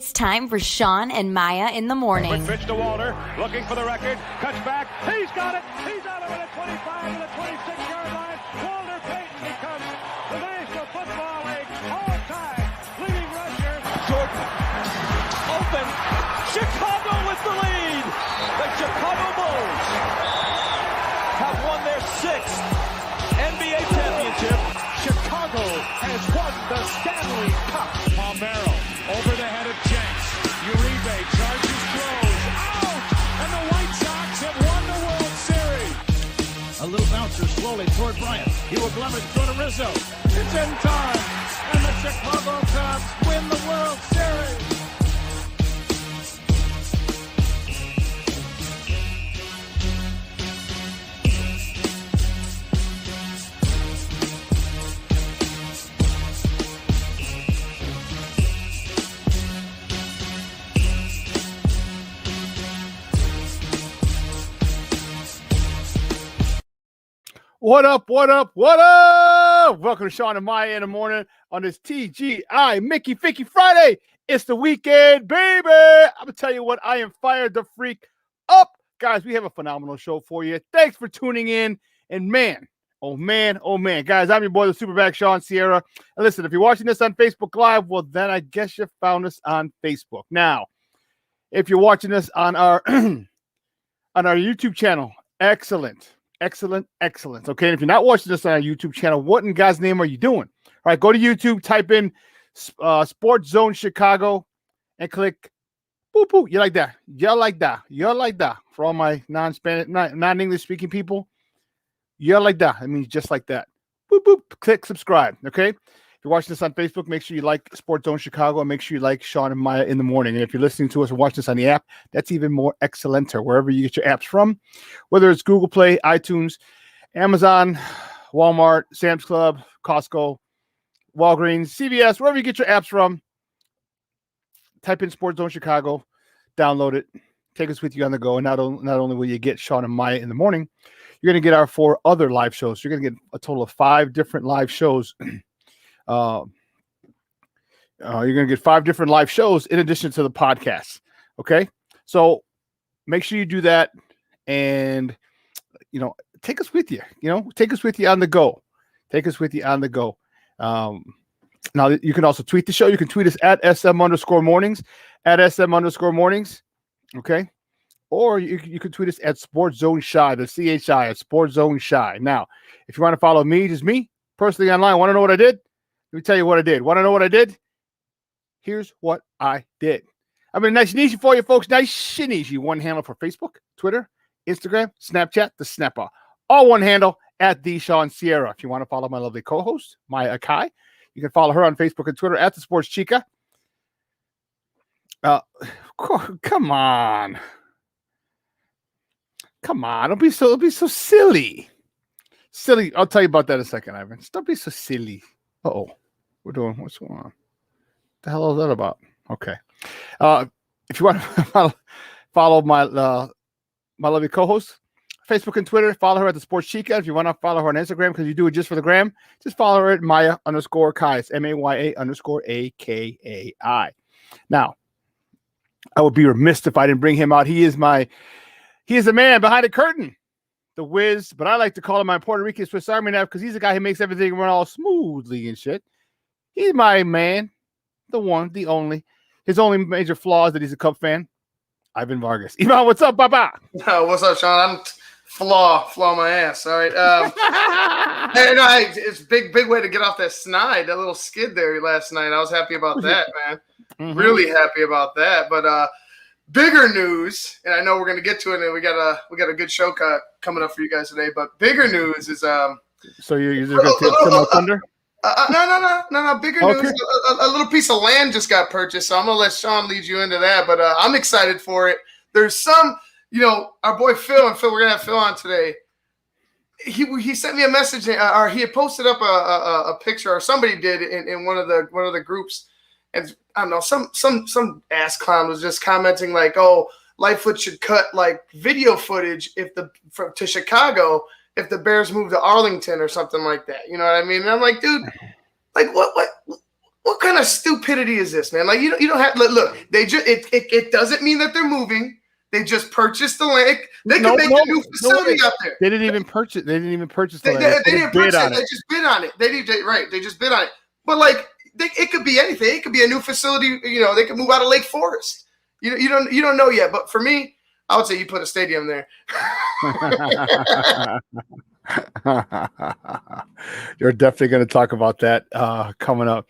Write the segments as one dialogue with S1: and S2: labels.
S1: It's time for Shawn and Maya in the morning.
S2: Quick pitch to Walter, looking for the record, cuts back, he's got it, he's out of it at 25 to the 26-yard line. Walter Payton becomes the National Football League all-time leading rusher. Jordan, open, Chicago with the lead. The Chicago Bulls have won their 6th NBA championship. Chicago has won the Stanley Cup. Palmero over the head of Jenks. Uribe charges, throws, out! And the White Sox have won the World Series.
S3: A little bouncer slowly toward Bryant. He will glove it, go to Rizzo. It's in time. And the Chicago Cubs win the World Series.
S4: What up, what up, what up? Welcome to Shawn and Maya in the morning on this TGI Mickey Ficky Friday. It's the weekend, baby. I'm going to tell you what, I am fired the freak up. Guys, we have a phenomenal show for you. Thanks for tuning in. And man, oh man, guys, I'm your boy, the Superback Shawn Sierra. And listen, if you're watching this on Facebook Live, well, then I guess you found us on Facebook. Now, if you're watching this on our, on our YouTube channel, excellent. Okay, and if you're not watching this on our YouTube channel, what in God's name are you doing? All right, go to YouTube, type in SportsZone Chicago, and click boop, boop. You're like that. You're like that. For all my non-Spanish, non-English speaking people, you're like that. It means just like that. Boop, boop. Click subscribe, okay? If you're watching this on Facebook, make sure you like SportsZone Chicago and make sure you like Shawn and Maya in the morning. And if you're listening to us and watching this on the app, that's even more excellenter, wherever you get your apps from, whether it's Google Play, iTunes, Amazon, Walmart, Sam's Club, Costco, Walgreens, CVS, wherever you get your apps from, type in SportsZone Chicago, download it, take us with you on the go. And not only will you get Shawn and Maya in the morning, you're going to get our 4 other live shows. You're going to get a total of 5 different live shows. You're going to get 5 different live shows in addition to the podcast. Okay. So make sure you do that and, take us with you, take us with you on the go. Now you can also tweet the show. You can tweet us at SM_mornings, @SM_mornings. Okay. Or you can tweet us at SportsZone Shy, the CHI at SportsZone Shy. Now, if you want to follow me, just me personally online, want to know what I did? Let me tell you what I did. Want to know what I did? Here's what I did. I mean, nice and easy for you folks. Nice and easy. One handle for Facebook, Twitter, Instagram, Snapchat, the Snapper. All one handle at the Shawn Sierra. If you want to follow my lovely co-host, Maya Akai, you can follow her on Facebook and Twitter at the Sports Chica. Come on. Don't be so silly. Silly. I'll tell you about that in a second, Ivan. Don't be so silly. Uh-oh. What's going on? What the hell is that about? Okay. If you want to follow my lovely co-host, Facebook and Twitter, follow her at the Sports Chica. If you want to follow her on Instagram, because you do it just for the gram, just follow her at Maya_Kai. It's MAYA_AKAI. Now, I would be remiss if I didn't bring him out. He is the man behind the curtain, the Wiz, but I like to call him my Puerto Rican Swiss Army knife because he's the guy who makes everything run all smoothly and shit. He's my man, the one, the only. His only major flaw is that he's a Cub fan. Ivan Vargas. Ivan, what's up, Papa?
S5: What's up, Shawn? I'm flaw my ass. All right. Hey, it's big way to get off that snide, that little skid there last night. I was happy about that, man. Mm-hmm. Really happy about that. But bigger news, and I know we're gonna get to it, and we got a good show coming up for you guys today. But bigger news is
S4: So you're just gonna take some thunder?
S5: No. Bigger news. A little piece of land just got purchased, so I'm gonna let Shawn lead you into that. But I'm excited for it. There's some, our boy Phil, we're gonna have Phil on today. He sent me a message, or he had posted up a picture, or somebody did in one of the groups, and I don't know, some ass clown was just commenting like, "Oh, Lightfoot should cut like video footage to Chicago if the Bears move to Arlington or something like that." You know what I mean? And I'm like, dude, like what what kind of stupidity is this, man? Like you don't have look. They just it doesn't mean that they're moving. They just purchased the land. They can make a new facility out there.
S4: They didn't even purchase. They didn't even purchase the land.
S5: They didn't purchase it. They just bid on it. They just bid on it. But like, it could be anything. It could be a new facility. You know, they could move out of Lake Forest. You don't know yet. But for me, I would say you put a stadium there.
S4: You're definitely going to talk about that coming up.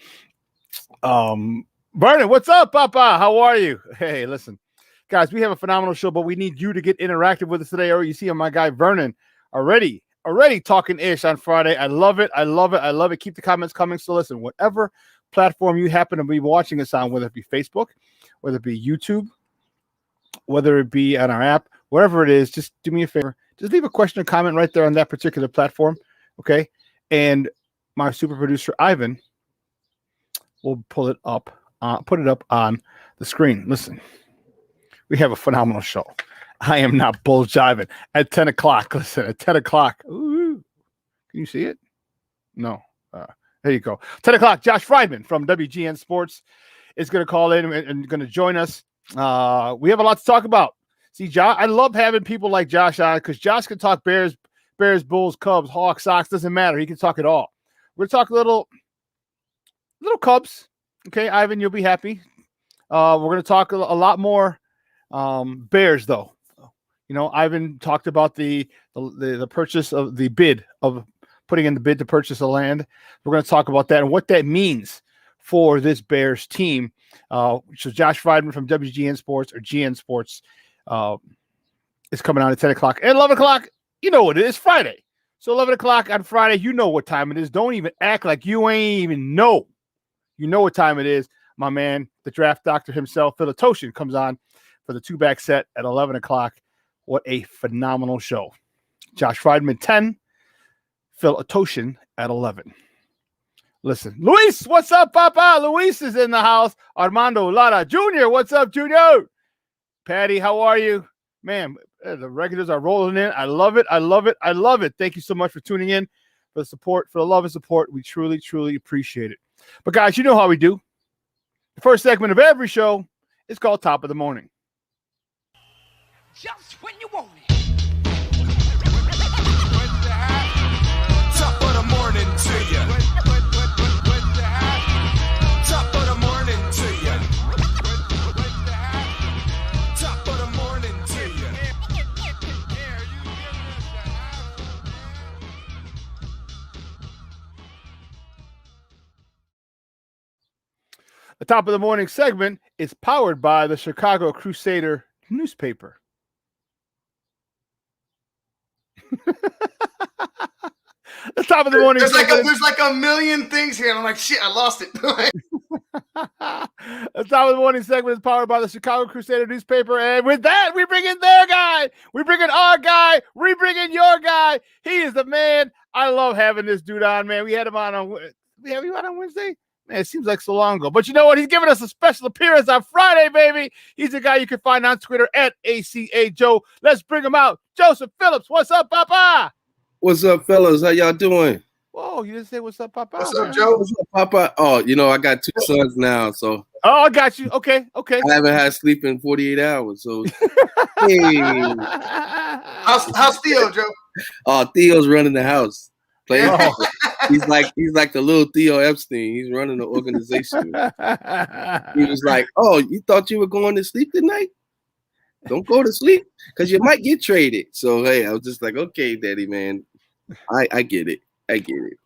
S4: Vernon, what's up, Papa? How are you? Hey, listen. Guys, we have a phenomenal show, but we need you to get interactive with us today. Or you see my guy Vernon already talking ish on Friday. I love it. I love it. I love it. Keep the comments coming. So listen, whatever platform you happen to be watching us on, whether it be Facebook, whether it be YouTube, whether it be on our app, wherever it is, just do me a favor. Just leave a question or comment right there on that particular platform. Okay. And my super producer, Ivan, will pull it up, put it up on the screen. Listen. We have a phenomenal show. I am not bull jiving at 10 o'clock. Listen, at 10 o'clock. Ooh, can you see it? No. There you go. 10 o'clock. Josh Friedman from WGN Sports is going to call in and going to join us. We have a lot to talk about. See, Josh, I love having people like Josh on because Josh can talk Bears, Bulls, Cubs, Hawks, Sox. Doesn't matter. He can talk it all. We're going to talk little Cubs. Okay, Ivan, you'll be happy. We're going to talk a lot more Bears, though. You know, Ivan talked about the purchase of the bid of putting in the bid to purchase the land. We're going to talk about that and what that means for this Bears team. So Josh Friedman from WGN Sports or GN Sports is coming on at 10 o'clock. At 11 o'clock, you know what it is, Friday. So 11 o'clock on Friday, you know what time it is. Don't even act like you ain't even know. You know what time it is. My man, the draft doctor himself, Phil Toshin, comes on for the two-back set at 11 o'clock. What a phenomenal show. Josh Friedman, 10. Phil Toshin at 11. Listen. Luis, what's up, Papa? Luis is in the house. Armando Lara Jr., what's up, Junior? Patty, how are you? Man, the regulars are rolling in. I love it. I love it. I love it. Thank you so much for tuning in, for the support, for the love and support. We truly, truly appreciate it. But, guys, you know how we do. The first segment of every show is called Top of the Morning.
S6: Just when you want it. Top of the morning to you. Top of the morning to you. Top of the morning to you.
S4: The Top of the Morning segment is powered by the Chicago Crusader newspaper. The Top of the Morning.
S5: There's like a million things here. And I'm like, shit, I lost it.
S4: The Top of the Morning segment is powered by the Chicago Crusader newspaper. And with that, we bring in their guy. We bring in our guy. We bring in your guy. He is the man. I love having this dude on, man. We had him on we have you on Wednesday? Man, it seems like so long ago. But you know what? He's giving us a special appearance on Friday, baby. He's the guy you can find on Twitter at ACA Joe. Let's bring him out. Joseph Phillips, what's up, Papa?
S7: What's up, fellas? How y'all doing?
S4: Whoa, you didn't say what's up, Papa?
S5: What's up, Joe?
S7: What's up, Papa? Oh, you know, I got 2 sons now, so.
S4: Oh, I got you. Okay.
S7: I haven't had sleep in 48 hours, so. Hey.
S5: How's Theo, Joe?
S7: Oh, Theo's running the house. He's like the little Theo Epstein. He's running the organization. He was like, "Oh, you thought you were going to sleep tonight? Don't go to sleep because you might get traded." So hey, I was just like, "Okay, Daddy, man, I get it. I get it."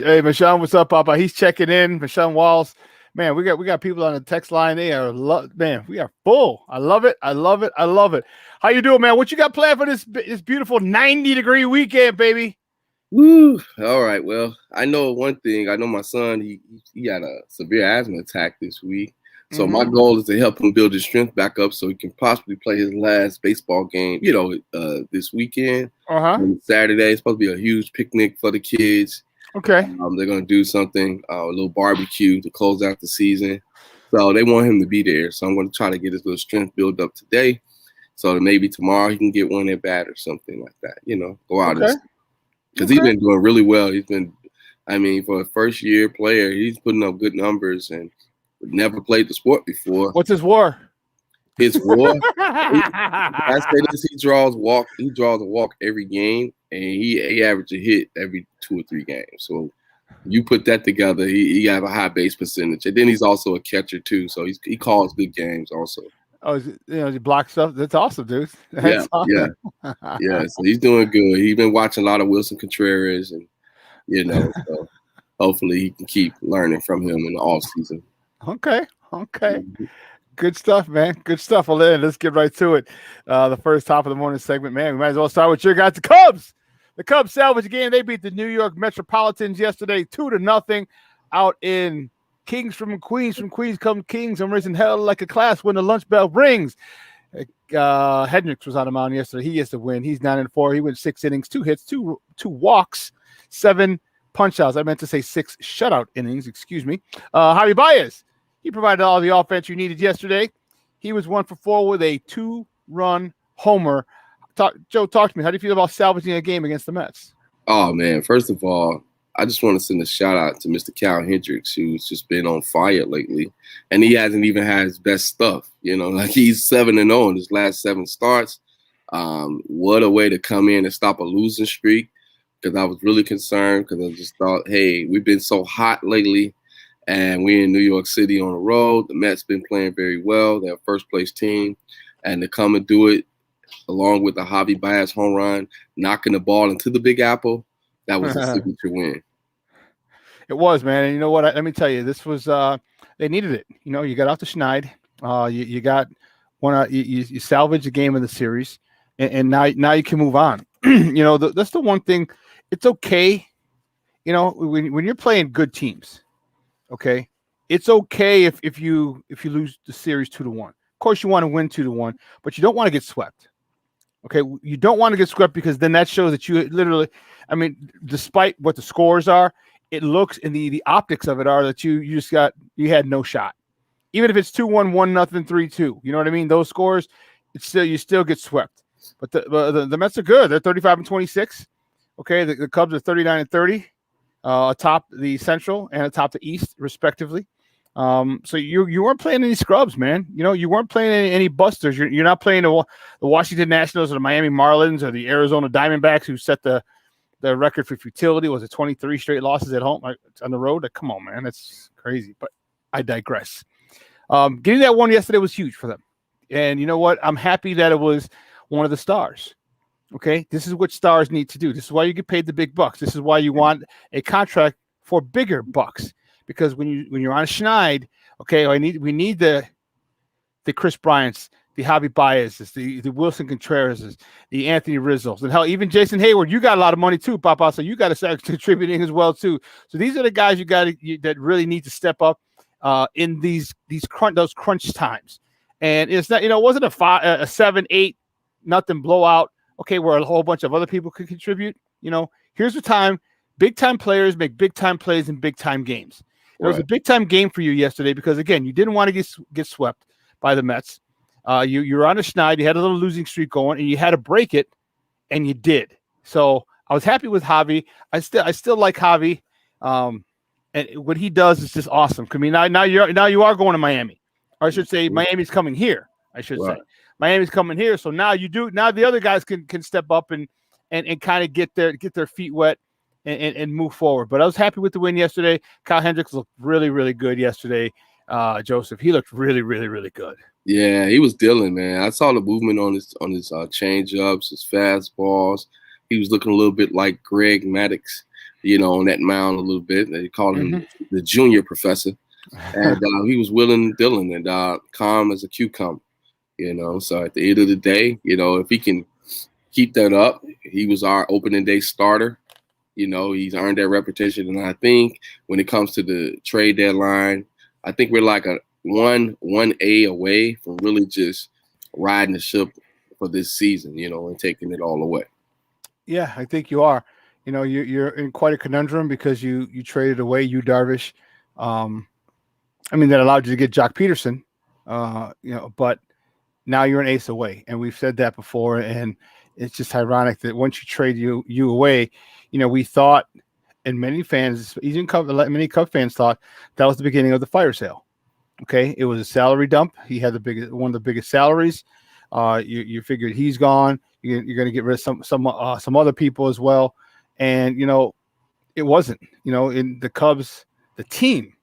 S4: Hey, Michelle, what's up, Papa? He's checking in. Michelle Walls, man, we got people on the text line. They are man, we are full. I love it. I love it. I love it. How you doing, man? What you got planned for this beautiful 90-degree weekend, baby?
S7: Woo! All right. Well, I know one thing. I know my son. He had a severe asthma attack this week. So my goal is to help him build his strength back up so he can possibly play his last baseball game. You know, this weekend. On Saturday, it's supposed to be a huge picnic for the kids.
S4: Okay.
S7: They're gonna do something, a little barbecue to close out the season. So they want him to be there. So I'm gonna try to get his little strength build up today, so that maybe tomorrow he can get one at bat or something like that. You know, go out and. Because he's been doing really well. I mean, for a first-year player, he's putting up good numbers and never played the sport before.
S4: What's his WAR?
S7: His WAR, I say this: he draws a walk every game, and he averages a hit every 2 or 3 games. So you put that together, he have a high base percentage, and then he's also a catcher too. So he calls good games also.
S4: Oh, he blocks stuff. That's awesome, dude. That's awesome.
S7: Yeah. So he's doing good. He's been watching a lot of Wilson Contreras, and so hopefully he can keep learning from him in the off season.
S4: Okay. Good stuff, man. Good stuff. Well, then let's get right to it. The first top of the morning segment, man. We might as well start with your guys, the Cubs. The Cubs salvage game. They beat the New York Metropolitans yesterday 2-0 out in Kings from Queens. From Queens come Kings. I'm raising hell like a class when the lunch bell rings. Hendricks was on the mound yesterday. He gets the win. He's 9-4. He went 6 innings, 2 hits, two walks, 7 punch-outs. I meant to say 6 shutout innings. Excuse me. Javi Baez. He provided all the offense you needed yesterday. He was 1 for 4 with a 2-run homer. Joe, talk to me. How do you feel about salvaging a game against the Mets?
S7: Oh, man. First of all, I just want to send a shout-out to Mr. Cal Hendricks, who's just been on fire lately. And he hasn't even had his best stuff. Like he's 7-0 in his last 7 starts. What a way to come in and stop a losing streak, because I was really concerned, because I just thought, hey, we've been so hot lately. And we're in New York City on the road. The Mets been playing very well. They're a first-place team. And to come and do it along with the Javi Baez home run, knocking the ball into the Big Apple, that was a signature win.
S4: It was, man. And you know what? Let me tell you, this was they needed it. You got off the schneid. You got you salvaged the game of the series, and now you can move on. That's the one thing. It's okay. When you're playing good teams. Okay, it's okay if you lose the series 2-1. Of course, you want to win 2-1, but you don't want to get swept. Okay, you don't want to get swept, because then that shows that you literally, despite what the scores are, it looks, and the optics of it are that you had no shot. Even if it's 2-1, 1-0, 3-2, you know what I mean? Those scores, you still get swept. But the Mets are good. They're 35-26. Okay, the Cubs are 39-30. Atop the Central and atop the East, respectively. So you weren't playing any scrubs, man. You weren't playing any busters. You're not playing the Washington Nationals or the Miami Marlins or the Arizona Diamondbacks, who set the record for futility. Was it 23 straight losses at home on the road? Come on, man, that's crazy. But I digress. Getting that one yesterday was huge for them, and you know what? I'm happy that it was one of the stars. Okay, this is what stars need to do. This is why you get paid the big bucks. This is why you want a contract for bigger bucks. Because when you're on a schneid, okay, we need the Chris Bryants, the Javi Baezes, the Wilson Contreras, the Anthony Rizzos, and hell, even Jason Hayward. You got a lot of money too, Papa. So you got to start contributing as well too. So these are the guys that really need to step up in those crunch times. And it's not, it wasn't a 7-8 nothing blowout. Okay, where a whole bunch of other people could contribute. Here's the time. Big time players make big time plays in big time games. It was a big time game for you yesterday because, again, you didn't want to get swept by the Mets. You were on a schneid. You had a little losing streak going, and you had to break it, and you did. So I was happy with Javi. I still like Javi, and what he does is just awesome. I mean, now you are going to Miami, or I should say, Miami's coming here. I should say. Miami's coming here, so now the other guys can step up and kind of get their feet wet and move forward. But I was happy with the win yesterday. Kyle Hendricks looked really, really good yesterday. Joseph, he looked really, really, really good.
S7: Yeah, he was dealing, man. I saw the movement on his change ups, his fastballs. He was looking a little bit like Greg Maddux, on that mound a little bit. They call him the junior professor. And he was willing and dealing and calm as a cucumber. So at the end of the day, if he can keep that up, he was our opening day starter. He's earned that reputation. And I think when it comes to the trade deadline, I think we're like a 1A away from really just riding the ship for this season, and taking it all away.
S4: Yeah, I think you are. You're in quite a conundrum because you traded away Yu Darvish. That allowed you to get Jock Peterson, but now you're an ace away, and we've said that before, and it's just ironic that once you trade you away, we thought and many fans, even many Cub fans, thought that was the beginning of the fire sale. Okay, it was a salary dump. He had one of the biggest salaries. You figured he's gone. You're going to get rid of some other people as well, and it wasn't. In the Cubs, the team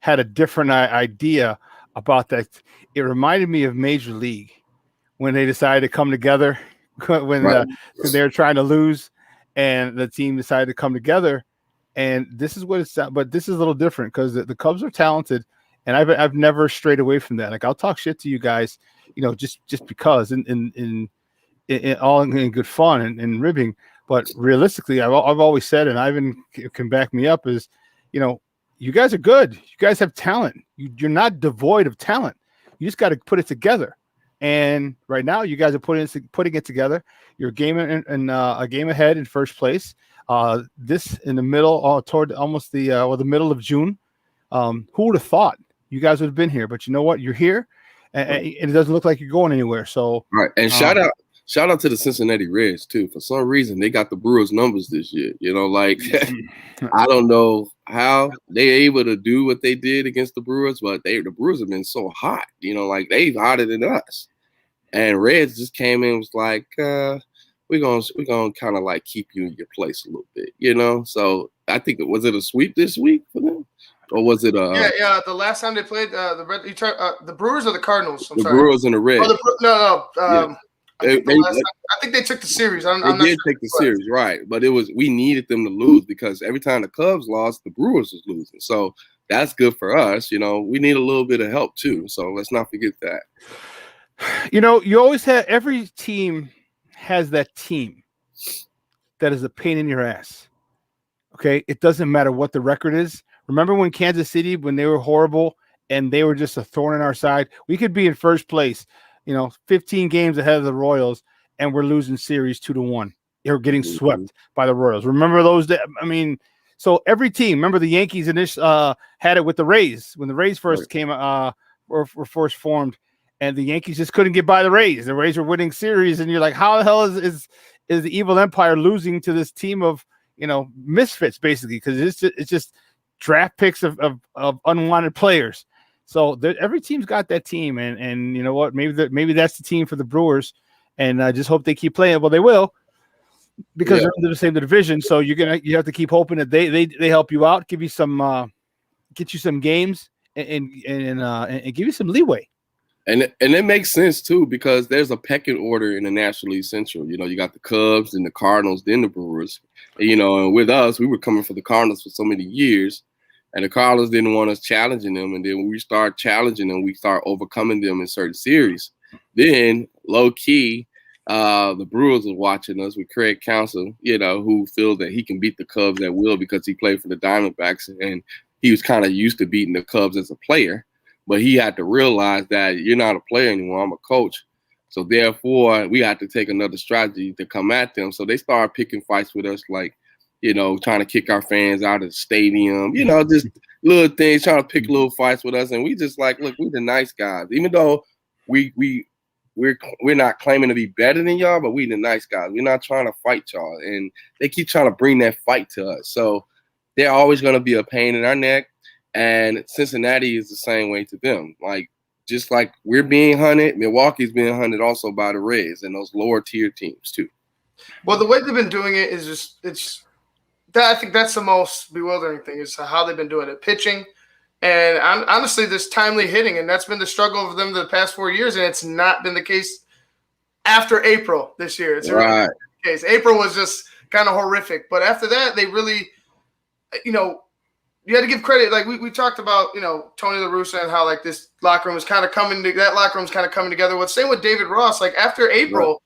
S4: had a different idea about that. It reminded me of Major League when they decided to come together when they were trying to lose, and the team decided to come together. And this is what it's. But this is a little different because the Cubs are talented. And I've never strayed away from that. Like, I'll talk shit to you guys, just because in all in good fun and ribbing. But realistically, I've always said, and Ivan can back me up, is, you guys are good. You guys have talent. You're not devoid of talent. You just got to put it together. And right now, you guys are putting it together. You're a game a game ahead in first place. This in the middle, toward almost the middle of June. Who would have thought you guys would have been here? But you know what? You're here, and it doesn't look like you're going anywhere. So
S7: and shout out to the Cincinnati Reds too. For some reason, they got the Brewers numbers this year. I don't know how they're able to do what they did against the Brewers, but the Brewers have been so hot. They've hotter than us. And Reds just came in and was like, we're gonna kind of like keep you in your place a little bit. So I think was it a sweep this week for them? Or was it
S5: yeah. The last time they played the Brewers or the Cardinals? I'm sorry.
S7: Brewers and the Reds.
S5: No. I think they took the series.
S7: They did take the series, right? But we needed them to lose because every time the Cubs lost, the Brewers was losing. So that's good for us. We need a little bit of help too. So let's not forget that.
S4: You always have every team has that team that is a pain in your ass. Okay, it doesn't matter what the record is. Remember when Kansas City, when they were horrible and they were just a thorn in our side? We could be in first place, 15 games ahead of the Royals, and we're losing series 2-1. They're getting swept by the Royals. Remember those days? I mean, so every team. Remember the Yankees had it with the Rays when the Rays first came were first formed, and the Yankees just couldn't get by the Rays. The Rays were winning series, and you're like, how the hell is the evil empire losing to this team of misfits, basically? Because it's just draft picks of unwanted players. So every team's got that team, and you know what? Maybe that's the team for the Brewers, and I just hope they keep playing. Well, they will, because they're under the same division. So you have to keep hoping that they help you out, give you some, get you some games, and give you some leeway.
S7: And it makes sense too, because there's a pecking order in the National League Central. You got the Cubs and the Cardinals, then the Brewers. And with us, we were coming for the Cardinals for so many years, and the Cardinals didn't want us challenging them. And then when we start challenging them, we start overcoming them in certain series. Then low key, the Brewers was watching us with Craig Counsell, who feels that he can beat the Cubs at will because he played for the Diamondbacks, and he was kind of used to beating the Cubs as a player. But he had to realize that you're not a player anymore. I'm a coach. So therefore, we had to take another strategy to come at them. So they started picking fights with us, like, trying to kick our fans out of the stadium, just little things, trying to pick little fights with us. And we just like, look, we're the nice guys. Even though we're not claiming to be better than y'all, but we the nice guys. We're not trying to fight y'all. And they keep trying to bring that fight to us. So they're always going to be a pain in our neck. And Cincinnati is the same way to them. Like, just like we're being hunted, Milwaukee's being hunted also by the Rays and those lower tier teams too.
S5: Well, the way they've been doing it is I think that's the most bewildering thing, is how they've been doing it. Pitching, and honestly, this timely hitting, and that's been the struggle of them the past 4 years, and it's not been the case after April this year. It's right. The case. April was just kind of horrific, but after that, they really, you had to give credit. Like we talked about, Tony La Russa and how like this locker room is kind of coming together. What's same with David Ross? Like after April,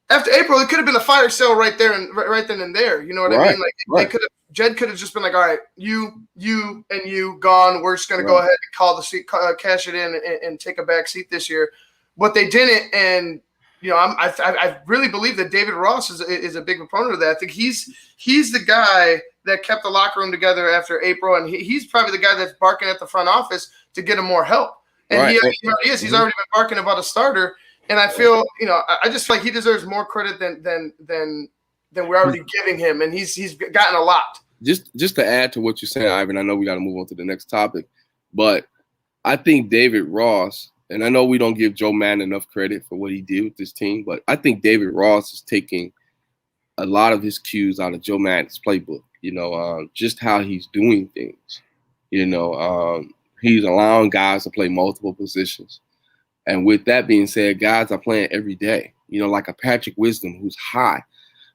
S5: it could have been a fire sale right there and right then and there. You know what I mean? Like Jed could have just been like, all right, you and you gone. We're just gonna go ahead and call the seat, cash it in, and take a back seat this year. But they didn't, and I really believe that David Ross is a big proponent of that. I think he's the guy that kept the locker room together after April, and he's probably the guy that's barking at the front office to get him more help. And he already is. He's already been barking about a starter, and I feel, I just feel like he deserves more credit than we're already giving him, and he's gotten a lot.
S7: just to add to what you're saying, Ivan, I know we got to move on to the next topic, but I think David Ross, and I know we don't give Joe Madden enough credit for what he did with this team, but I think David Ross is taking a lot of his cues out of Joe Madden's playbook, just how he's doing things. He's allowing guys to play multiple positions. And with that being said, guys are playing every day, like a Patrick Wisdom who's high.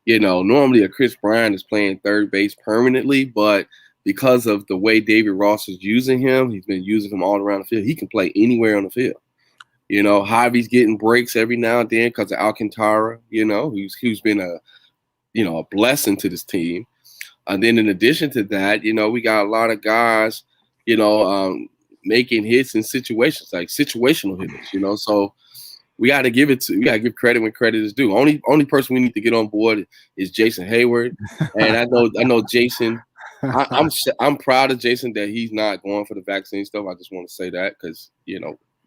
S7: Normally a Chris Bryant is playing third base permanently, but because of the way David Ross is using him, he's been using him all around the field. He can play anywhere on the field. Javi's getting breaks every now and then because of Alcantara, who's been a blessing to this team. And then in addition to that, we got a lot of guys, making hits in situations, like situational hitters, so we got to give credit when credit is due. Only person we need to get on board is Jason Hayward. And I know Jason, I'm proud of Jason that he's not going for the vaccine stuff. I just want to say that because,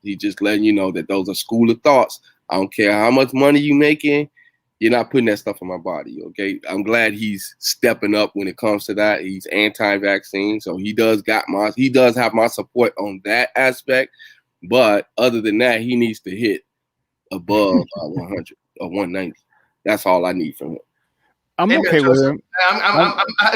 S7: he just letting you know that those are school of thoughts. I don't care how much money you making. You're not putting that stuff in my body, okay? I'm glad he's stepping up when it comes to that. He's anti-vaccine, so he does have my support on that aspect. But other than that, he needs to hit above 100 or 190. That's all I need from him.
S4: I'm okay with him.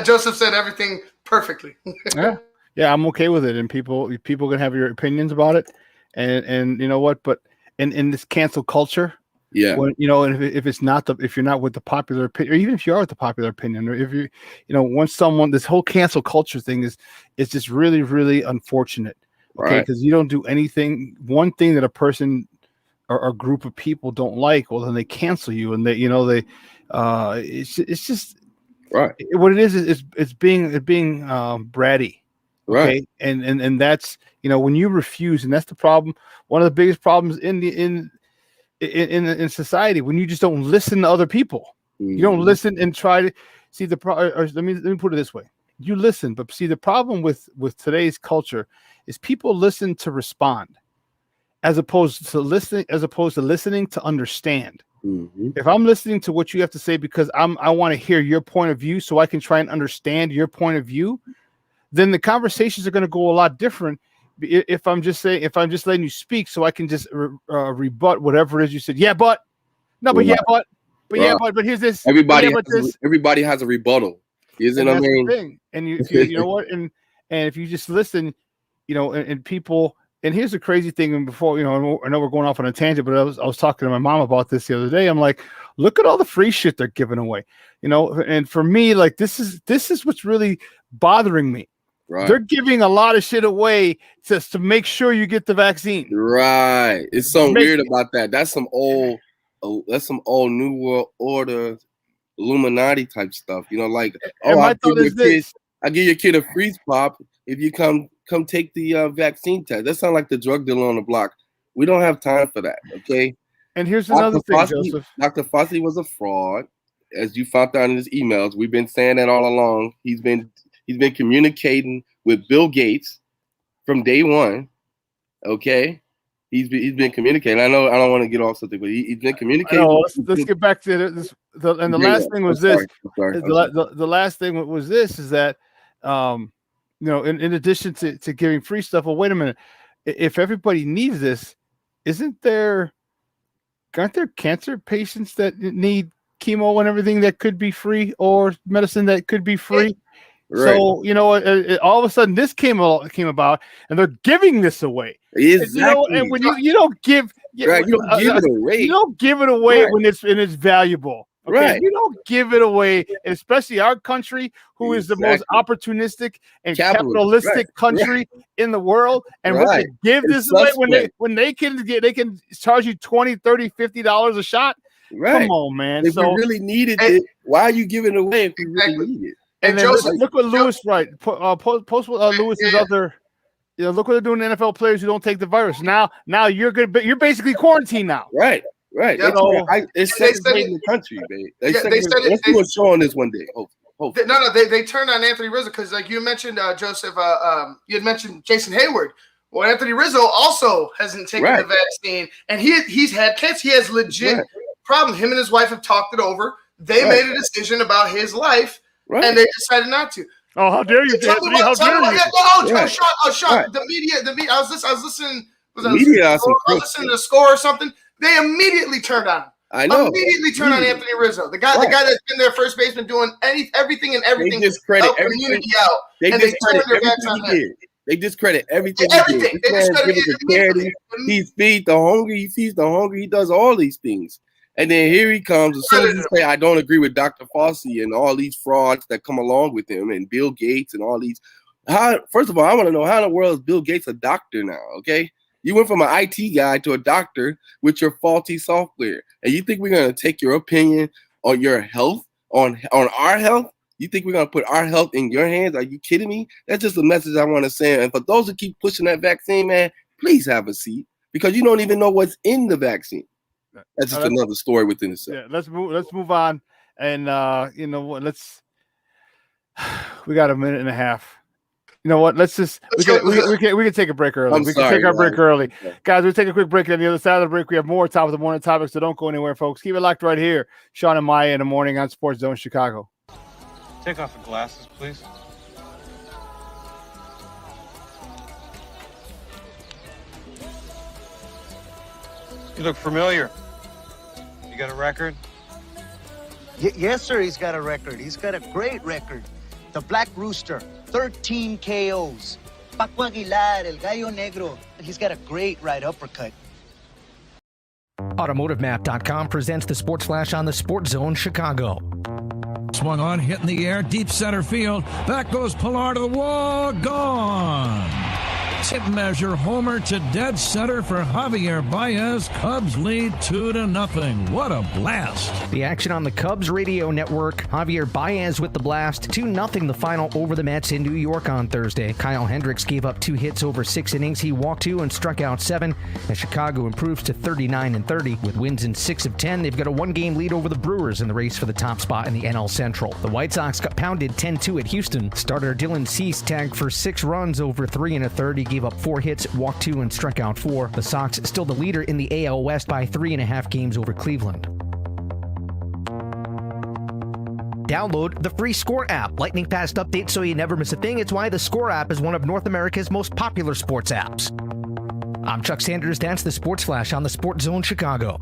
S5: Joseph said everything perfectly.
S4: Yeah, I'm okay with it. And people can have your opinions about it. And you know what? But in this cancel culture, when, if you're not with the popular opinion, or even if you are with the popular opinion, or if you, once this whole cancel culture thing is just really, really unfortunate. Okay, because you don't do anything. One thing that a person or a group of people don't like, well, then they cancel you, and it's just right. What it is it's being bratty. Okay, right. And that's when you refuse, and that's the problem. One of the biggest problems in society, when you just don't listen to other people. Mm-hmm. You don't listen and try to see the let me put it this way. You listen, but see, the problem with today's culture is people listen to respond as opposed to listening to understand. Mm-hmm. If I'm listening to what you have to say because I want to hear your point of view so I can try and understand your point of view, then the conversations are going to go a lot different. If I'm just letting you speak so I can just rebut whatever it is you said. Yeah, but no, but but here's this.
S7: Everybody has a rebuttal. Isn't what I mean?
S4: And you know what? And if you just listen, and people. And here's the crazy thing. And before, I know we're going off on a tangent, but I was talking to my mom about this the other day. I'm like, look at all the free shit they're giving away, And for me, like this is what's really bothering me. Right. They're giving a lot of shit away just to make sure you get the vaccine.
S7: Right. It's so weird about that. That's some old New World Order Illuminati type stuff. I give your kid a freeze pop if you come take the vaccine test. That sounds like the drug dealer on the block. We don't have time for that, okay?
S4: And here's another thing, Joseph.
S7: Dr. Fauci was a fraud, as you found out in his emails. We've been saying that all along. He's been communicating with Bill Gates from day one, okay? He's been communicating. I know I don't want to get off something, but he's been communicating.
S4: Let's get back to this. The last thing was this. The last thing was this is that in addition to giving free stuff, well, wait a minute. If everybody needs this, aren't there cancer patients that need chemo and everything that could be free, or medicine that could be free? Right. So all of a sudden this came about, and they're giving this away.
S7: Exactly.
S4: And when you don't give,
S7: you don't give it away.
S4: You don't give it away when it's valuable. Okay?
S7: Right.
S4: You don't give it away, and especially our country, who is the most opportunistic and capitalistic country in the world. And when they give this away, when they can charge you $20, $30, $50 a shot.
S7: Right.
S4: Come on, man.
S7: If we really needed it, why are you giving it away if we really need it?
S4: And then look what Lewis Lewis is other. Look what they're doing to NFL players who don't take the virus. Now you're basically quarantined now.
S7: Right. It's segregating the country, babe. Let's do a show on this one day. Hopefully.
S5: No, they turned on Anthony Rizzo because, like you mentioned, Joseph, you had mentioned Jason Hayward. Well, Anthony Rizzo also hasn't taken the vaccine, and he's had cancer. He has legit problem. Him and his wife have talked it over. They made a decision about his life. Right. And they decided not to.
S4: Oh, how dare you, Anthony? How dare you?
S5: Sean, the media. I was listening. I was listening to the score or something. They immediately turned on him.
S7: I know.
S5: Immediately turned on Anthony Rizzo, the guy that's been their first baseman doing everything to help community out.
S7: They discredit everything he did. They discredit everything he did. This man gives to charity. He feeds the hungry. He does all these things. And then here he comes. As soon as he say, I don't agree with Dr. Fauci and all these frauds that come along with him and Bill Gates and all these. First of all, I want to know how in the world is Bill Gates a doctor now, okay? You went from an IT guy to a doctor with your faulty software. And you think we're going to take your opinion on your health, on our health? You think we're going to put our health in your hands? Are you kidding me? That's just a message I want to send. And for those who keep pushing that vaccine, man, please have a seat because you don't even know what's in the vaccine. That's just another story within itself.
S4: Yeah, let's move on. And you know what? We got a minute and a half. You know what? We can take a break early. We can take our break early. Okay. Guys, we'll take a quick break. On the other side of the break, we have more top of the morning topics, so don't go anywhere, folks. Keep it locked right here. Shawn and Maya in the morning on SportsZone Chicago.
S8: Take off the glasses, please. You look familiar. You got a record?
S9: Yes, sir, he's got a record. He's got a great record. The Black Rooster, 13 KOs. Paco Aguilar, El Gallo Negro. He's got a great right uppercut.
S10: AutomotiveMap.com presents the Sports Flash on the SportsZone Chicago.
S3: Swung on, hit in the air, deep center field. Back goes Pilar to the wall, gone. Tip measure homer to dead center for Javier Baez. Cubs lead 2-0. What a blast.
S10: The action on the Cubs radio network. Javier Baez with the blast. 2-0 the final over the Mets in New York on Thursday. Kyle Hendricks gave up 2 hits over 6 innings. He walked 2 and struck out 7 as Chicago improves to 39-30. With wins in 6 of 10, they've got a 1-game lead over the Brewers in the race for the top spot in the NL Central. The White Sox got pounded 10-2 at Houston. Starter Dylan Cease tagged for 6 runs over 3 1/3. He gave up 4 hits, walked 2, and struck out 4. The Sox still the leader in the AL West by 3.5 games over Cleveland. Download the free Score app. Lightning fast updates so you never miss a thing. It's why the Score app is one of North America's most popular sports apps. I'm Chuck Sanders. That's the Sports Flash on the SportsZone Chicago.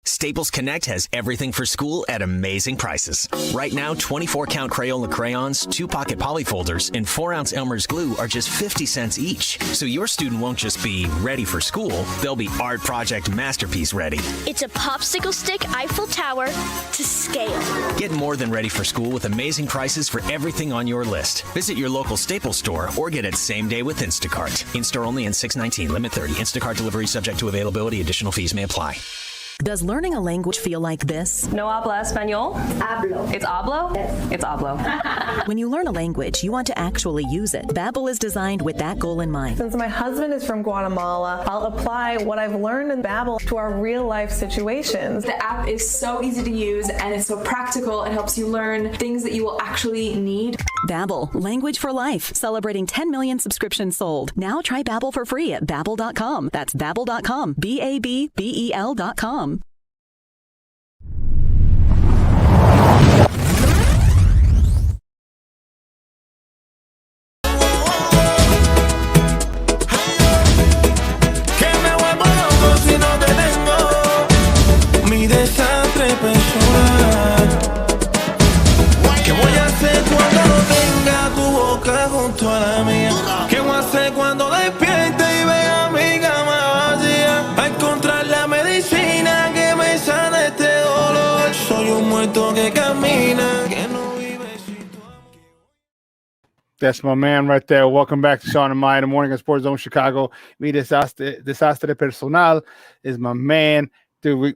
S11: Staples Connect has everything for school at amazing prices. Right now, 24-count Crayola crayons, 2-pocket polyfolders, and 4-ounce Elmer's glue are just 50 cents each. So your student won't just be ready for school, they'll be art project masterpiece ready.
S12: It's a popsicle stick Eiffel Tower to scale.
S11: Get more than ready for school with amazing prices for everything on your list. Visit your local Staples store or get it same day with Instacart. In-store only in 619, limit 30. Instacart delivery subject to availability. Additional fees may apply.
S13: Does learning a language feel like this?
S14: No habla español?
S12: Hablo.
S14: It's hablo?
S12: Yes.
S14: It's hablo.
S13: When you learn a language, you want to actually use it. Babbel is designed with that goal in mind.
S15: Since my husband is from Guatemala, I'll apply what I've learned in Babbel to our real life situations.
S16: The app is so easy to use and it's so practical. It helps you learn things that you will actually need.
S13: Babbel, language for life. Celebrating 10 million subscriptions sold. Now try Babbel for free at Babbel.com. That's Babbel.com. Babbel.com.
S4: That's my man right there. Welcome back to Shawn and Maya in the morning on SportsZone Chicago. Mi desastre personal is my man. Dude,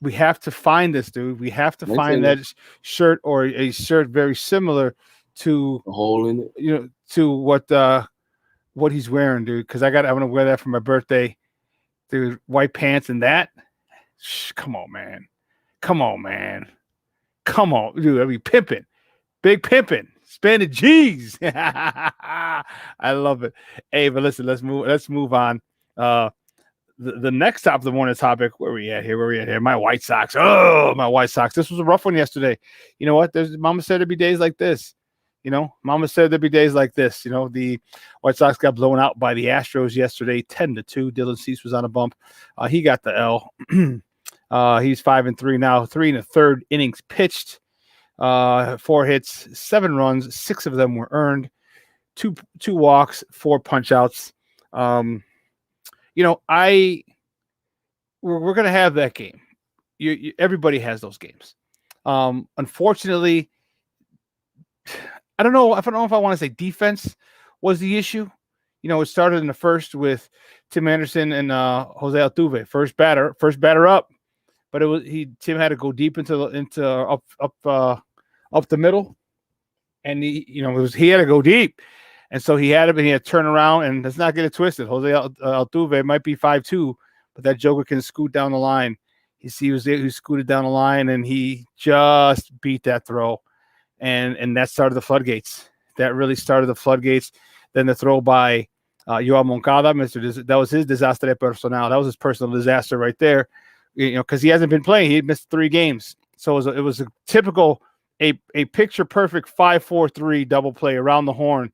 S4: we have to find this, dude. We have to find that shirt or a shirt very similar to
S7: the hole in it.
S4: You know, to what he's wearing, dude. Because I'm gonna wear that for my birthday. Dude, white pants and that. Come on, man. Come on, dude. I be pimping. Big pimping. Spending G's. I love it. Hey, but listen, let's move on. The next top of the morning topic. Where we at here? My White Sox. Oh, my White Sox. This was a rough one yesterday. You know what? Mama said it'd be days like this. You know, Mama said there'd be days like this. You know, the White Sox got blown out by the Astros yesterday, 10-2. Dylan Cease was on a bump. He got the L. He's 5-3 now. 3 1/3 innings pitched. 4 hits, 7 runs. 6 of them were earned. Two walks, 4 punch outs. You know, we're gonna have that game. Everybody has those games. Unfortunately, I don't know if I want to say defense was the issue. You know, it started in the first with Tim Anderson and Jose Altuve, first batter up, but Tim had to go deep into up the middle, and he had to go deep, and so he had to turn around, and let's not get it twisted. Jose Altuve might be 5'2", but that joker can scoot down the line. He scooted down the line, and he just beat that throw. And that started the floodgates. That really started the floodgates. Then the throw by Yoel Moncada, that was his desastre personal. That was his personal disaster right there. You know, because he hasn't been playing. He had missed 3 games. So it was a typical, a picture perfect 5-4-3 double play around the horn,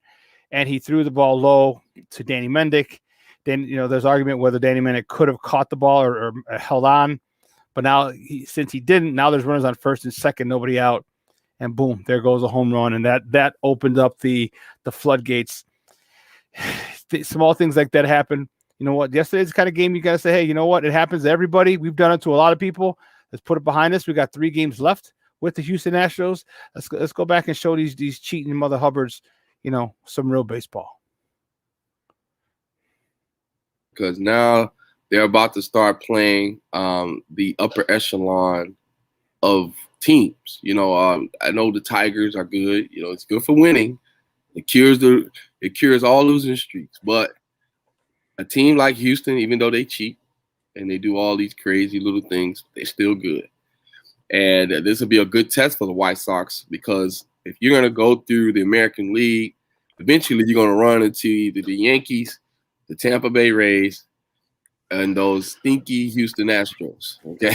S4: and he threw the ball low to Danny Mendick. Then there's argument whether Danny Mendick could have caught the ball or held on, but now since he didn't, now there's runners on first and second, nobody out. And boom, there goes a home run, and that opened up the floodgates. Small things like that happen. You know what? Yesterday's the kind of game you got to say, hey, you know what? It happens to everybody. We've done it to a lot of people. Let's put it behind us. We got 3 games left with the Houston Astros. Let's go back and show these cheating mother hubbards, some real baseball.
S7: Because now they're about to start playing the upper echelon of teams. I know the Tigers are good. It's good for winning. It cures all losing streaks. But a team like Houston, even though they cheat and they do all these crazy little things, they're still good. And this will be a good test for the White Sox, because if you're going to go through the American League, eventually you're going to run into either the Yankees, the Tampa Bay Rays, and those stinky Houston Astros. Okay.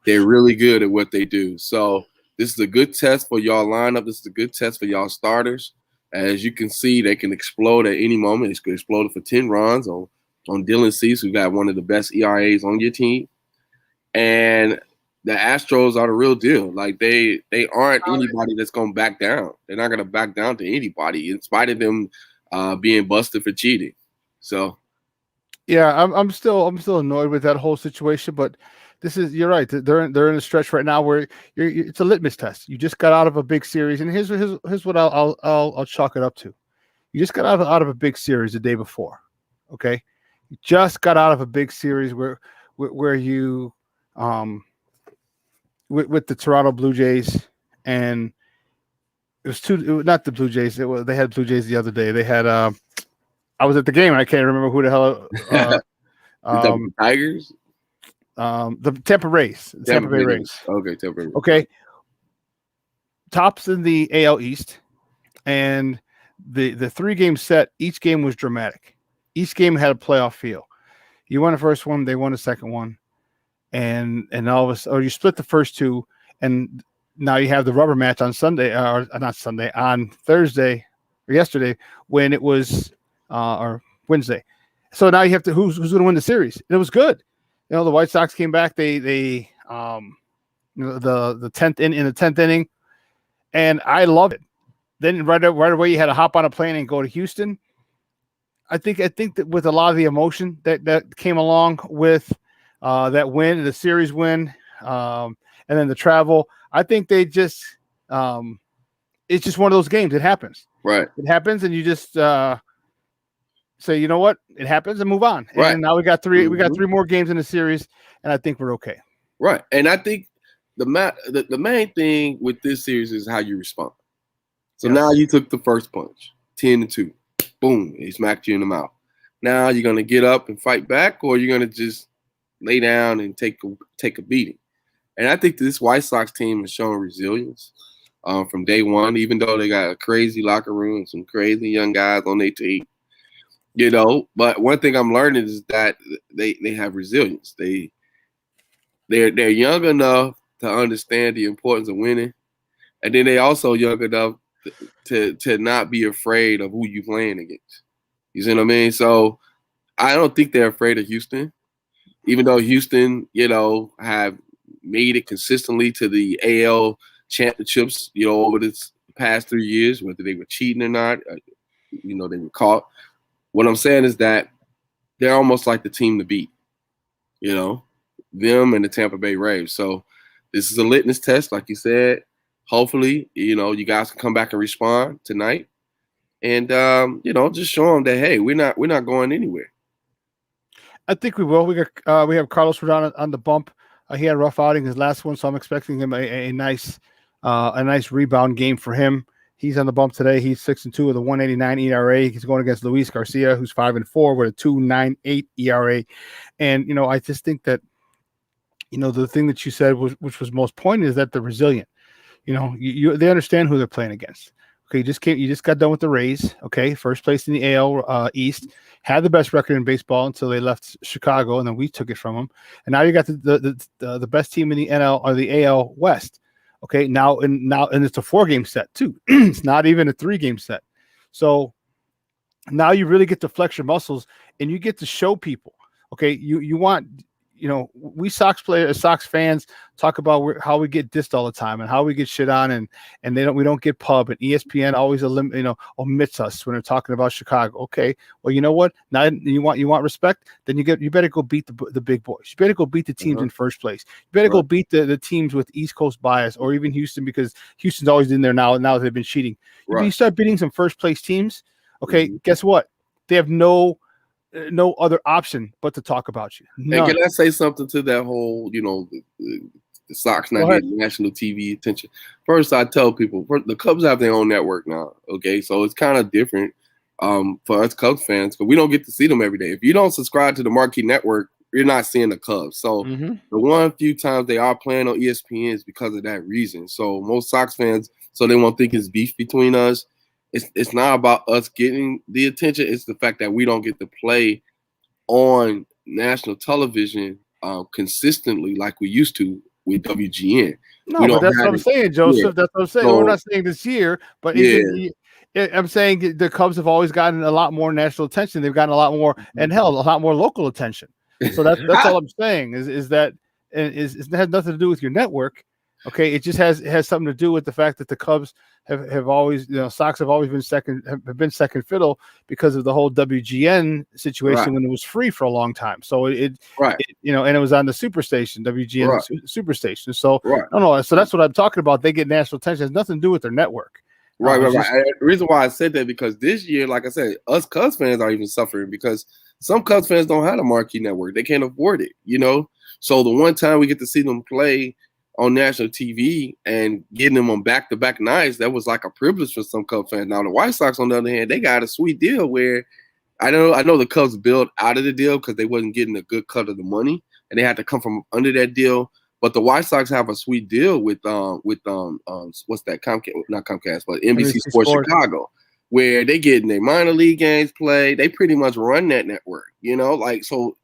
S7: They're really good at what they do. So this is a good test for y'all lineup. This is a good test for y'all starters. As you can see, they can explode at any moment. It's going to explode for 10 runs on Dylan Cease, who got one of the best ERAs on your team. And the Astros are the real deal. Like, they aren't anybody that's going to back down. They're not going to back down to anybody, in spite of them being busted for cheating. So,
S4: yeah, I'm still annoyed with that whole situation, but you're right. They're in a stretch right now where it's a litmus test. You just got out of a big series, and here's what I'll chalk it up to. You just got out of a big series the day before. Okay, you just got out of a big series where you with the Toronto Blue Jays, and it was not the Blue Jays. They had Blue Jays the other day. They had I was at the game and I can't remember who the hell.
S7: the Tigers.
S4: The Tampa Rays. Tampa Bay Rays.
S7: Okay, Tampa Rays.
S4: Okay. Tops in the AL East, and the 3-game set, each game was dramatic. Each game had a playoff feel. You won the first one, they won the second one, and all of a sudden, or you split the first 2, and now you have the rubber match on Sunday, or not Sunday, on Thursday or yesterday, when it was or Wednesday. So now you have to who's going to win the series. And it was good. The White Sox came back. They the 10th in the 10th inning, and I love it. Then right away you had to hop on a plane and go to Houston. I think that with a lot of the emotion that came along with that win, the series win, and then the travel, I think they just it's just one of those games. It happens.
S7: Right.
S4: It happens, and you just say, you know what, it happens, and move on.
S7: Right.
S4: And now we got 3. We got 3 more games in the series, and I think we're okay.
S7: Right. And I think the main thing with this series is how you respond. So now you took the first punch, 10-2, boom, he smacked you in the mouth. Now you're gonna get up and fight back, or you're gonna just lay down and take a beating. And I think this White Sox team has shown resilience from day one, even though they got a crazy locker room and some crazy young guys on their team. But one thing I'm learning is that they have resilience. They're young enough to understand the importance of winning, and then they also young enough to not be afraid of who you playing against. You see what I mean? So I don't think they're afraid of Houston, even though Houston, have made it consistently to the AL championships, over this past 3 years, whether they were cheating or not, they were caught. What I'm saying is that they're almost like the team to beat, them and the Tampa Bay Rays. So this is a litmus test, like you said. Hopefully, you guys can come back and respond tonight, and just show them that, hey, we're not going anywhere.
S4: I think we will. We have Carlos Rodon on the bump. He had a rough outing his last one, so I'm expecting him a nice rebound game for him. He's on the bump today. He's 6-2 with a 1.89 ERA. He's going against Luis Garcia, who's 5-4 with a 2.98 ERA. And I just think that the thing that you said which was most poignant is that they're resilient. They understand who they're playing against. Okay, you just got done with the Rays. Okay, first place in the AL East, had the best record in baseball until they left Chicago, and then we took it from them. And now you got the best team in the NL or the AL West. Okay, now it's a 4-game set too. It's not even a 3-game set. So now you really get to flex your muscles and you get to show people. Okay, you want. We Sox fans talk about how we get dissed all the time and how we get shit on and we don't get pub, and ESPN always omits us when they're talking about Chicago. Okay, well, you know what? Now you want respect, then you better go beat the big boys. You better go beat the teams in first place. You better go beat the teams with East Coast bias, or even Houston, because Houston's always in there now they've been cheating. If you start beating some first place teams, okay, guess what? They have no other option but to talk about you. None.
S7: And can I say something to that whole, the Sox not getting national TV attention? First, I tell people, the Cubs have their own network now, okay? So it's kind of different for us Cubs fans, because we don't get to see them every day. If you don't subscribe to the marquee network, you're not seeing the Cubs. So the one few times they are playing on ESPN is because of that reason. So most Sox fans, so they won't think it's beef between us. It's not about us getting the attention. It's the fact that we don't get to play on national television consistently like we used to with WGN.
S4: No, but that's what I'm saying, Joseph. Yeah. That's what I'm saying. So, we're not saying this year, but I'm saying the Cubs have always gotten a lot more national attention. They've gotten a lot more, and hell, a lot more local attention. So that's all I'm saying is that it has nothing to do with your network. Okay, it just has something to do with the fact that the Cubs have always, Sox have always been second fiddle because of the whole WGN situation when it was free for a long time. So and it was on the Superstation, WGN Superstation. So no, so that's what I'm talking about. They get national attention. It has nothing to do with their network.
S7: Right. The reason why I said that, because this year, like I said, us Cubs fans are even suffering because some Cubs fans don't have a marquee network. They can't afford it, So the one time we get to see them play on national TV and getting them on back-to-back nights, that was like a privilege for some Cubs fans. Now the White Sox, on the other hand, they got a sweet deal where I know the Cubs built out of the deal because they wasn't getting a good cut of the money and they had to come from under that deal. But the White Sox have a sweet deal with what's that, not Comcast, but NBC Sports Chicago, where they getting their minor league games played. They pretty much run that network, so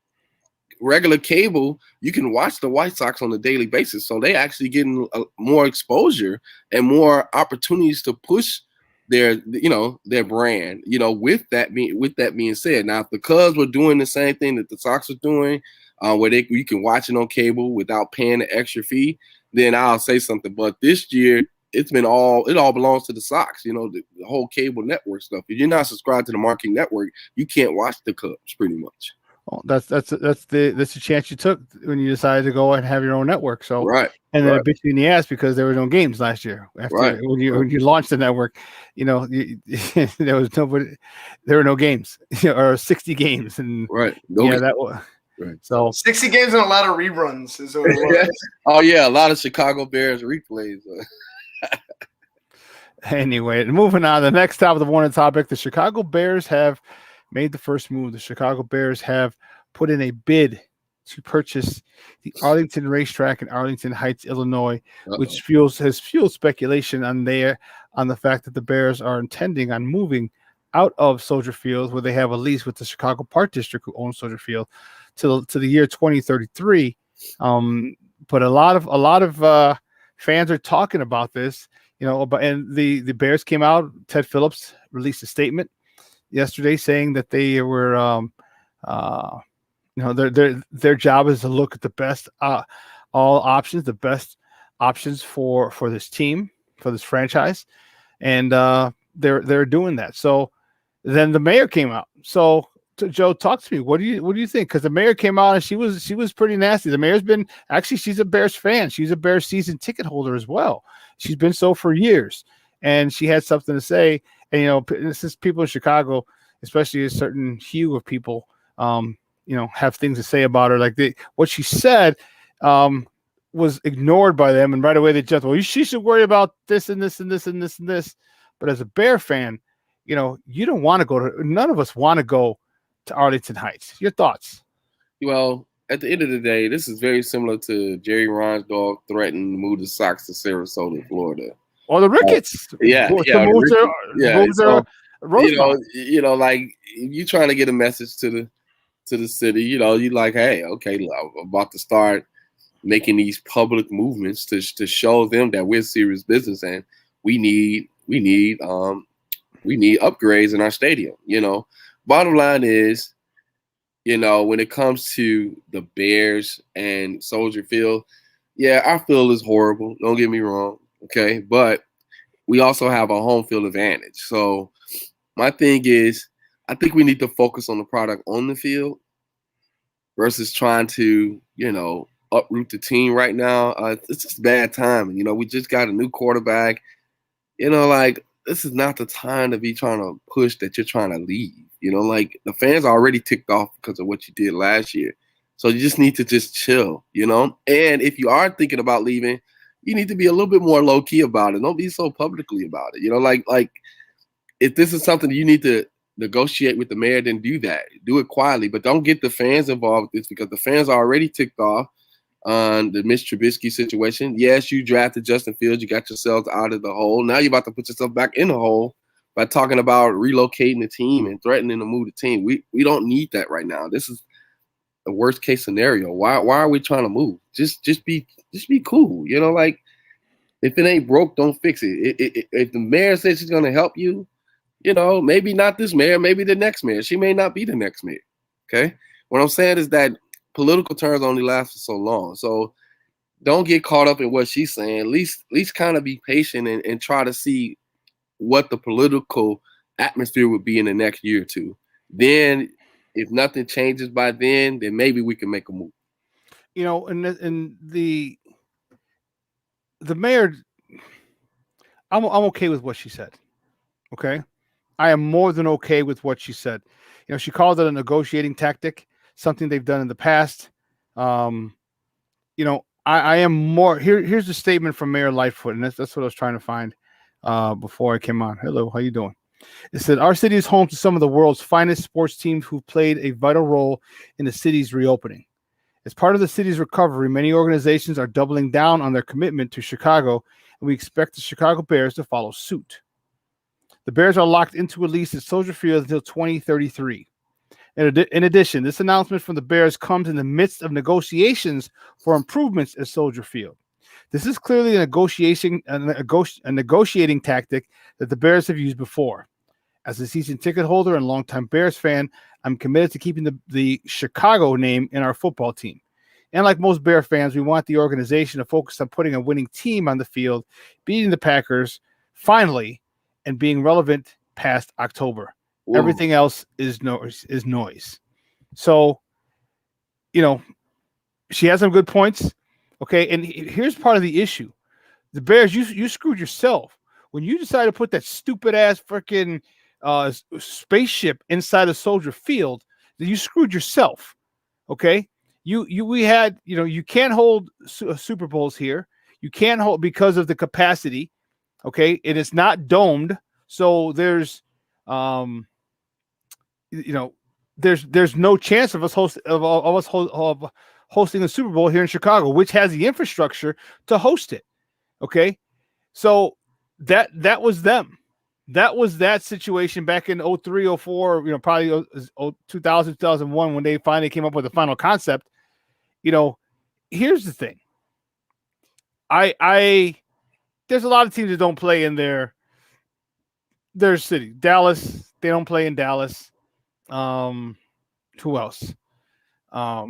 S7: regular cable, you can watch the White Sox on a daily basis. So they actually getting more exposure and more opportunities to push their brand, with that being said. Now, if the Cubs were doing the same thing that the Sox are doing, where you can watch it on cable without paying the extra fee, then I'll say something. But this year, it all belongs to the Sox, the whole cable network stuff. If you're not subscribed to the marquee network, you can't watch the Cubs pretty much.
S4: Well, that's the chance you took when you decided to go and have your own network. So and then it bit you in the ass because there were no games last year. When you launched the network, there was nobody, there were no games or 60 games, and that was so
S5: 60 games and a lot of reruns is what it was.
S7: Oh yeah, a lot of Chicago Bears replays.
S4: Anyway, moving on, the next top of the morning topic: the Chicago Bears have made the first move. The Chicago Bears have put in a bid to purchase the Arlington Racetrack in Arlington Heights, Illinois, which has fueled speculation on the fact that the Bears are intending on moving out of Soldier Field, where they have a lease with the Chicago Park District, who owns Soldier Field, to the year 2033. But a lot of fans are talking about this. and the Bears came out. Ted Phillips released a statement yesterday saying that they were, their job is to look at the best, all options, the best options for this team, for this franchise, and they're doing that. So then the mayor came out. So Joe, talk to me. What do you think? Because the mayor came out and she was pretty nasty. The mayor's been she's a Bears fan. She's a Bears season ticket holder as well. She's been so for years, and she had something to say. And this is people in Chicago, especially a certain hue of people, have things to say about her. Like what she said was ignored by them, and right away they jumped. Well, she should worry about this and this and this and this and this. But as a Bear fan, you don't want to go to. None of us want to go to Arlington Heights. Your thoughts?
S7: Well, at the end of the day, this is very similar to Jerry Reinsdorf threatening to move the Sox to Sarasota, Florida.
S4: Or the Ricketts.
S7: Like you trying to get a message to the city, you like, hey, okay, I'm about to start making these public movements to show them that we're serious business and we need upgrades in our stadium. Bottom line is, when it comes to the Bears and Soldier Field, yeah, our field is horrible. Don't get me wrong. Okay. But we also have a home field advantage. So my thing is, I think we need to focus on the product on the field versus trying to, uproot the team right now. It's just bad timing. We just got a new quarterback. This is not the time to be trying to push that you're trying to leave. The fans are already ticked off because of what you did last year. So you just need to just chill, And if you are thinking about leaving, you need to be a little bit more low key about it. Don't be so publicly about it. If this is something you need to negotiate with the mayor, then do that. Do it quietly, but don't get the fans involved with this because the fans are already ticked off on the Mitch Trubisky situation. Yes, you drafted Justin Fields. You got yourselves out of the hole. Now you're about to put yourself back in the hole by talking about relocating the team and threatening to move the team. We don't need that right now. This is the worst case scenario. Why are we trying to move? Just be cool. If it ain't broke, don't fix it. If the mayor says she's gonna help you, maybe not this mayor, maybe the next mayor. She may not be the next mayor. Okay. What I'm saying is that political terms only last for so long. So don't get caught up in what she's saying. At least kind of be patient and try to see what the political atmosphere would be in the next year or two. Then if nothing changes by then maybe we can make a move.
S4: And the mayor, I'm okay with what she said. Okay. I am more than okay with what she said. She called it a negotiating tactic, something they've done in the past. I am more here's the statement from Mayor Lightfoot, and that's what I was trying to find before I came on. Hello, how you doing? It said, our city is home to some of the world's finest sports teams who played a vital role in the city's reopening. As part of the city's recovery, many organizations are doubling down on their commitment to Chicago, and we expect the Chicago Bears to follow suit. The Bears are locked into a lease at Soldier Field until 2033. In addition, this announcement from the Bears comes in the midst of negotiations for improvements at Soldier Field. This is clearly a negotiating tactic that the Bears have used before. As a season ticket holder and longtime Bears fan, I'm committed to keeping the Chicago name in our football team. And like most Bear fans, we want the organization to focus on putting a winning team on the field, beating the Packers, finally, and being relevant past October. Ooh. Everything else is noise. So, she has some good points. Okay, and here's part of the issue. The Bears, you screwed yourself. When you decided to put that stupid ass freaking spaceship inside of Soldier Field, you screwed yourself. Okay? We had, you can't hold Super Bowls here. You can't hold because of the capacity. Okay, it is not domed, so there's there's no chance of us hosting the Super Bowl here in Chicago, which has the infrastructure to host it. Okay, so that was them. That was that situation back in 03, 04, probably 2000, 2001 when they finally came up with the final concept. Here's the thing. I there's a lot of teams that don't play in their city. Dallas, they don't play in Dallas. Who else? The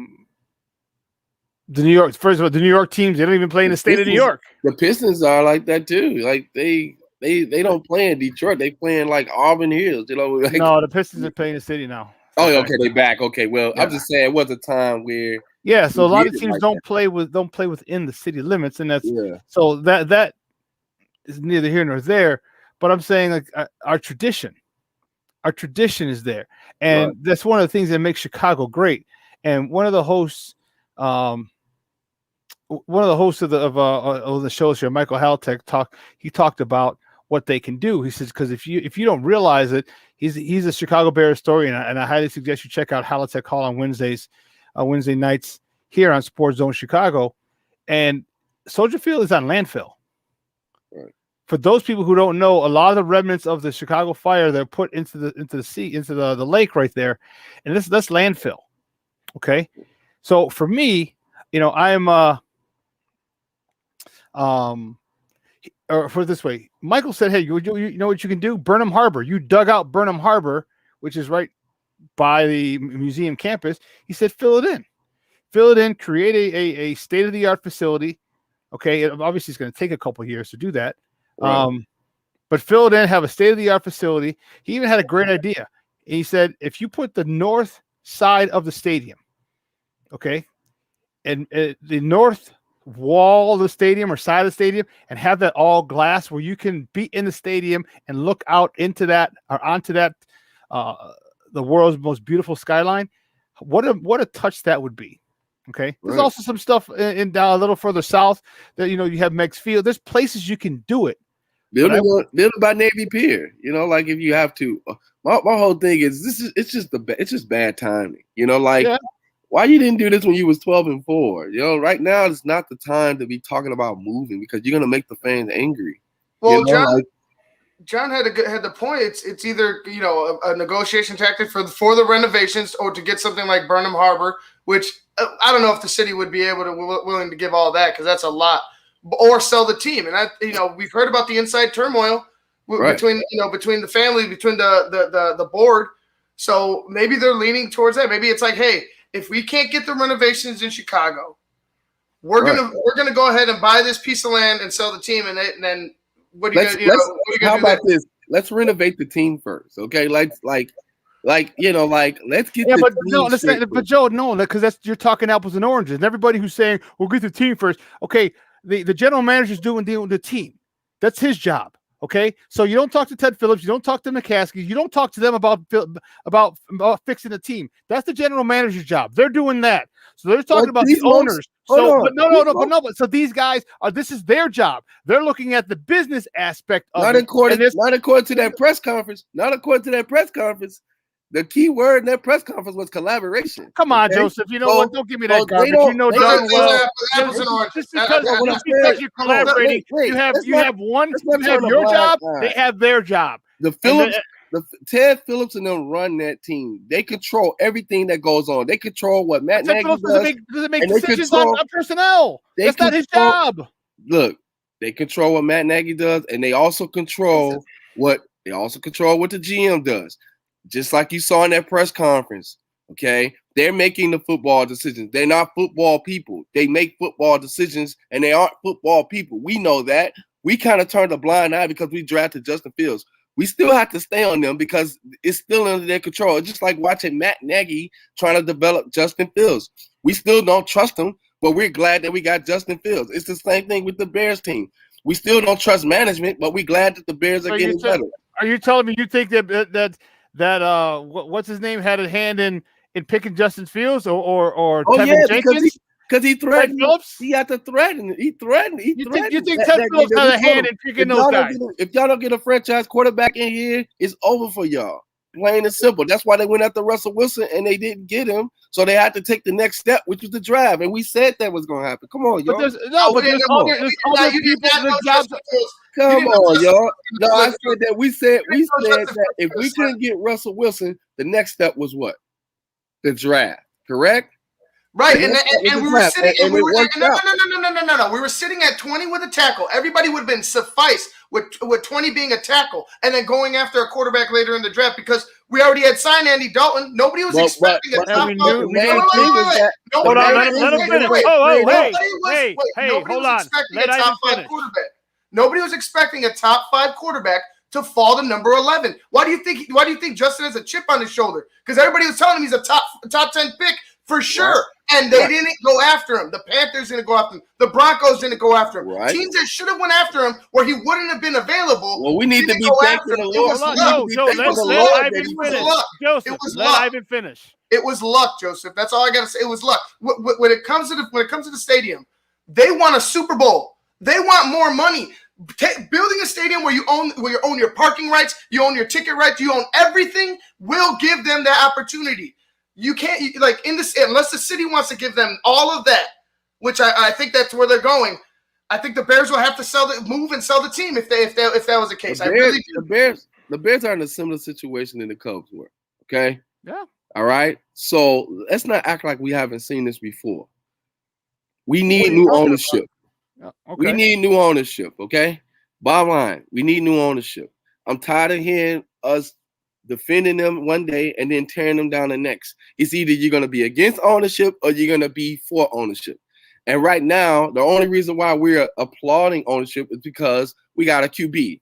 S4: New York. First of all, the New York teams, they don't even play in the state of New York.
S7: The Pistons are like that too. Like they don't play in Detroit. They play in like Auburn Hills. You know. Like,
S4: no, the Pistons are playing the city now.
S7: Oh, okay, they back. Okay, well,
S4: Yeah.
S7: I'm just saying it was a time where
S4: so a lot of teams
S7: like
S4: don't play within the city limits, and that's
S7: so
S4: that is neither here nor there. But I'm saying like our tradition is there, and that's one of the things that makes Chicago great. And one of the hosts of the shows here, Michael Haltek, talked about what they can do. He says, because if you don't realize it, he's a Chicago Bears historian, and I highly suggest you check out Haltek Hall on Wednesday nights here on SportsZone Chicago. And Soldier Field is on landfill.
S7: Right.
S4: For those people who don't know, a lot of the remnants of the Chicago fire, they're put into the sea, into the lake right there, and that's landfill. Okay, so for me, I am or for this way, Michael said, hey, you know what you can do? Burnham Harbor. You dug out Burnham Harbor, which is right by the museum campus. He said, fill it in, create a state-of-the-art facility. Okay, obviously it's going to take a couple of years to do that.
S7: Right.
S4: But fill it in, have a state-of-the-art facility. He even had a great idea. He said, if you put the north side of the stadium, okay, and the north wall of the stadium or side of the stadium, and have that all glass where you can be in the stadium and look out into that or onto that, the world's most beautiful skyline. What a touch that would be. Okay. There's also some stuff in down a little further south that, you have Meg's Field. There's places you can do it.
S7: Build it by Navy Pier. Like if you have to. My whole thing is it's just bad timing. Why you didn't do this when you was 12-4? Right now is not the time to be talking about moving because you're gonna make the fans angry.
S5: Well, John had the point. It's either a negotiation tactic for the renovations or to get something like Burnham Harbor, which I don't know if the city would be willing to give all that because that's a lot, or sell the team. And we've heard about the inside turmoil between the family, between the board. So maybe they're leaning towards that. Maybe it's like, hey, if we can't get the renovations in Chicago, we're gonna go ahead and buy this piece of land and sell the team, and then what are you gonna do?
S7: How about this? Let's renovate the team first, okay? Let's get.
S4: But Joe, no, because you're talking apples and oranges. And everybody who's saying we'll get the team first, okay? The general manager's dealing with the team. That's his job. Okay, so you don't talk to Ted Phillips, you don't talk to McCaskey, you don't talk to them about fixing the team. That's the general manager's job. They're doing that. So they're talking about the owners. So these guys this is their job. They're looking at the business aspect of
S7: not according to that press conference. Not according to that press conference. The key word in that press conference was collaboration.
S4: Come on, Joseph. You know what? Don't give me that garbage. You know darn well. Just because you're collaborating, you have your job. They have their job.
S7: Ted Phillips and them run that team. They control everything that goes on. They control what Matt Nagy does.
S4: Doesn't make decisions on personnel. That's not his job.
S7: Look, they control what Matt Nagy does, and they also control what the GM does. Just like you saw in that press conference, okay? They're making the football decisions. They're not football people. They make football decisions, and they aren't football people. We know that. We kind of turned a blind eye because we drafted Justin Fields. We still have to stay on them because it's still under their control. It's just like watching Matt Nagy trying to develop Justin Fields. We still don't trust him, but we're glad that we got Justin Fields. It's the same thing with the Bears team. We still don't trust management, but we're glad that the Bears are getting better.
S4: Are you telling me you think that what's his name had a hand in picking Justin Fields or Tevin Jenkins?
S7: Because he threatened. He had to threaten. He threatened.
S4: You think Ted Phillips had a hand in picking those guys?
S7: If y'all don't get a franchise quarterback in here, it's over for y'all. Plain and simple. That's why they went after Russell Wilson and they didn't get him. So they had to take the next step, which was the draft. And we said that was going to happen. Come on, y'all.
S4: There's other people in the jobs.
S7: Come on, y'all. No, I said that we said that if we couldn't get Russell Wilson, the next step was what? The draft. Correct?
S5: Right, and we were sitting, and we were no. We were sitting at 20 with a tackle. Everybody would have been sufficed with 20 being a tackle, and then going after a quarterback later in the draft because we already had signed Andy Dalton. Nobody was expecting a top.
S2: Hold on, let him finish. Hold on. Let Ivan finish.
S5: Nobody was expecting a top 5 quarterback to fall to number 11. Why do you think Justin has a chip on his shoulder? Because everybody was telling him he's a top 10 pick for sure. Right. And they didn't go after him. The Panthers didn't go after him. The Broncos didn't go after him. Right. Teams that should have went after him where he wouldn't have been available.
S7: Well, we need to be thankful the Lord.
S2: Joseph, let Ivan finish.
S5: It was luck, Joseph. That's all I got to say. It was luck. When it comes to the stadium, they want a Super Bowl. They want more money. Building a stadium where you own your parking rights, you own your ticket rights, you own everything will give them that opportunity. You can't unless the city wants to give them all of that, which I think that's where they're going. I think the Bears will have to move and sell the team if that was the case.
S7: The Bears are in a similar situation than the Cubs were. Okay.
S2: Yeah.
S7: All right. So let's not act like we haven't seen this before. We need new ownership.
S2: Okay.
S7: We need new ownership. Okay. Bottom line, we need new ownership. I'm tired of hearing us defending them one day and then tearing them down the next. It's either you're going to be against ownership or you're going to be for ownership. And right now, the only reason why we're applauding ownership is because we got a QB.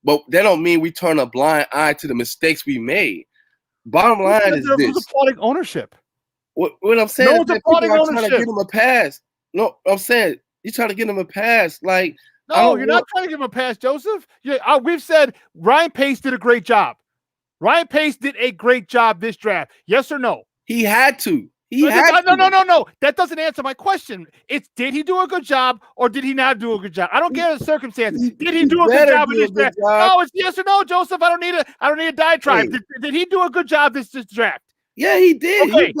S7: But that don't mean we turn a blind eye to the mistakes we made. Bottom line is this.
S2: Who's applauding ownership?
S7: What I'm saying is that people are trying to give him a pass. No, I'm saying you're trying to give him a pass. Like,
S2: no, you're not trying to give him a pass, Joseph. We've said Ryan Pace did a great job. Ryan Pace did a great job this draft. Yes or no?
S7: He had to.
S2: No. That doesn't answer my question. It's did he do a good job or did he not do a good job? I don't care the circumstances. Did he do a good job in this draft? No, it's yes or no, Joseph. I don't need a diatribe. Hey. Did he do a good job this draft?
S7: Yeah, he did.
S2: Okay,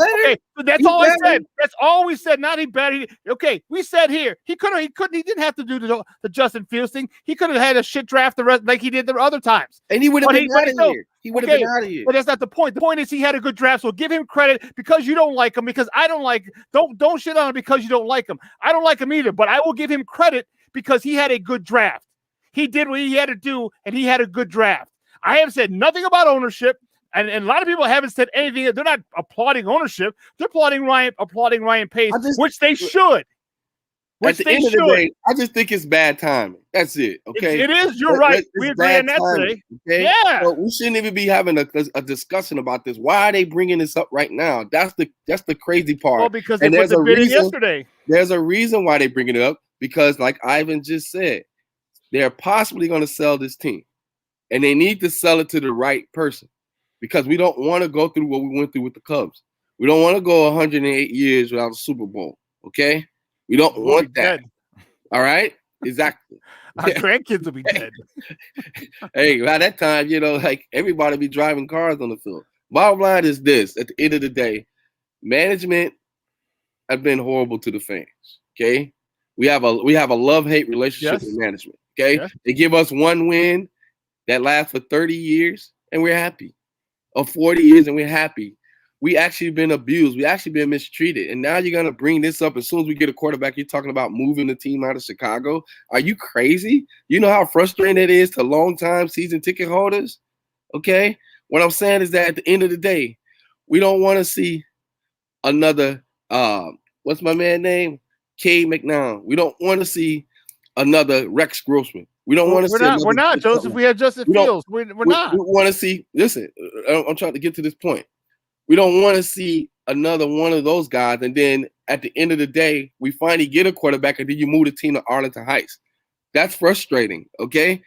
S2: so that's all I said. That's all we said. Not he better. Okay, we said here he couldn't. He didn't have to do the Justin Fields thing. He could have had a shit draft the rest like he did the other times.
S7: And he would have been out of here. He would have been out of here.
S2: But that's not the point. The point is he had a good draft. So give him credit because you don't like him. Because I don't like. Don't shit on him because you don't like him. I don't like him either. But I will give him credit because he had a good draft. He did what he had to do, and he had a good draft. I have said nothing about ownership. And a lot of people haven't said anything. They're not applauding ownership. They're applauding Ryan Pace, which they should.
S7: At the end of the day, I just think it's bad timing. That's it. Okay,
S2: it is. You're right. We agree on that today.
S7: Okay?
S2: Yeah.
S7: So we shouldn't even be having a discussion about this. Why are they bringing this up right now? That's the crazy part.
S2: Well, because they put the bid in yesterday.
S7: There's a reason why they bring it up because, like Ivan just said, they're possibly going to sell this team, and they need to sell it to the right person. Because we don't want to go through what we went through with the Cubs. We don't want to go 108 years without a Super Bowl, okay? We don't want that. Dead. All right? Exactly.
S2: Our grandkids will be dead.
S7: Hey, by that time, everybody be driving cars on the field. Bottom line is this. At the end of the day, management have been horrible to the fans, okay? We have a love-hate relationship with management, okay? Yes. They give us one win that lasts for 30 years, and we're happy. Of 40 years and we're happy. We actually been abused. We actually been mistreated. And now you're going to bring this up as soon as we get a quarterback. You're talking about moving the team out of Chicago. Are you crazy? You know how frustrating it is to long-time season ticket holders? Okay? What I'm saying is that at the end of the day, we don't want to see another, what's my man's name? Cade McNown. We don't want to see another Rex Grossman. We don't want to see.
S2: We're not, Joseph. We had Justin Fields. We're not.
S7: We want to see. Listen, I'm trying to get to this point. We don't want to see another one of those guys, and then at the end of the day, we finally get a quarterback, and then you move the team to Arlington Heights. That's frustrating. Okay,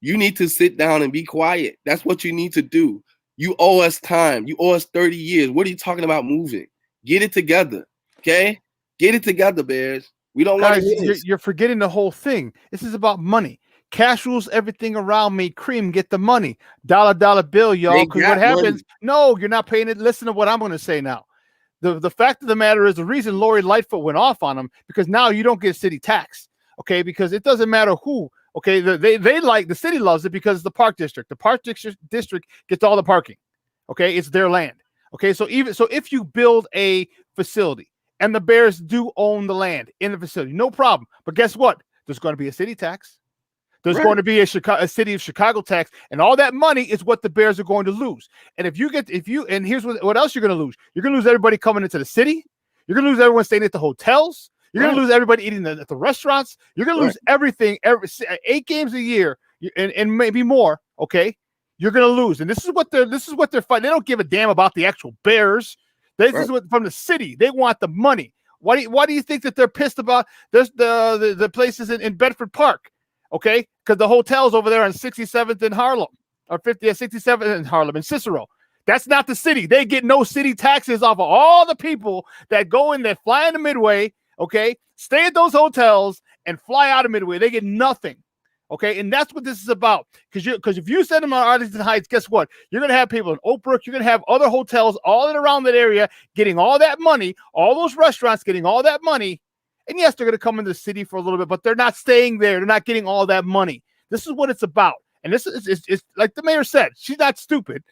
S7: you need to sit down and be quiet. That's what you need to do. You owe us time. You owe us 30 years. What are you talking about moving? Get it together. Okay, get it together, Bears. We don't want to.
S2: You're forgetting the whole thing. This is about money. Cash rules everything around me. Cream, get the money. Dollar bill, y'all. Because what happens? Money. No, you're not paying it. Listen to what I'm going to say now. The fact of the matter is the reason Lori Lightfoot went off on him because now you don't get city tax. Okay, because it doesn't matter who. Okay, they like the city loves it because it's the park district. The park district gets all the parking. Okay, it's their land. Okay, so if you build a facility
S4: and the Bears do own the land in the facility. No problem. But guess what? There's going to be a city tax. There's going to be a city of Chicago tax, and all that money is what the Bears are going to lose. And and here's what else you're going to lose. You're going to lose everybody coming into the city. You're going to lose everyone staying at the hotels. You're going to lose everybody eating at the restaurants. You're going to lose everything. 8 games a year, and maybe more. Okay, you're going to lose, and this is what they're fighting. They don't give a damn about the actual Bears. This is what from the city. They want the money. Why do you think that they're pissed about the places in Bedford Park? Okay, because the hotel's over there on 67th in Harlem, or 67th in Harlem and Cicero. That's not the city. They get no city taxes off of all the people that go in there, fly into Midway, okay, stay at those hotels and fly out of Midway. They get nothing, okay, and that's what this is about. Because if you send them on Arlington Heights, guess what? You're going to have people in Oak Brook. You're going to have other hotels all in around that area getting all that money, all those restaurants getting all that money. And yes, they're going to come into the city for a little bit, but they're not staying there. They're not getting all that money. This is what it's about. And this is like the mayor said, she's not stupid.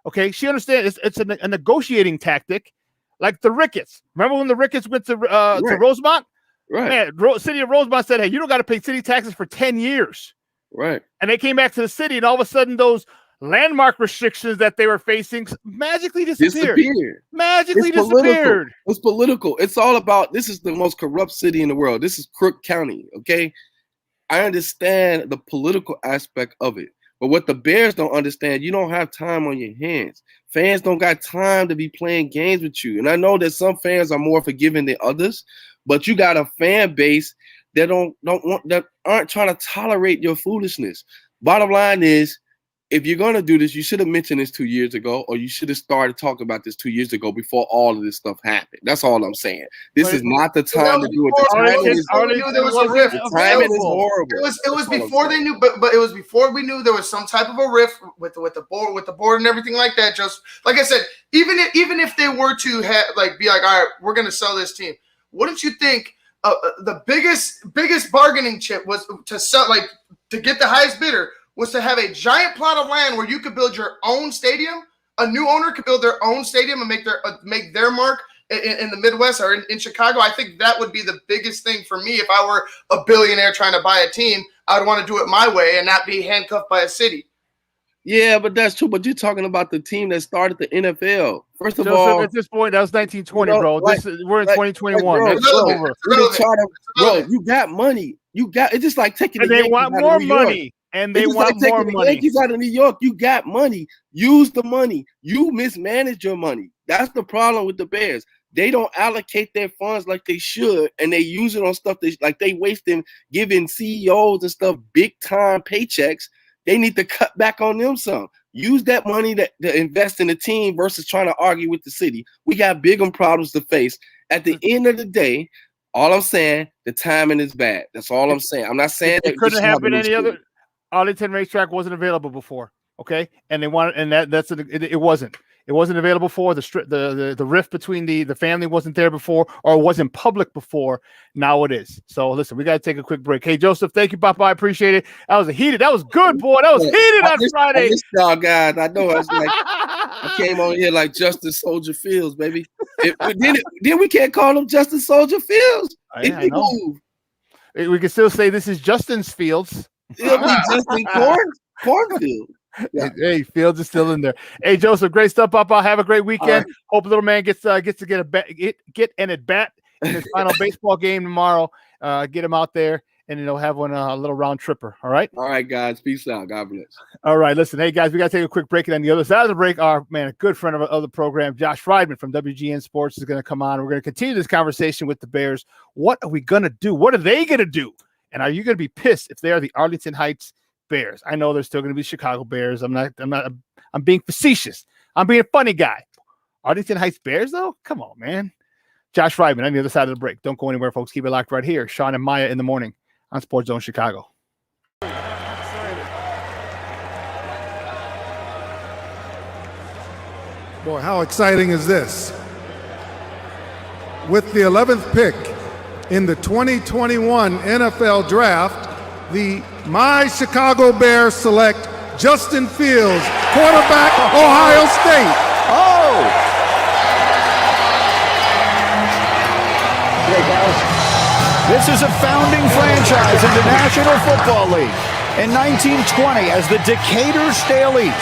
S4: Okay, she understands it's a negotiating tactic, like the Ricketts. Remember when the Ricketts went to Rosemont?
S7: Right.
S4: Man, city of Rosemont said, hey, you don't got to pay city taxes for 10 years.
S7: Right.
S4: And they came back to the city, and all of a sudden those landmark restrictions that they were facing magically disappeared. Magically disappeared.
S7: It's political. It's all about, this is the most corrupt city in the world. This is Crook County, okay? I understand the political aspect of it. But what the Bears don't understand, you don't have time on your hands. Fans don't got time to be playing games with you. And I know that some fans are more forgiving than others, but you got a fan base that that aren't trying to tolerate your foolishness. Bottom line is, if you're going to do this, you should have mentioned this 2 years ago, or you should have started talking about this 2 years ago before all of this stuff happened. That's all I'm saying. This is not the time to do it. The timing is horrible.
S5: It was before they knew, but it was before we knew there was some type of a rift with the board and everything like that. Just like I said, even if they were to be like, all right, we're going to sell this team. Wouldn't you think the biggest bargaining chip was to sell, like to get the highest bidder, was to have a giant plot of land where you could build your own stadium. A new owner could build their own stadium and make their mark in the Midwest or in Chicago. I think that would be the biggest thing for me. If I were a billionaire trying to buy a team, I would want to do it my way and not be handcuffed by a city.
S7: Yeah, but that's true. But you're talking about the team that started the NFL. First of all,
S4: at this point, that was 1920, bro. We're in 2021. That's over.
S7: You got money. It's just like taking.
S4: And they want more money. And they want more money.
S7: Yankees out of New York, you got money. Use the money. You mismanage your money. That's the problem with the Bears. They don't allocate their funds like they should, and they use it on stuff they waste them giving CEOs and stuff big time paychecks. They need to cut back on them some. Use that money to invest in the team versus trying to argue with the city. We got bigger problems to face. At the end of the day, all I'm saying, the timing is bad. That's all I'm saying. I'm not saying
S4: it couldn't happen any other. Arlington Racetrack wasn't available before, okay, and they wanted, and it wasn't available before. The rift between the family wasn't there before, or it wasn't public before. Now it is. So listen, we got to take a quick break. Hey Joseph, thank you, Papa. I appreciate it. That was good, boy. That was heated on Friday.
S7: I missed y'all guys. I know. I came on here like Justin Soldier Fields, baby. Then we can't call him Justin Soldier Fields.
S4: I know. We can still say this is Justin's Fields.
S7: It'll be Justin Cornfield.
S4: Yeah. Hey, Fields is still in there. Hey, Joseph, great stuff, Papa. Have a great weekend. Right. Hope the little man gets to get an at bat in his final baseball game tomorrow. Get him out there, and have a little round tripper. All right.
S7: All right, guys. Peace out. God bless.
S4: All right. Listen, hey guys, we got to take a quick break, and on the other side of the break, a good friend of the program, Josh Friedman from WGN Sports, is going to come on. We're going to continue this conversation with the Bears. What are we going to do? What are they going to do? And are you going to be pissed if they are the Arlington Heights Bears? I know they're still going to be Chicago Bears. I'm being facetious. I'm being a funny guy. Arlington Heights Bears, though? Come on, man. Josh Friedman on the other side of the break. Don't go anywhere, folks. Keep it locked right here. Shawn and Maya in the morning on SportsZone Chicago.
S17: Boy, how exciting is this? With the 11th pick in the 2021 NFL Draft, my Chicago Bears select Justin Fields, quarterback, Ohio State.
S18: This is a founding franchise in the National Football League. In 1920, as the Decatur Staleys,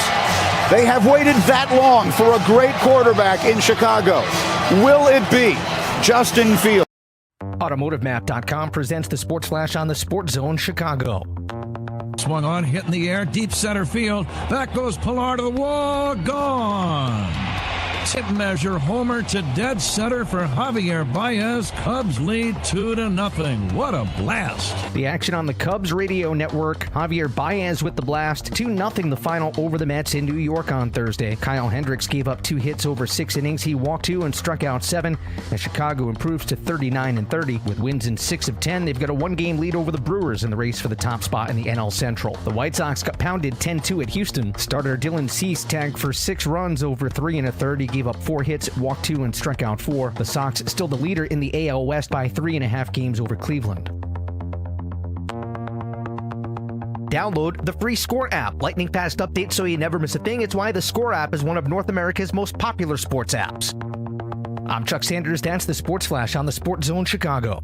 S18: they have waited that long for a great quarterback in Chicago. Will it be Justin Fields?
S10: AutomotiveMap.com presents the Sports Flash on the SportsZone Chicago.
S3: Swung on, hit in the air, deep center field. Back goes Pilar to the wall, gone. Tip measure homer to dead center for Javier Baez. Cubs lead 2-0. What a blast.
S10: The action on the Cubs radio network. Javier Baez with the blast. 2-0 the final over the Mets in New York on Thursday. Kyle Hendricks gave up 2 hits over 6 innings. He walked 2 and struck out 7. As Chicago improves to 39-30 with wins in 6 of 10. They've got a 1-game lead over the Brewers in the race for the top spot in the NL Central. The White Sox got pounded 10-2 at Houston. Starter Dylan Cease tagged for 6 runs over 3 1/3. He gave up 4 hits, walked 2, and struck out 4. The Sox still the leader in the AL West by 3.5 games over Cleveland. Download the free Score app. Lightning fast updates so you never miss a thing. It's why the Score app is one of North America's most popular sports apps. I'm Chuck Sanders. That's the Sports Flash on the SportsZone Chicago.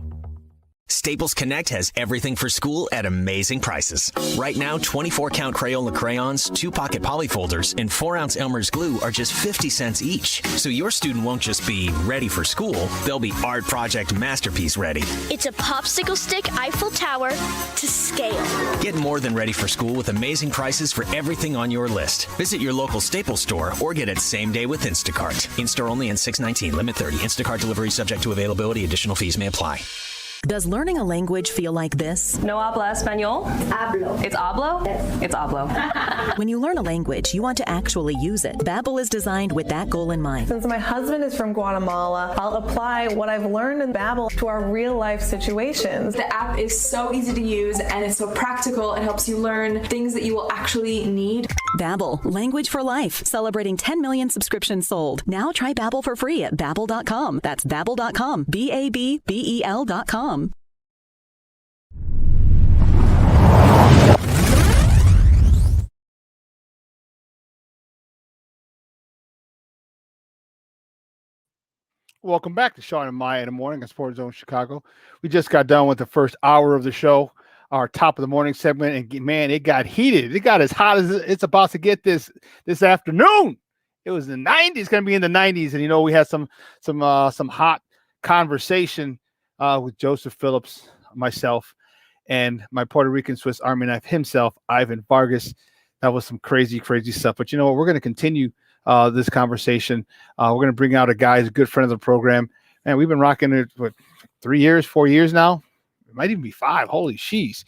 S11: Staples Connect has everything for school at amazing prices. Right now, 24-count Crayola crayons, 2-pocket polyfolders, and 4-ounce Elmer's glue are just 50 cents each. So your student won't just be ready for school, they'll be art project masterpiece ready.
S12: It's a popsicle stick Eiffel Tower to scale.
S11: Get more than ready for school with amazing prices for everything on your list. Visit your local Staples store or get it same day with Instacart. In-store only in 619, limit 30. Instacart delivery subject to availability. Additional fees may apply.
S13: Does learning a language feel like this?
S14: No habla español?
S12: Hablo.
S14: It's hablo?
S12: Yes.
S14: It's hablo.
S13: When you learn a language, you want to actually use it. Babbel is designed with that goal in mind.
S15: Since my husband is from Guatemala, I'll apply what I've learned in Babbel to our real-life situations.
S16: The app is so easy to use and it's so practical. It helps you learn things that you will actually need.
S13: Babbel, language for life. Celebrating 10 million subscriptions sold. Now try Babbel for free at Babbel.com. That's Babbel.com. Babbel.com.
S4: Welcome back to Shawn and Maya in the morning on SportsZone Chicago. We just got done with the first hour of the show, our top of the morning segment, and man, it got heated. It got as hot as it's about to get this afternoon. It was in the 90s, it's going to be in the 90s, and we had some hot conversation with Joseph Phillips, myself, and my Puerto Rican Swiss Army knife himself, Ivan Vargas. That was some crazy, crazy stuff. But you know what? We're going to continue this conversation. We're going to bring out a guy who's a good friend of the program. Man, we've been rocking it, 3 years, 4 years now? It might even be 5. Holy sheesh.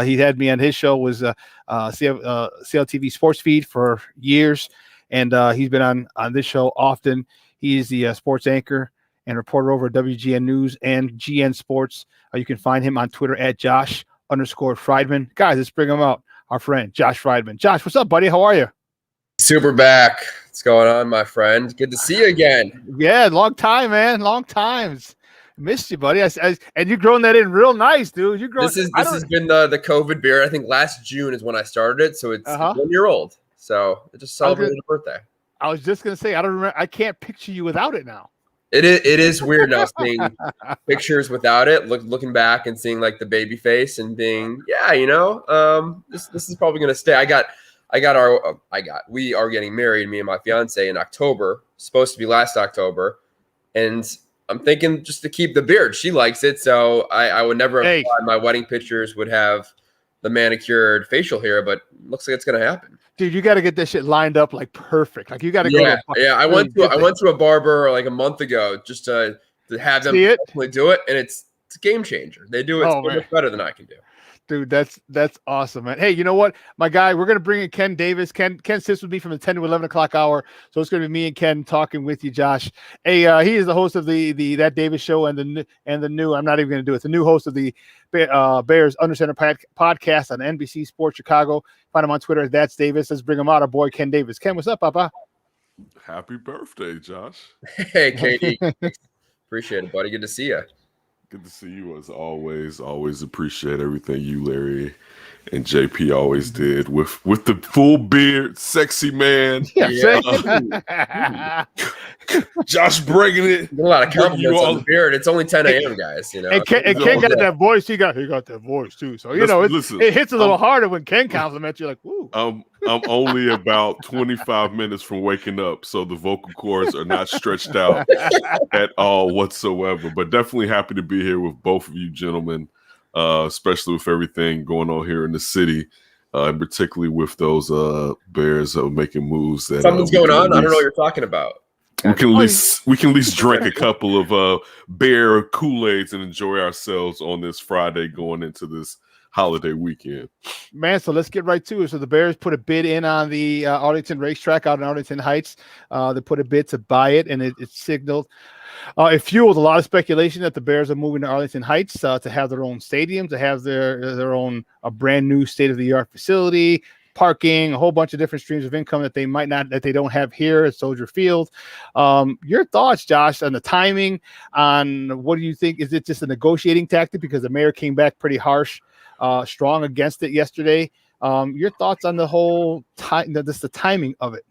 S4: He had me on his show, was CLTV Sports Feed for years, and he's been on this show often. He is the sports anchor and reporter over at WGN News and GN Sports. You can find him on Twitter at Josh_Friedman. Guys, let's bring him out. Our friend, Josh Friedman. Josh, what's up, buddy? How are you?
S19: Super back. What's going on, my friend? Good to see you again.
S4: Yeah, long time, man. Long times. Missed you, buddy. And you've grown that in real nice, dude. This
S19: has been the COVID beer. I think last June is when I started it, so it's 1 year old. So it just celebrated a birthday.
S4: I was just gonna say, I don't remember. I can't picture you without it now.
S19: It is weird now seeing pictures without it, looking back and seeing like the baby face and being, this is probably gonna stay. We are getting married, me and my fiance, in October. Supposed to be last October, and I'm thinking just to keep the beard. She likes it, so I would never have thought my wedding pictures would have the manicured facial hair, but looks like it's gonna happen.
S4: Dude, you got to get this shit lined up like perfect. Like you got to go.
S19: Yeah. I went to a barber like a month ago just to have them do it, and it's a game changer. They do it so much better than I can do.
S4: Dude, that's awesome, man. Hey, you know what? My guy, we're going to bring in Ken Davis. Ken sits with me from the 10 to 11 o'clock hour. So it's going to be me and Ken talking with you, Josh. Hey, he is the host of the That Davis Show and the new, I'm not even going to do it. The new host of the Bears Under Center podcast on NBC Sports Chicago. Find him on Twitter at That's Davis. Let's bring him out, our boy Ken Davis. Ken, what's up, Papa?
S20: Happy birthday, Josh.
S19: Hey, Katie. Appreciate it, buddy. Good to see you.
S20: Good to see you as always. Always appreciate everything you, Larry, and JP always did with the full beard, sexy man.
S4: Yeah.
S20: Josh bringing it.
S19: A lot of compliments on the beard. It's only 10 a.m., guys. You know,
S4: and Ken got that voice. He got that voice too. So it hits a little harder when Ken compliments you. Like, woo.
S20: I'm only about 25 minutes from waking up, so the vocal cords are not stretched out at all whatsoever. But definitely happy to be here with both of you gentlemen, especially with everything going on here in the city, and particularly with those Bears making moves. That
S19: something's going on. I don't know what you're talking about.
S20: We can at least drink a couple of Bear Kool-Aids and enjoy ourselves on this Friday going into this holiday weekend.
S4: Man, so let's get right to it. So the Bears put a bid in on the Arlington racetrack out in Arlington Heights. They put a bid to buy it, and it signaled, it fueled a lot of speculation that the Bears are moving to Arlington Heights to have their own stadium, to have their own brand new state-of-the-art facility, parking, a whole bunch of different streams of income that they don't have here at Soldier Field. Your thoughts, Josh, on the timing, on what do you think? Is it just a negotiating tactic because the mayor came back pretty harsh, strong against it yesterday? Your thoughts on the whole the timing of it?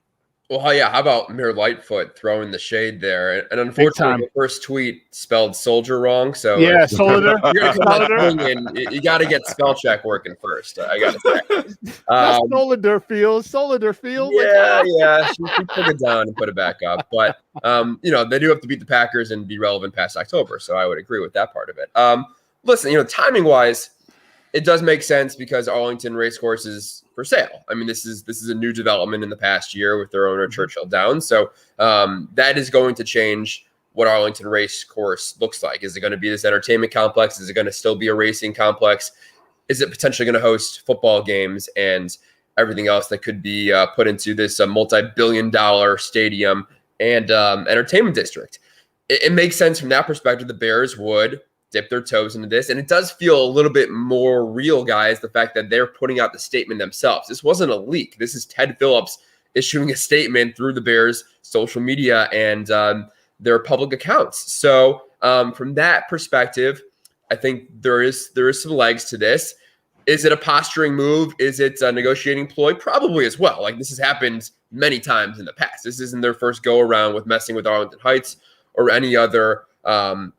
S19: Well, yeah. How about Mayor Lightfoot throwing the shade there? And unfortunately, the first tweet spelled soldier wrong. So
S4: yeah, Soldier.
S19: You're gonna come back you got to get spell check working first. I got to say.
S4: Soldier Field.
S19: Yeah. She took it down and put it back up. But they do have to beat the Packers and be relevant past October. So I would agree with that part of it. Listen, timing wise, it does make sense because Arlington Racecourse is for sale. I mean, this is a new development in the past year with their owner Churchill Downs. So that is going to change what Arlington Racecourse looks like. Is it going to be this entertainment complex? Is it going to still be a racing complex? Is it potentially going to host football games and everything else that could be put into this multi-billion-dollar stadium and entertainment district? It makes sense from that perspective. The Bears would dip their toes into this. And it does feel a little bit more real, guys, the fact that they're putting out the statement themselves. This wasn't a leak. This is Ted Phillips issuing a statement through the Bears' social media and their public accounts. So from that perspective, I think there is some legs to this. Is it a posturing move? Is it a negotiating ploy? Probably as well. Like, this has happened many times in the past. This isn't their first go around with messing with Arlington Heights or any other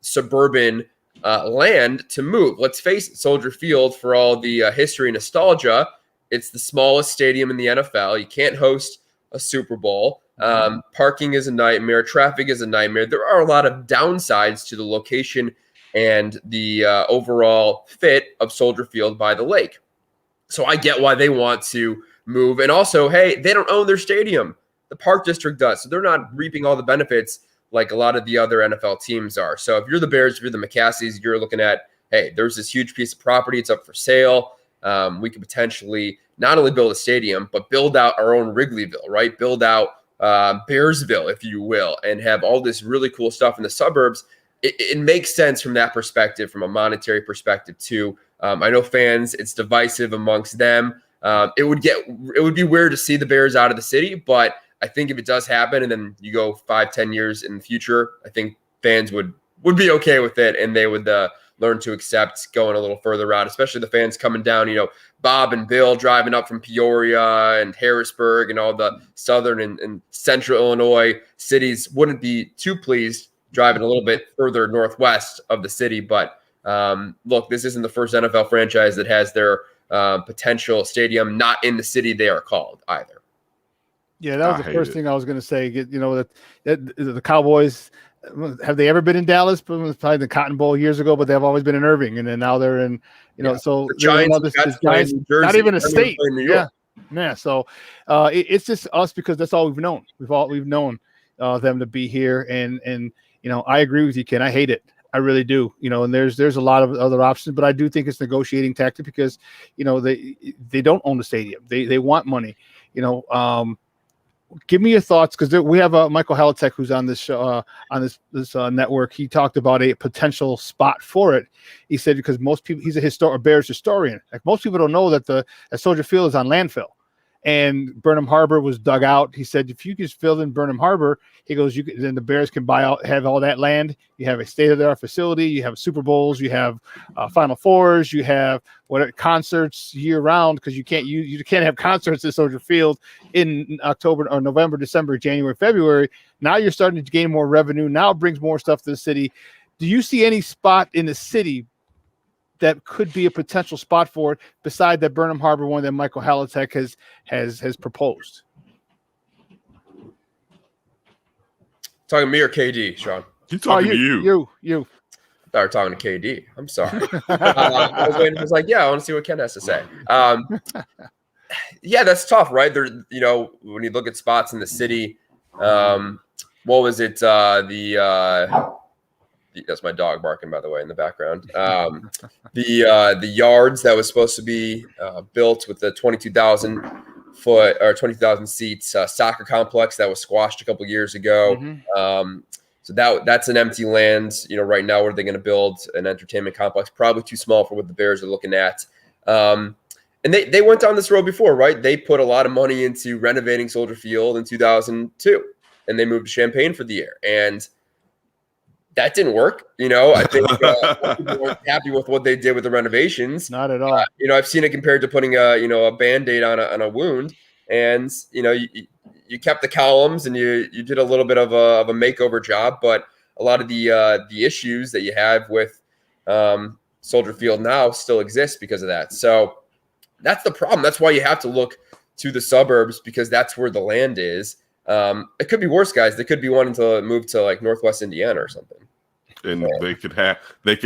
S19: suburban land to move. Let's face it, Soldier Field, for all the history and nostalgia, it's the smallest stadium in the NFL. You can't host a Super Bowl. Parking is a nightmare. Traffic is a nightmare. There are a lot of downsides to the location and the overall fit of Soldier Field by the lake. So I get why they want to move. And also, hey, they don't own their stadium. The Park District does. So they're not reaping all the benefits like a lot of the other NFL teams are. So if you're the Bears, if you're the McCassies, you're looking at, hey, there's this huge piece of property. It's up for sale. We could potentially not only build a stadium, but build out our own Wrigleyville, right? Build out Bearsville, if you will, and have all this really cool stuff in the suburbs. It makes sense from that perspective, from a monetary perspective too. I know fans, it's divisive amongst them. It would be weird to see the Bears out of the city, but I think if it does happen and then you go 5-10 years in the future, I think fans would be okay with it, and they would learn to accept going a little further out, especially the fans coming down, Bob and Bill driving up from Peoria and Harrisburg and all the southern and central Illinois cities wouldn't be too pleased driving a little bit further northwest of the city. But look, this isn't the first NFL franchise that has their potential stadium not in the city they are called either.
S4: Yeah, that was the first thing I was going to say. That the Cowboys, have they ever been in Dallas? Probably the Cotton Bowl years ago, but they've always been in Irving, and then now they're in, so
S19: the Giants,
S4: not even a state. Yeah. So it's just us because that's all we've known. We've known them to be here, and I agree with you, Ken. I hate it. I really do. And there's a lot of other options, but I do think it's a negotiating tactic because they don't own the stadium. They want money. Give me your thoughts, because we have Michael Halatek, who's on this show, on this network. He talked about a potential spot for it. He said because most people, he's a Bears historian. Like, most people don't know that Soldier Field is on landfill, and Burnham Harbor was dug out. He said, if you just fill in Burnham Harbor, he goes, then the Bears can have all that land. You have a state-of-the-art facility. You have Super Bowls. You have Final Fours. You have concerts year-round, because you can't have concerts at Soldier Field in October or November, December, January, February. Now you're starting to gain more revenue. Now it brings more stuff to the city. Do you see any spot in the city that could be a potential spot for it, beside that Burnham Harbor one that Michael Halatek has proposed?
S19: Talking me or KD, Shawn?
S20: He's talking to you.
S4: You.
S19: I thought we were talking to KD. I'm sorry. I was waiting. I was like, yeah, I want to see what Ken has to say. Yeah, that's tough, right? There, when you look at spots in the city, what was it? That's my dog barking, by the way, in the background. The yards that was supposed to be built with the 22,000 seats soccer complex that was squashed a couple years ago. Mm-hmm. So that's an empty land. Right now, where are they going to build an entertainment complex? Probably too small for what the Bears are looking at. And they went down this road before, right? They put a lot of money into renovating Soldier Field in 2002, and they moved to Champaign for the year. And that didn't work. I think people weren't happy with what they did with the renovations.
S4: Not at all.
S19: I've seen it compared to putting a Band-Aid on a wound, and you kept the columns and you did a little bit of a makeover job, but a lot of the issues that you have with Soldier Field now still exist because of that. So that's the problem. That's why you have to look to the suburbs, because that's where the land is. It could be worse, guys. They could be wanting to move to like Northwest Indiana or something.
S20: And they could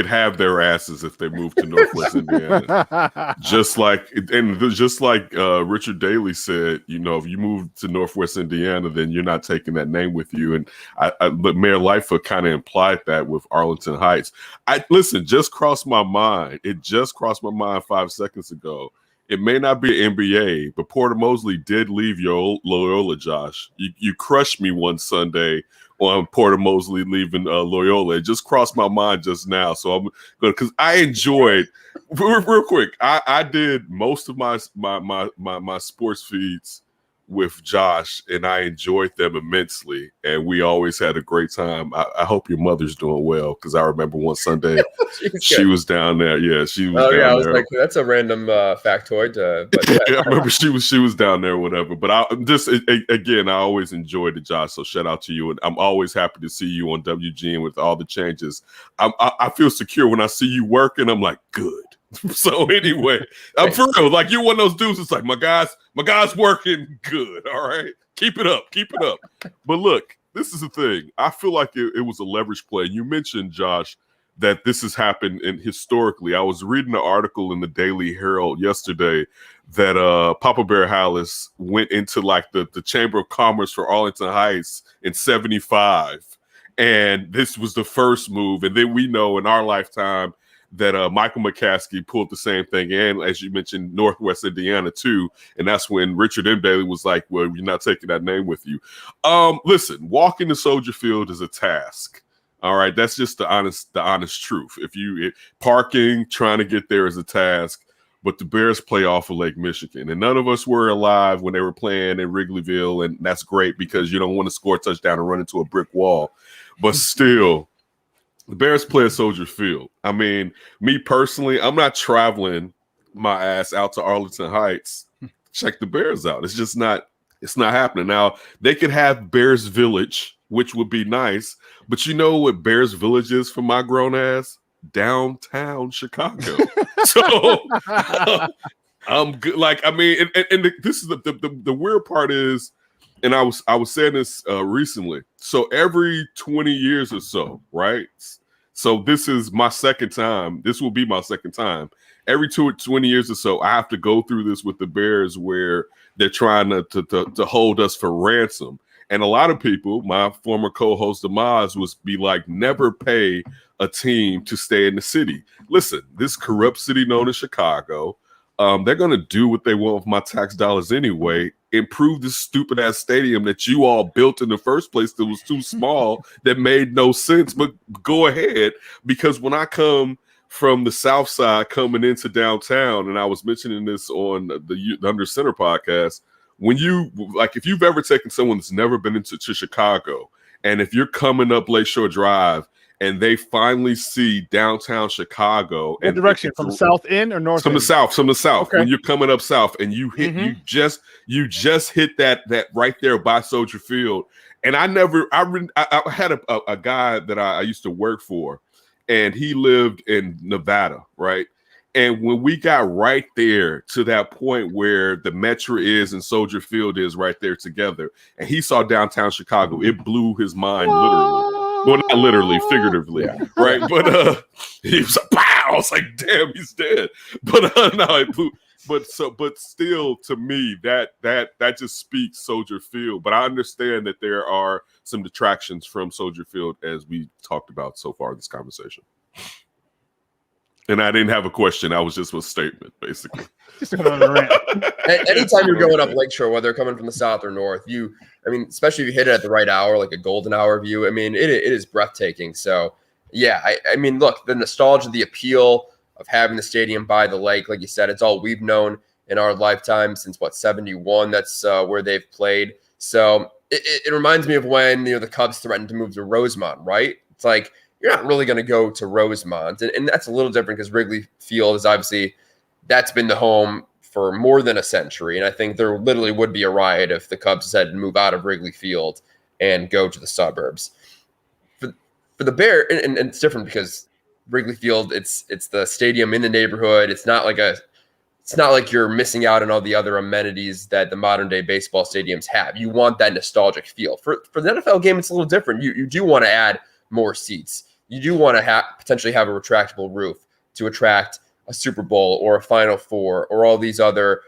S20: have their asses if they moved to Northwest Indiana. Just like Richard Daley said, if you move to Northwest Indiana, then you're not taking that name with you. And but Mayor Lightfoot kind of implied that with Arlington Heights. Just crossed my mind. It just crossed my mind 5 seconds ago. It may not be an NBA, but Porter Mosley did leave Loyola, Josh. You crushed me one Sunday on Porter Mosley leaving Loyola. It just crossed my mind just now. So I'm good, because I enjoyed real quick. I did most of my sports feeds with Josh, and I enjoyed them immensely, and we always had a great time. I hope your mother's doing well, because I remember one Sunday she was down there. Yeah, she was.
S19: Oh yeah, I was like, that's a random factoid. But
S20: yeah, I remember she was down there, or whatever. But I always enjoyed it, Josh. So shout out to you, and I'm always happy to see you on WGN with all the changes. I feel secure when I see you working. I'm like, good. So anyway, I'm for real. Like, you're one of those dudes. It's like, my guy's working good. All right, keep it up. But look, this is the thing. I feel like it was a leverage play. You mentioned, Josh, that this has happened historically. I was reading an article in the Daily Herald yesterday that Papa Bear Hallis went into like the Chamber of Commerce for Arlington Heights in '75, and this was the first move. And then we know in our lifetime that Michael McCaskey pulled the same thing, and as you mentioned, Northwest Indiana too, and that's when Richard M. Daley was like, well, you're not taking that name with you. Listen, walking to Soldier Field is a task. All right, that's just the honest truth. Parking, trying to get there is a task, but the Bears play off of Lake Michigan, and none of us were alive when they were playing in Wrigleyville, and that's great because you don't want to score a touchdown and run into a brick wall, but still, the Bears play at Soldier Field. I mean, me personally, I'm not traveling my ass out to Arlington Heights. Check the Bears out. It's just not. It's not happening. Now, they could have Bears Village, which would be nice, but you know what Bears Village is for my grown ass? Downtown Chicago. So I'm good. Like, I mean, this is the weird part is, and I was saying this recently. So every 20 years or so, right? So this is my second time. This will be my second time. Every 20 years or so, I have to go through this with the Bears where they're trying to hold us for ransom. And a lot of people, my former co-host Amaz, was be like, never pay a team to stay in the city. Listen, this corrupt city known as Chicago, they're going to do what they want with my tax dollars anyway. Improve this stupid ass stadium that you all built in the first place that was too small, that made no sense. But go ahead, because when I come from the South Side coming into downtown, and I was mentioning this on the Under Center podcast, when you like, if you've ever taken someone that's never been to Chicago, and if you're coming up Lakeshore Drive and they finally see downtown Chicago,
S4: what direction, from south in or north?
S20: From the south.
S4: Okay.
S20: When you're coming up south and you hit, you just hit that right there by Soldier Field. And I had a guy that I used to work for, and he lived in Nevada, right? And when we got right there to that point where the Metro is and Soldier Field is right there together, and he saw downtown Chicago, it blew his mind literally. Well, not literally, figuratively, right? But he was like, "Pow!" I was like, "Damn, he's dead." But no, it blew. But still, to me, that just speaks Soldier Field. But I understand that there are some detractions from Soldier Field, as we talked about so far in this conversation. And I didn't have a question. I was just a statement, basically.
S19: Anytime you're going up Lakeshore, whether coming from the south or north, especially if you hit it at the right hour, like a golden hour view, it is breathtaking. So, yeah, I mean, look, the nostalgia, the appeal of having the stadium by the lake, like you said, it's all we've known in our lifetime since, 71? That's where they've played. So it reminds me of when, the Cubs threatened to move to Rosemont, right? It's like, you're not really going to go to Rosemont. And that's a little different because Wrigley Field is obviously, that's been the home for more than a century. And I think there literally would be a riot if the Cubs decided to move out of Wrigley Field and go to the suburbs. For the Bears, and it's different because Wrigley Field, it's the stadium in the neighborhood. It's not like you're missing out on all the other amenities that the modern day baseball stadiums have. You want that nostalgic feel. For the NFL game, it's a little different. You do want to add more seats. You do want to potentially have a retractable roof to attract a Super Bowl or a Final Four or all these other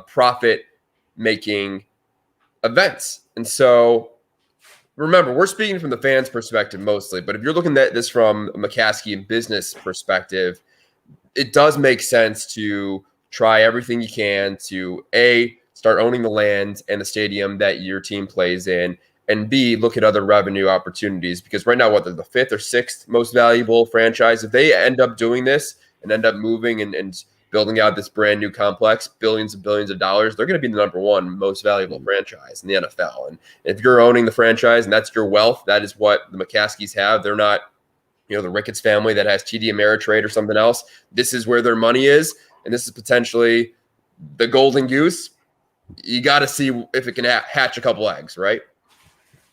S19: profit-making events. And so, remember, we're speaking from the fans' perspective mostly, but if you're looking at this from a McCaskey and business perspective, it does make sense to try everything you can to, A, start owning the land and the stadium that your team plays in, and B, look at other revenue opportunities. Because right now, they're the 5th or 6th most valuable franchise. If they end up doing this and end up moving and building out this brand new complex, billions and billions of dollars, they're going to be the number 1 most valuable franchise in the NFL. And if you're owning the franchise and that's your wealth, that is what the McCaskies have. They're not, the Ricketts family that has TD Ameritrade or something else. This is where their money is, and this is potentially the golden goose. You got to see if it can hatch a couple eggs, right?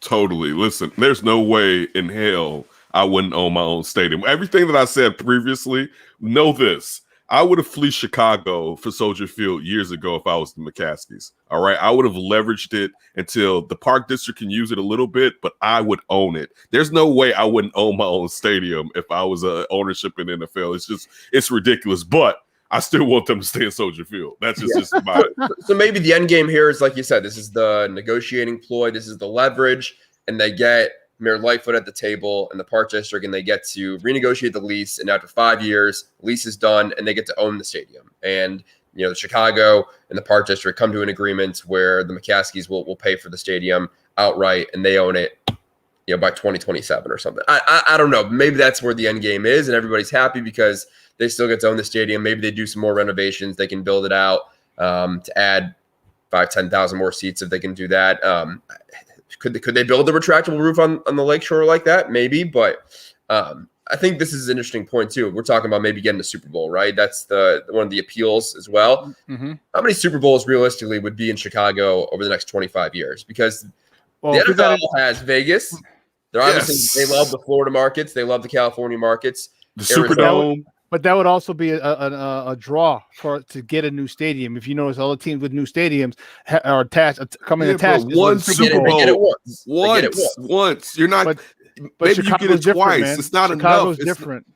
S20: Totally. Listen, there's no way in hell I wouldn't own my own stadium. Everything that I said previously, know this. I would have fleeced Chicago for Soldier Field years ago if I was the McCaskies. All right. I would have leveraged it until the Park District can use it a little bit, but I would own it. There's no way I wouldn't own my own stadium if I was ownership in the NFL. It's ridiculous. But I still want them to stay in Soldier Field. That's just my.
S19: So maybe the end game here is, like you said, this is the negotiating ploy. This is the leverage, and they get Mayor Lightfoot at the table and the Park District, and they get to renegotiate the lease. And after 5 years, lease is done, and they get to own the stadium. And the Chicago and the Park District come to an agreement where the McCaskies will pay for the stadium outright, and they own it, by 2027 or something. I don't know. Maybe that's where the end game is, and everybody's happy because they still get to own the stadium. Maybe they do some more renovations. They can build it out to add 5,000-10,000 more seats if they can do that. Could they build a retractable roof on the lakeshore like that? Maybe, but I think this is an interesting point too. We're talking about maybe getting a Super Bowl, right? That's one of the appeals as well. Mm-hmm. How many Super Bowls realistically would be in Chicago over the next 25 years? Because the NFL has Vegas. They're obviously they love the Florida markets. They love the California markets.
S20: The Superdome.
S4: But that would also be a draw to get a new stadium. If you notice, all the teams with new stadiums are attached.
S20: One Super Bowl, once. You're not.
S4: But
S20: maybe
S4: Chicago's
S20: you get it twice.
S4: Man.
S20: It's not
S4: Chicago's
S20: enough.
S4: Different.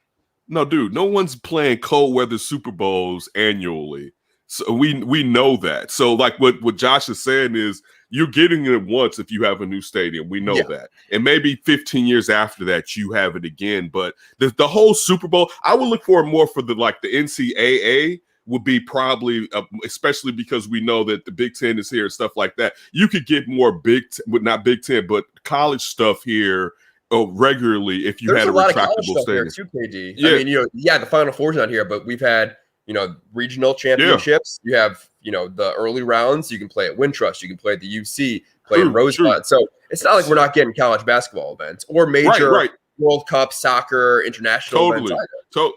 S20: No, dude. No one's playing cold weather Super Bowls annually. So we know that. So like what Josh is saying is you're getting it once if you have a new stadium. We know that. And maybe 15 years after that, you have it again. But the whole Super Bowl, I would look for more for the NCAA would be probably, especially because we know that the Big Ten is here and stuff like that. You could get more not Big Ten, but college stuff here regularly if you had a retractable stadium.
S19: Too, KD. Yeah. I mean, the Final Four's not here, but we've had regional championships. You have, the early rounds. You can play at Wintrust. You can play at the UC, play in Rosebud. So it's not like we're not getting college basketball events or major World Cup, soccer, international events either.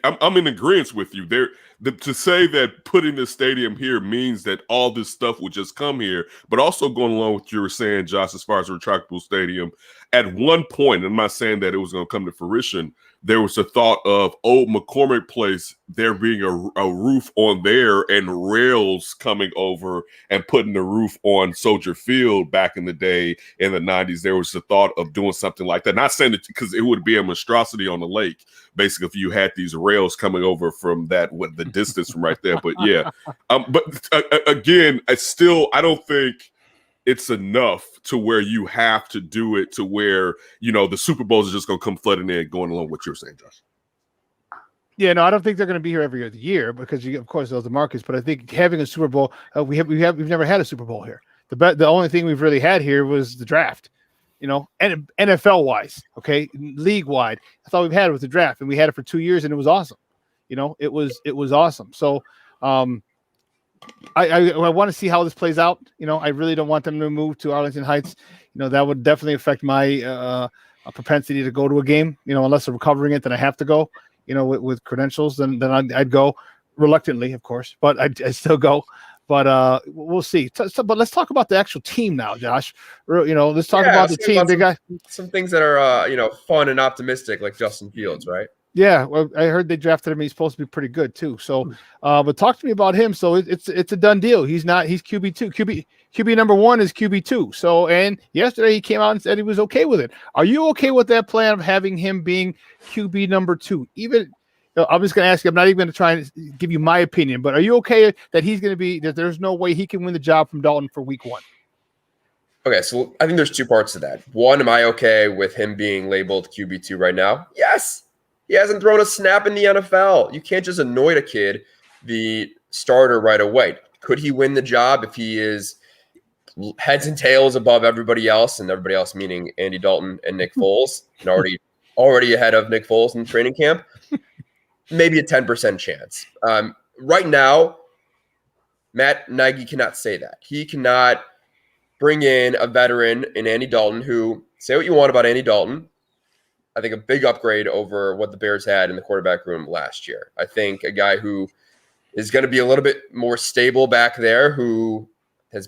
S20: I'm in agreement with you there. To say that putting the stadium here means that all this stuff would just come here, but also going along with what you were saying, Josh, as far as a retractable stadium, at one point, I'm not saying that it was going to come to fruition, there was a thought of Old McCormick Place, there being a roof on there and rails coming over and putting the roof on Soldier Field back in the day in the 90s. There was the thought of doing something like that. Not saying that because it would be a monstrosity on the lake, basically, if you had these rails coming over from the distance from right there. But yeah, again, I don't think it's enough to where you have to do it to where, the Super Bowls are just going to come flooding in, going along with what you're saying, Josh.
S4: Yeah, no, I don't think they're going to be here every year because, of course, those are markets. But I think having a Super Bowl, we've never had a Super Bowl here. The only thing we've really had here was the draft, and NFL wise, okay, league wide. I thought we've had it with the draft, and we had it for 2 years, and it was awesome. It was awesome. So, I want to see how this plays out. I really don't want them to move to Arlington Heights. That would definitely affect my propensity to go to a game. Unless they're recovering it, then I have to go. With credentials, then I'd go reluctantly, of course, but I'd still go. But we'll see. But let's talk about the actual team now, Josh. Let's talk about the team. They got
S19: some things that are fun and optimistic, like Justin Fields, right?
S4: Yeah, well, I heard they drafted him. He's supposed to be pretty good too. So, but talk to me about him. So it's a done deal. He's QB2. QB number 1 is QB2. So, and yesterday he came out and said he was okay with it. Are you okay with that plan of having him being QB number 2? Even, I'm just going to ask you. I'm not even going to try and give you my opinion, but are you okay that he's going to be that? There's no way he can win the job from Dalton for week 1.
S19: Okay, so I think there's 2 parts to that. One, am I okay with him being labeled QB2 right now? Yes. He hasn't thrown a snap in the NFL. You can't just anoint a kid the starter right away. Could he win the job if he is heads and tails above everybody else, and everybody else meaning Andy Dalton and Nick Foles, and already ahead of Nick Foles in training camp? Maybe a 10% chance. Right now, Matt Nagy cannot say that. He cannot bring in a veteran in Andy Dalton who, say what you want about Andy Dalton, I think a big upgrade over what the Bears had in the quarterback room last year. I think a guy who is going to be a little bit more stable back there, who has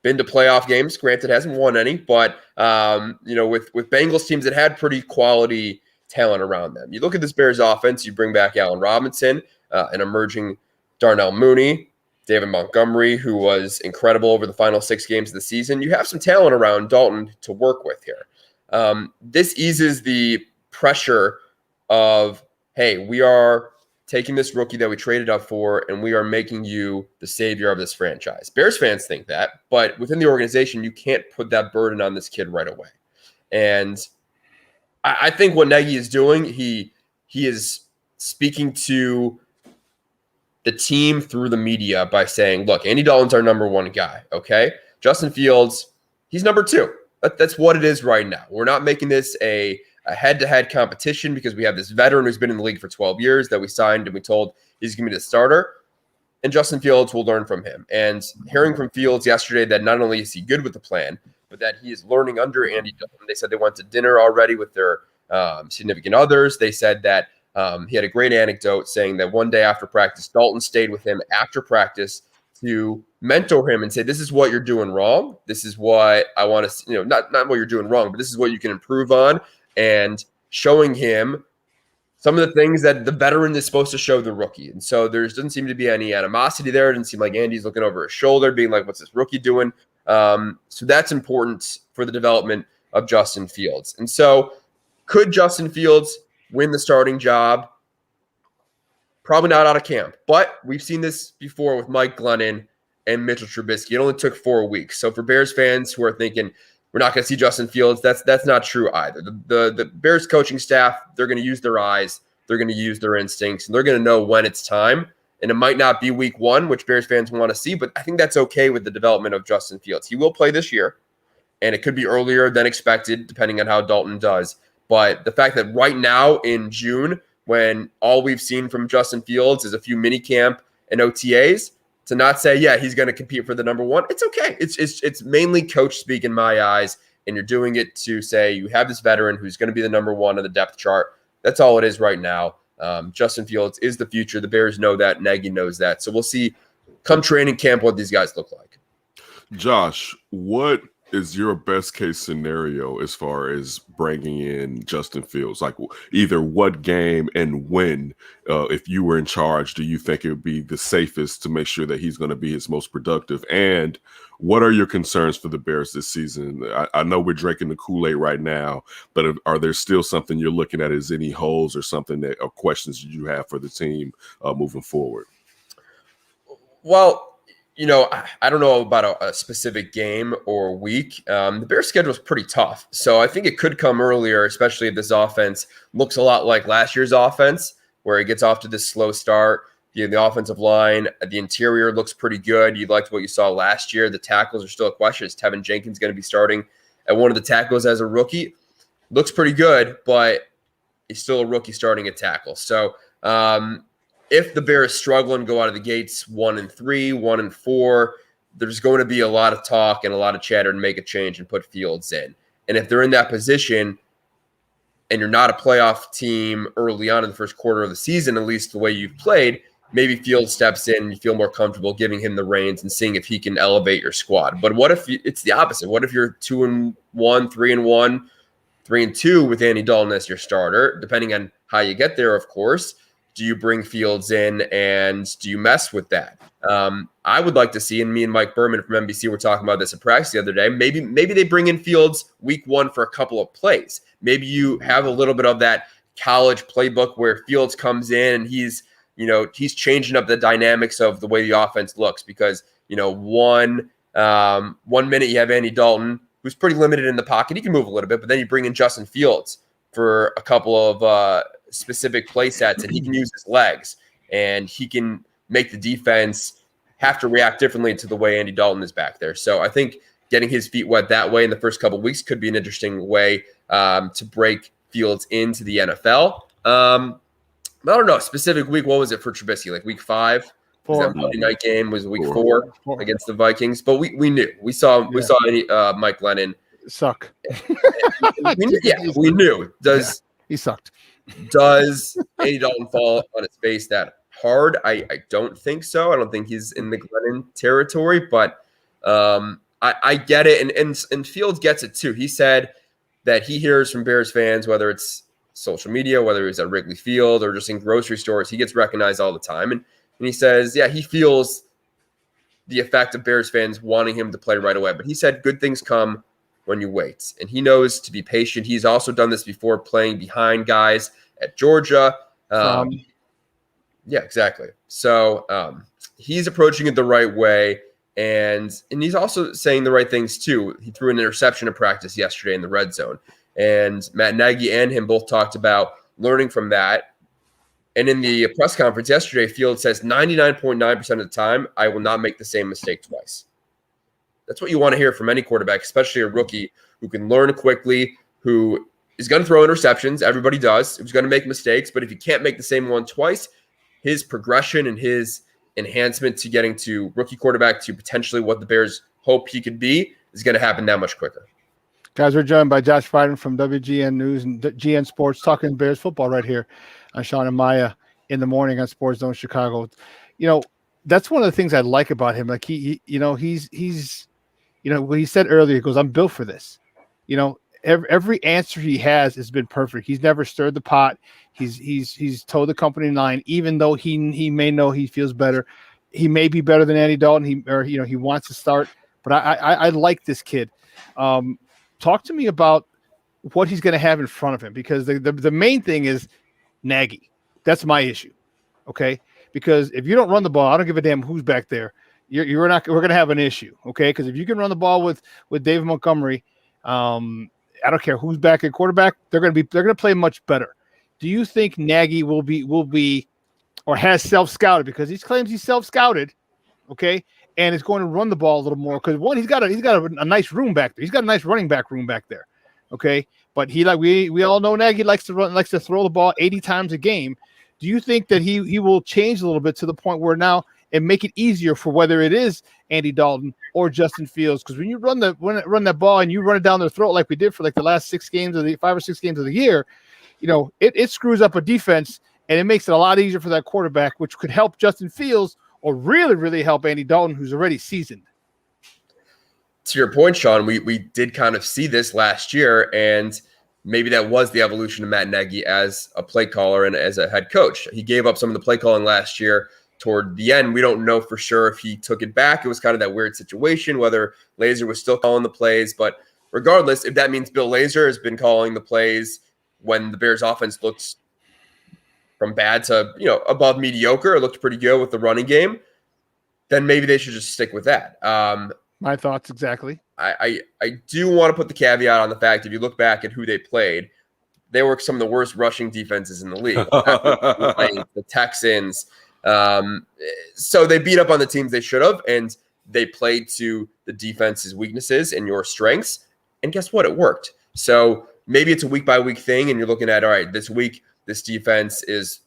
S19: been to playoff games. Granted, hasn't won any, but with Bengals teams that had pretty quality talent around them. You look at this Bears offense. You bring back Allen Robinson, an emerging Darnell Mooney, David Montgomery, who was incredible over the final 6 games of the season. You have some talent around Dalton to work with here. This eases the pressure of, hey, we are taking this rookie that we traded up for, and we are making you the savior of this franchise. Bears fans think that, but within the organization, you can't put that burden on this kid right away. And I think what Nagy is doing, he is speaking to the team through the media by saying, look, Andy Dalton's our number 1 guy, okay? Justin Fields, he's number 2. That's what it is right now. We're not making this a head-to-head competition because we have this veteran who's been in the league for 12 years that we signed and we told he's going to be the starter. And Justin Fields will learn from him. And hearing from Fields yesterday that not only is he good with the plan, but that he is learning under Andy Dalton. They said they went to dinner already with their significant others. They said that he had a great anecdote saying that one day after practice, Dalton stayed with him after practice to mentor him and say, this is what you're doing wrong. This is what I want to, not what you're doing wrong, but this is what you can improve on, and showing him some of the things that the veteran is supposed to show the rookie. And so there doesn't seem to be any animosity there. It doesn't seem like Andy's looking over his shoulder being like, what's this rookie doing? So that's important for the development of Justin Fields. And so could Justin Fields win the starting job? Probably not out of camp, but we've seen this before with Mike Glennon and Mitchell Trubisky. It only took 4 weeks. So for Bears fans who are thinking we're not going to see Justin Fields, that's not true either. The Bears coaching staff, they're going to use their eyes, they're going to use their instincts, and they're going to know when it's time. And it might not be week 1, which Bears fans want to see, but I think that's okay with the development of Justin Fields. He will play this year, and it could be earlier than expected, depending on how Dalton does. But the fact that right now in June, when all we've seen from Justin Fields is a few mini camp and OTAs, to not say, yeah, he's going to compete for the number one. It's okay. It's mainly coach speak in my eyes. And you're doing it to say you have this veteran who's going to be the number one on the depth chart. That's all it is right now. Justin Fields is the future. The Bears know that. Nagy knows that. So we'll see come training camp what these guys look like.
S20: Josh, what is your best case scenario as far as bringing in Justin Fields? Like either what game and when, if you were in charge, do you think it would be the safest to make sure that he's going to be his most productive? And what are your concerns for the Bears this season? I know we're drinking the Kool-Aid right now, but are there still something you're looking at as any holes or something that or questions you have for the team moving forward?
S19: Well, I don't know about a specific game or week. The Bears' schedule is pretty tough. So I think it could come earlier, especially if this offense looks a lot like last year's offense, where it gets off to this slow start. The offensive line, the interior looks pretty good. You liked what you saw last year. The tackles are still a question. Is Tevin Jenkins going to be starting at one of the tackles as a rookie? Looks pretty good, but he's still a rookie starting at tackle. So if the Bears struggle and go out of the gates 1-3, 1-4, there's going to be a lot of talk and a lot of chatter to make a change and put Fields in. And if they're in that position and you're not a playoff team early on in the first quarter of the season, at least the way you've played, maybe Fields steps in and you feel more comfortable giving him the reins and seeing if he can elevate your squad. But what if it's the opposite? What if you're 2-1, 3-1, 3-2 with Andy Dalton as your starter, depending on how you get there, of course? Do you bring Fields in and do you mess with that? I would like to see, and me and Mike Berman from NBC were talking about this in practice the other day, maybe they bring in Fields week one for a couple of plays. Maybe you have a little bit of that college playbook where Fields comes in and he's changing up the dynamics of the way the offense looks because, one minute you have Andy Dalton, who's pretty limited in the pocket. He can move a little bit, but then you bring in Justin Fields for a couple of specific play sets, and he can use his legs, and he can make the defense have to react differently to the way Andy Dalton is back there. So I think getting his feet wet that way in the first couple of weeks could be an interesting way to break Fields into the NFL. I don't know, specific week, what was it for Trubisky? Like week 5? Was that Monday night game? Was week 4 against the Vikings? But we knew. We saw Mike Lennon
S4: suck.
S19: we knew.
S4: He sucked.
S19: Does Andy Dalton fall on his face that hard? I don't think so. I don't think he's in the Glennon territory, but I get it. And Fields gets it too. He said that he hears from Bears fans, whether it's social media, whether he's at Wrigley Field or just in grocery stores, he gets recognized all the time. And he says, yeah, he feels the effect of Bears fans wanting him to play right away. But he said good things come when you wait. And he knows to be patient. He's also done this before playing behind guys at Georgia. Yeah, exactly. So he's approaching it the right way. And he's also saying the right things too. He threw an interception in practice yesterday in the red zone. And Matt Nagy and him both talked about learning from that. And in the press conference yesterday, Fields says 99.9% of the time, I will not make the same mistake twice. That's what you want to hear from any quarterback, especially a rookie who can learn quickly, who is going to throw interceptions. Everybody does. Who's going to make mistakes. But if you can't make the same one twice, his progression and his enhancement to getting to rookie quarterback to potentially what the Bears hope he could be is going to happen that much quicker.
S4: Guys, we're joined by Josh Frieden from WGN News and GN Sports, talking Bears football right here on Shawn and Maya in the morning on SportsZone Chicago. That's one of the things I like about him. Like he's what he said earlier, he goes, I'm built for this. Every answer he has been perfect. He's never stirred the pot. He's told the company line, even though he may know he feels better. He may be better than Andy Dalton. He wants to start, but I like this kid. Talk to me about what he's going to have in front of him, because the main thing is Nagy. That's my issue. Okay. Because if you don't run the ball, I don't give a damn who's back there. We're going to have an issue. Okay. Because if you can run the ball with David Montgomery, I don't care who's back at quarterback, they're going to play much better. Do you think Nagy will be or has self-scouted, because he claims he's self-scouted, okay, and is going to run the ball a little more? Because one, he's got a nice room back there. He's got a nice running back room back there, okay. but we all know Nagy likes to throw the ball 80 times a game. Do you think that he will change a little bit to the point where now and make it easier for whether it is Andy Dalton or Justin Fields? Because when you run that ball and you run it down their throat like we did for like the last 5 or 6 games of the year, it screws up a defense and it makes it a lot easier for that quarterback, which could help Justin Fields or really, really help Andy Dalton, who's already seasoned.
S19: To your point, Shawn, we did kind of see this last year, and maybe that was the evolution of Matt Nagy as a play caller and as a head coach. He gave up some of the play calling last year toward the end. We don't know for sure if he took it back. It was kind of that weird situation, whether Lazor was still calling the plays. But regardless, if that means Bill Lazor has been calling the plays when the Bears offense looks from bad to, above mediocre, it looked pretty good with the running game, then maybe they should just stick with that.
S4: My thoughts exactly.
S19: I do want to put the caveat on the fact, if you look back at who they played, they were some of the worst rushing defenses in the league. The Texans. So they beat up on the teams they should have, and they played to the defense's weaknesses and your strengths. And guess what? It worked. So maybe it's a week-by-week thing, and you're looking at, all right, this week, this defense is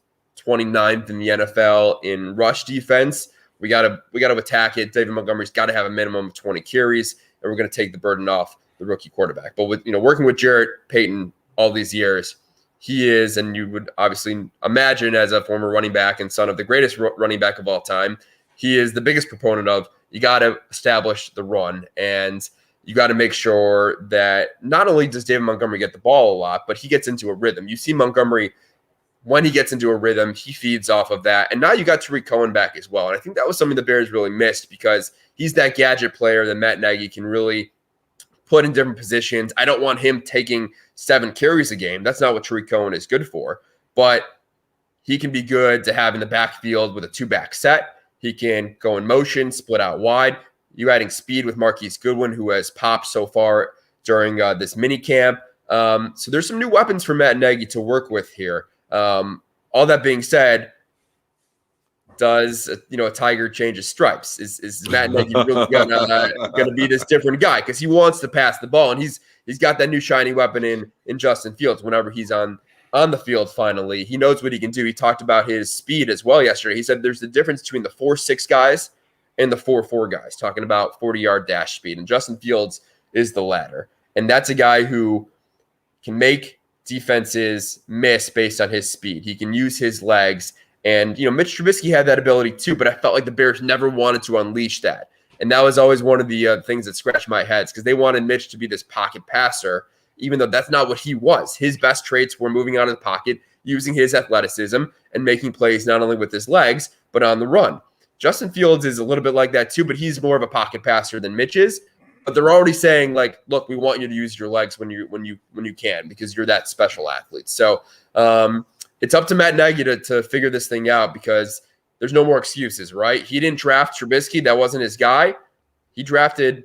S19: 29th in the NFL in rush defense. We got to attack it. David Montgomery's got to have a minimum of 20 carries, and we're going to take the burden off the rookie quarterback. But with working with Jarrett Payton all these years, he is, and you would obviously imagine as a former running back and son of the greatest running back of all time, he is the biggest proponent of you got to establish the run, and you got to make sure that not only does David Montgomery get the ball a lot, but he gets into a rhythm. You see Montgomery, when he gets into a rhythm, he feeds off of that. And now you got Tariq Cohen back as well. And I think that was something the Bears really missed, because he's that gadget player that Matt Nagy can really put in different positions. I don't want him taking 7 carries a game. That's not what Tariq Cohen is good for. But he can be good to have in the backfield with a 2-back set. He can go in motion, split out wide. You adding speed with Marquise Goodwin, who has popped so far during this mini camp. So there's some new weapons for Matt Nagy to work with here. All that being said, does a tiger change his stripes? Is Matt Nagy really gonna be this different guy? Because he wants to pass the ball, and he's got that new shiny weapon in Justin Fields. Whenever he's on the field, finally, he knows what he can do. He talked about his speed as well yesterday. He said there's the difference between the 4.6 guys and the 4.4 guys, talking about 40-yard dash speed, and Justin Fields is the latter, and that's a guy who can make defenses miss based on his speed. He can use his legs. And, Mitch Trubisky had that ability too, but I felt like the Bears never wanted to unleash that. And that was always one of the things that scratched my head, because they wanted Mitch to be this pocket passer, even though that's not what he was. His best traits were moving out of the pocket, using his athleticism, and making plays not only with his legs, but on the run. Justin Fields is a little bit like that too, but he's more of a pocket passer than Mitch is. But they're already saying, like, look, we want you to use your legs when you can, because you're that special athlete. So it's up to Matt Nagy to figure this thing out, because there's no more excuses, right? He didn't draft Trubisky. That wasn't his guy. He drafted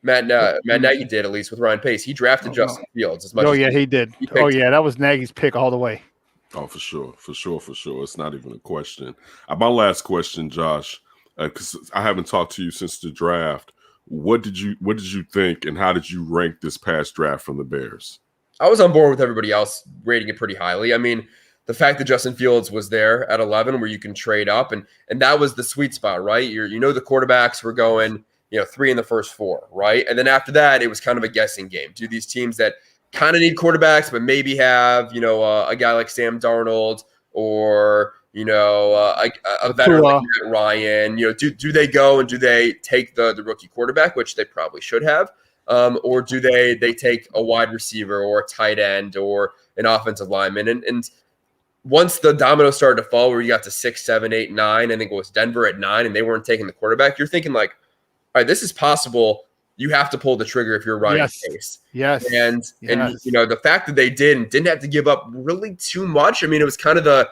S19: Matt Nagy did, at least with Ryan Pace. He drafted Justin Fields as much.
S4: Oh, yeah, he did. That was Nagy's pick all the way.
S20: Oh, for sure. It's not even a question. My last question, Josh, because I haven't talked to you since the draft. What did you think, and how did you rank this past draft from the Bears?
S19: I was on board with everybody else rating it pretty highly. I mean, the fact that Justin Fields was there at 11, where you can trade up, and that was the sweet spot, right? The quarterbacks were going, 3 in the first 4, right? And then after that, it was kind of a guessing game. Do these teams that kind of need quarterbacks, but maybe have, a guy like Sam Darnold, or a veteran like Matt Ryan, do they go and do they take the rookie quarterback, which they probably should have, or do they take a wide receiver or a tight end or an offensive lineman? And once the dominoes started to fall, where you got to 6, 7, 8, 9, I think it was Denver at 9, and they weren't taking the quarterback, you're thinking like, all right, this is possible. You have to pull the trigger if you're Ryan Pace.
S4: Yes.
S19: And the fact that they did and didn't have to give up really too much. I mean, it was kind of the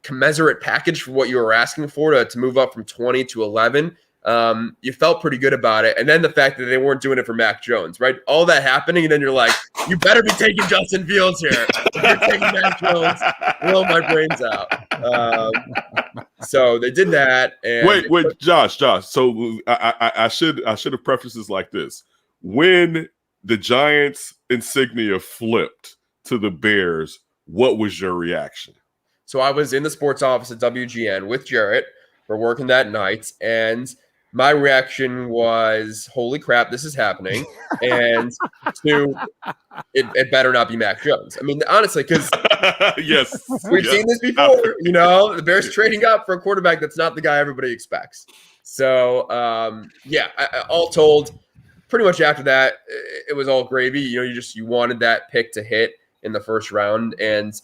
S19: commensurate package for what you were asking for to move up from 20 to 11. You felt pretty good about it. And then the fact that they weren't doing it for Mac Jones, right? All that happening, and then you're like, you better be taking Justin Fields here. If you're taking Mac Jones, blow my brains out. So they did that. And
S20: wait, Josh. So I should have prefaced this like this. When the Giants insignia flipped to the Bears, what was your reaction?
S19: So I was in the sports office at WGN with Jarrett. We're working that night, and my reaction was, holy crap, this is happening. And it better not be Mac Jones. I mean, honestly, because
S20: yes,
S19: we've seen this before. The Bears trading up for a quarterback that's not the guy everybody expects. So, all told, pretty much after that, it was all gravy. You wanted that pick to hit in the first round. And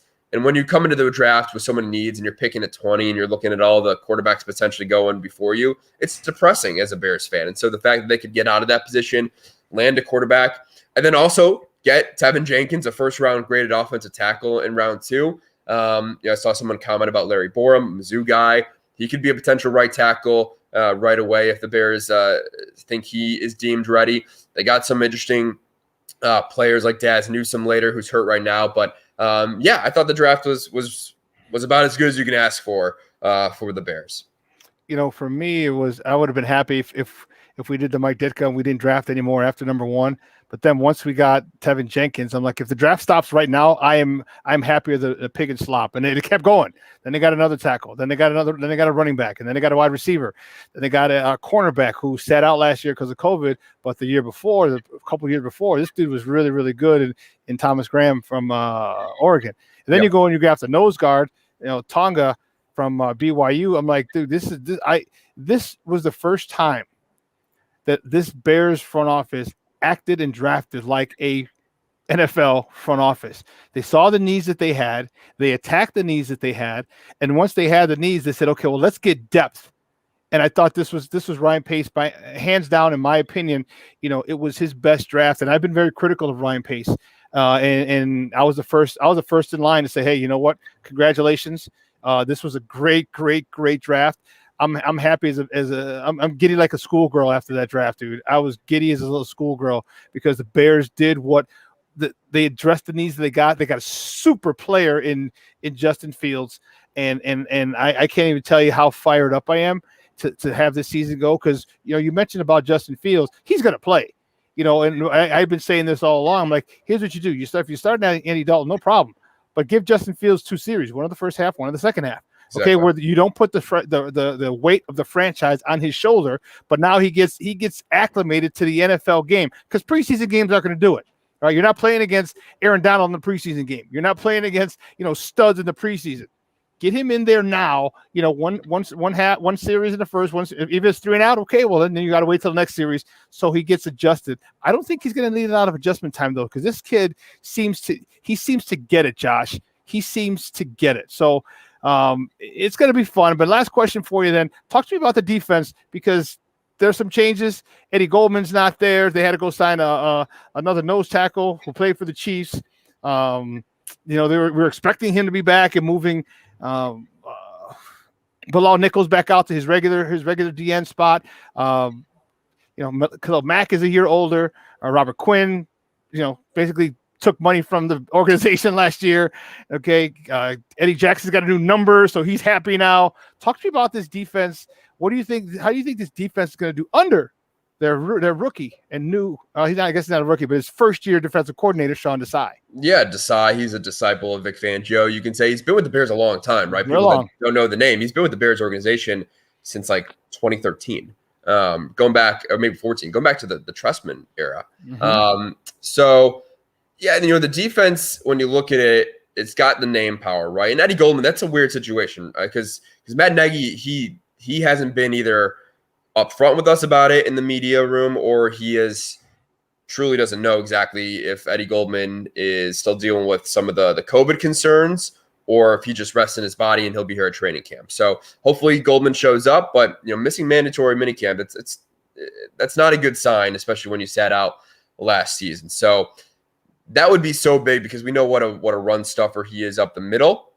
S19: when you come into the draft with so many needs and you're picking at 20 and you're looking at all the quarterbacks potentially going before you, it's depressing as a Bears fan. And so the fact that they could get out of that position, land a quarterback, and then also get Tevin Jenkins, a first-round graded offensive tackle in round 2. I saw someone comment about Larry Borum, Mizzou guy. He could be a potential right tackle right away if the Bears think he is deemed ready. They got some interesting players like Daz Newsome later, who's hurt right now. But I thought the draft was about as good as you can ask for the Bears.
S4: For me, I would have been happy if we did the Mike Ditka and we didn't draft anymore after number 1. But then once we got Tevin Jenkins, I'm like, if the draft stops right now, I'm happier the pig and slop. And it kept going. Then they got another tackle. Then they got a running back. And then they got a wide receiver. Then they got a cornerback who sat out last year because of COVID. But the couple years before, this dude was really, really good in Thomas Graham from Oregon. And then you go and you grab the nose guard, Tonga from BYU. I'm like, dude, this was the first time that this Bears front office acted and drafted like a NFL front office. They saw the needs that they had. They attacked the needs that they had. And once they had the needs, they said, okay, well, let's get depth. And I thought this was Ryan Pace, by hands down, in my opinion, it was his best draft. And I've been very critical of Ryan Pace. And I was the first in line to say, hey, you know what? Congratulations. This was a great, great, great draft. I'm happy I'm giddy like a schoolgirl after that draft, dude. I was giddy as a little schoolgirl because the Bears did what they addressed the needs that they got. They got a super player in Justin Fields, and I can't even tell you how fired up I am to have this season go, because you mentioned about Justin Fields, he's gonna play. And I've been saying this all along. I'm like, here's what you do: if you start Andy Dalton, no problem, but give Justin Fields 2 series, one of the first half, one of the second half. Okay, where you don't put the weight of the franchise on his shoulder, but now he gets acclimated to the NFL game, because preseason games aren't going to do it. All right, you're not playing against Aaron Donald in the preseason game. You're not playing against studs in the preseason. Get him in there now. One series in the first one. If it's 3 and out, okay, well then you got to wait till the next series so he gets adjusted. I don't think he's going to need a lot of adjustment time though, because this kid seems to get it, Josh. He seems to get it. So. It's going to be fun. But last question for you then. Talk to me about the defense, because there's some changes. Eddie Goldman's not there. They had to go sign another nose tackle who played for the Chiefs. We were expecting him to be back and moving Bilal Nichols back out to his regular DN spot. Khalil Mack is a year older. Robert Quinn, basically took money from the organization last year. Okay. Eddie Jackson's got a new number, so he's happy now. Talk to me about this defense. What do you think? How do you think this defense is going to do under their rookie and new? I guess he's not a rookie, but his first year defensive coordinator, Shawn Desai.
S19: Yeah, Desai. He's a disciple of Vic Fangio. You can say he's been with the Bears a long time, right? People that don't know the name. He's been with the Bears organization since like 2013. Going back, or maybe 14, going back to the Trustman era.
S4: Mm-hmm.
S19: Yeah, the defense, when you look at it, it's got the name power, right? And Eddie Goldman, that's a weird situation, because Matt Nagy, he hasn't been either upfront with us about it in the media room, or he truly doesn't know exactly if Eddie Goldman is still dealing with some of the COVID concerns, or if he just rests in his body and he'll be here at training camp. So hopefully Goldman shows up, but missing mandatory minicamp, that's not a good sign, especially when you sat out last season. So that would be so big, because we know what a run stuffer he is up the middle.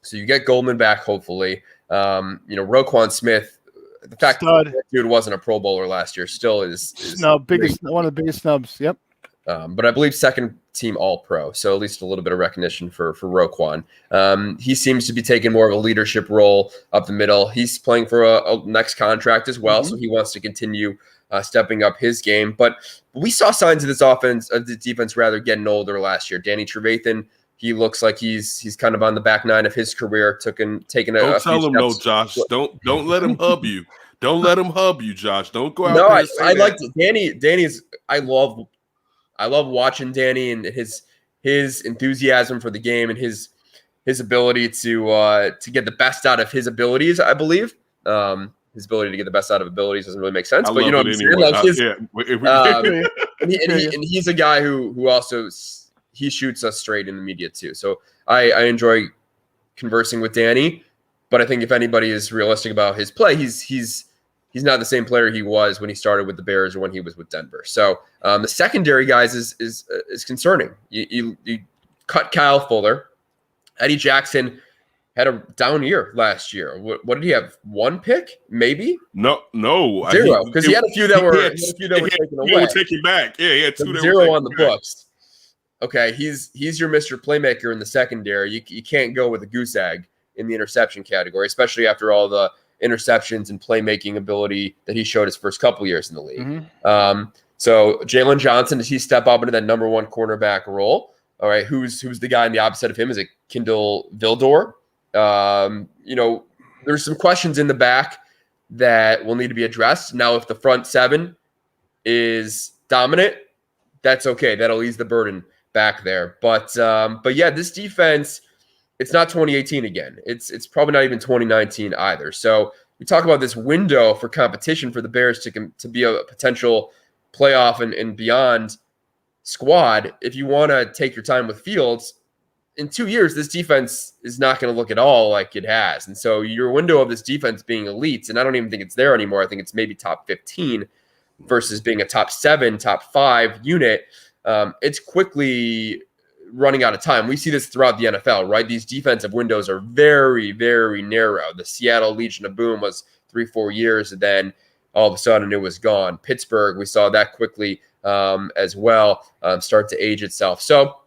S19: So you get Goldman back, hopefully. Roquan Smith, the fact that dude wasn't a Pro Bowler last year still is
S4: one of the biggest snubs. Yep.
S19: but I believe second team All-Pro, so at least a little bit of recognition for Roquan. He seems to be taking more of a leadership role up the middle. He's playing for a next contract as well, so he wants to continue stepping up his game. But we saw signs of this defense rather getting older last year. Danny Trevathan, he looks like he's kind of on the back nine of his career, taking
S20: Don't tell him no, Josh. Don't let him hub you. Don't let him hub you, Josh. Don't go out there and say
S19: I
S20: that.
S19: like Danny. Danny's. I love watching Danny and his enthusiasm for the game and his ability to get the best out of his abilities. I believe his ability to get the best out of abilities doesn't really make sense, but you know what I'm saying. Like and he's a guy who also he shoots us straight in the media too. So I enjoy conversing with Danny, but I think if anybody is realistic about his play, he's not the same player he was when he started with the Bears or when he was with Denver. So the secondary, guys, is concerning. You cut Kyle Fuller. Eddie Jackson had a down year last year. What did he have? 1 pick, maybe?
S20: No,
S19: 0, because he had a few that were taken away.
S20: He would take it back. Yeah, he had 2 that
S19: 0
S20: were
S19: on the books. Okay, he's your Mr. Playmaker in the secondary. You can't go with a goose egg in the interception category, especially after all the interceptions and playmaking ability that he showed his first couple years in the league. So Jalen Johnson, does he step up into that number 1 cornerback role? All right, who's the guy on the opposite of him? Is it Kindle Vildor? There's some questions in the back that will need to be addressed. Now, if the front 7 is dominant, that's okay. That'll ease the burden back there. But yeah, this defense, it's not 2018 again. It's probably not even 2019 either. So we talk about this window for competition for the Bears to be a potential playoff and beyond squad. If you want to take your time with Fields, in 2 years, this defense is not going to look at all like it has. And so your window of this defense being elite, and I don't even think it's there anymore. I think it's maybe top 15 versus being a top 7, top 5 unit. It's quickly running out of time. We see this throughout the NFL, right? These defensive windows are very, very narrow. The Seattle Legion of Boom was 3-4 years, and then all of a sudden it was gone. Pittsburgh, we saw that quickly as well start to age itself. So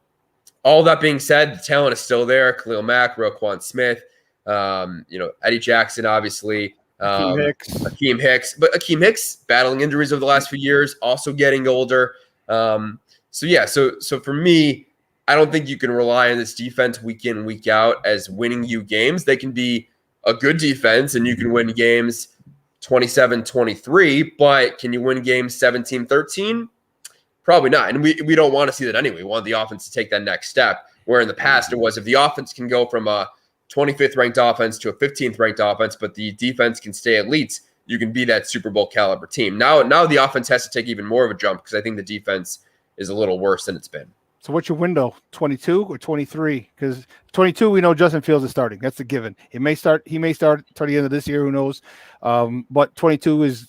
S19: all that being said, the talent is still there. Khalil Mack, Roquan Smith, Eddie Jackson, obviously, Akeem Hicks. But Akeem Hicks battling injuries over the last few years, also getting older. So for me, I don't think you can rely on this defense week in, week out as winning you games. They can be a good defense and you can win games 27-23, but can you win games 17-13? Probably not. And we don't want to see that anyway. We want the offense to take that next step, where in the past it was if the offense can go from a 25th ranked offense to a 15th ranked offense, but the defense can stay elite, you can be that Super Bowl caliber team. Now the offense has to take even more of a jump because I think the defense is a little worse than it's been.
S4: So what's your window, 22 or 23? Because 22, we know Justin Fields is starting. That's a given. He may start the end of this year. Who knows? But 22 is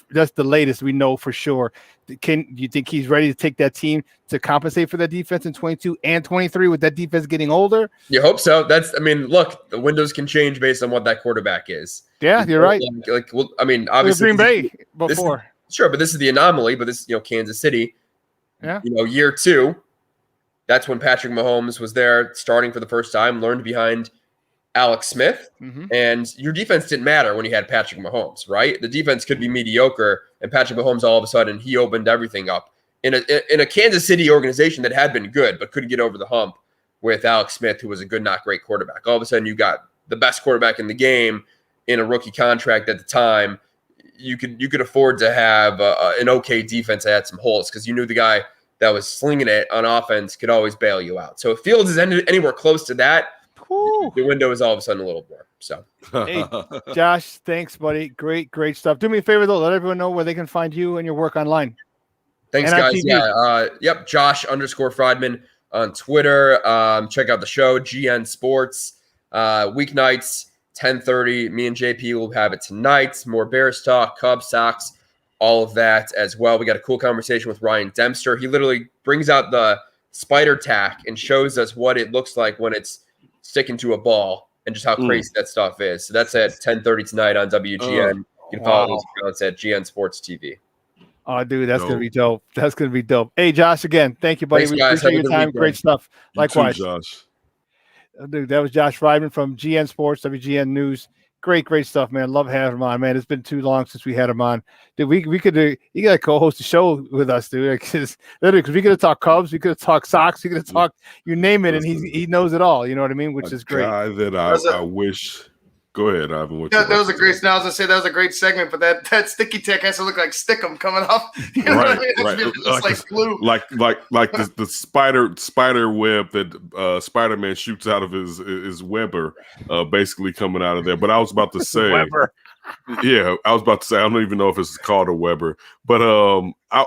S4: that's the latest we know for sure. Do you think he's ready to take that team to compensate for that defense in 22 and 23 with that defense getting older?
S19: You hope so. Look, the windows can change based on what that quarterbback is.
S4: Yeah, you're right.
S19: Obviously,
S4: Green Bay before.
S19: Sure, but this is the anomaly. But this, Kansas City.
S4: Yeah.
S19: Year 2. That's when Patrick Mahomes was there starting for the first time, learned behind Alex Smith. And your defense didn't matter when you had Patrick Mahomes, right? The defense could be mediocre, and Patrick Mahomes, all of a sudden, he opened everything up. In a Kansas City organization that had been good but couldn't get over the hump with Alex Smith, who was a good, not great quarterback. All of a sudden, you got the best quarterback in the game in a rookie contract at the time. You could afford to have an okay defense that had some holes because you knew the guy that was slinging it on offense could always bail you out. So if Fields is anywhere close to that, the window is all of a sudden a little more. So,
S4: hey, Josh, thanks, buddy. Great stuff. Do me a favor, though. Let everyone know where they can find you and your work online.
S19: Thanks, guys. Yeah. Josh _Friedman on Twitter. Check out the show, GN Sports. Weeknights, 10:30. Me and JP will have it tonight. More Bears talk, Cubs, Sox, all of that as well. We got a cool conversation with Ryan Dempster. He literally brings out the spider tack and shows us what it looks like when it's sticking to a ball and just how crazy that stuff is. So that's at 10:30 tonight on WGN. You can follow those accounts at GN Sports TV.
S4: Oh, dude, that's gonna be dope. That's gonna be dope. Hey, Josh, again, thank you, buddy.
S19: Thanks,
S4: We
S19: guys.
S4: appreciate
S19: Have a
S4: your
S19: good
S4: time.
S19: weekend.
S4: Great stuff.
S20: You
S4: Likewise,
S20: too, Josh.
S4: Dude, that was Josh Friedman from GN Sports, WGN News. Great stuff, man. Love having him on, man. It's been too long since we had him on. Dude, we could do. You got to co-host a show with us, dude. Because we could have talked Cubs, we could have talked Sox, we could have talked you name it, and he knows it all. You know what I mean? Which is great.
S20: Guy that I wish. Go ahead, Ivan.
S5: That was a great. Now I was gonna say that was a great segment, but that sticky tack has to look like Stickum coming off. You know what I mean?
S20: Right.
S5: Just like glue.
S20: Like the spider web that Spider-Man shoots out of his webber, basically coming out of there. But I was about to say,
S4: Weber.
S20: Yeah, I was about to say I don't even know if it's called a Weber, but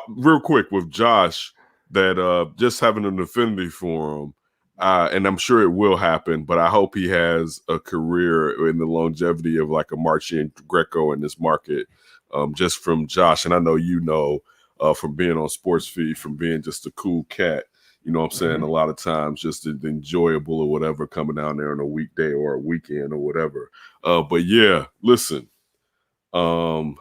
S20: real quick with Josh, that just having an affinity for him. And I'm sure it will happen, but I hope he has a career in the longevity of like a Marcian Greco in this market, just from Josh. And I know from being on Sports Feed, from being just a cool cat, you know what I'm saying? A lot of times just enjoyable or whatever coming down there on a weekday or a weekend or whatever. But yeah, listen, man,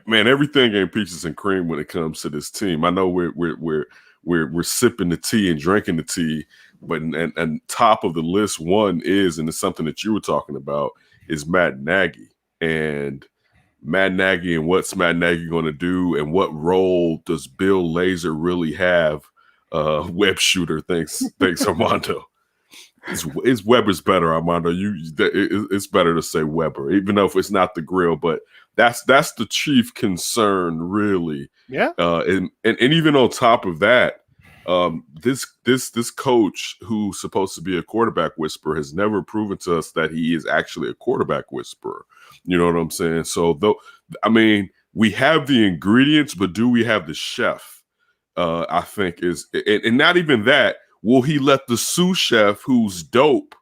S20: everything ain't peaches and cream when it comes to this team. I know we're sipping the tea and drinking the tea, but and top of the list one is, and it's something that you were talking about, is Matt Nagy. And Matt Nagy and what's Matt Nagy going to do, and what role does Bill Lazor really have? Web shooter, thanks Armando. It's Weber's better, Armando. It's better to say Weber, even though if it's not the grill, but that's the chief concern, really.
S4: Yeah.
S20: And even on top of that, this coach who's supposed to be a quarterback whisperer has never proven to us that he is actually a quarterback whisperer. You know what I'm saying? So we have the ingredients, but do we have the chef? I think and not even that. Will he let the sous chef, who's dope,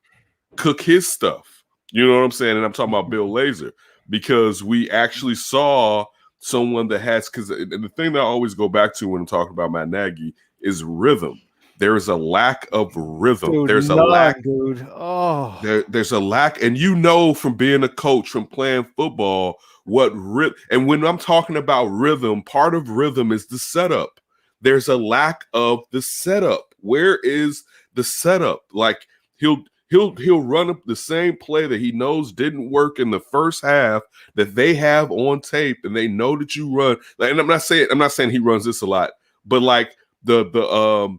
S20: cook his stuff? You know what I'm saying? And I'm talking about Bill Lazor, because we actually saw someone that has, because the thing that I always go back to when I'm talking about Matt Nagy is rhythm. There is a lack of rhythm.
S4: Dude,
S20: there's a lack,
S4: dude. Oh,
S20: there's a lack, and from being a coach, from playing football, and when I'm talking about rhythm, part of rhythm is the setup. There's a lack of the setup. Where is the setup? Like he'll run up the same play that he knows didn't work in the first half that they have on tape, and they know that you run. And I'm not saying he runs this a lot, but like the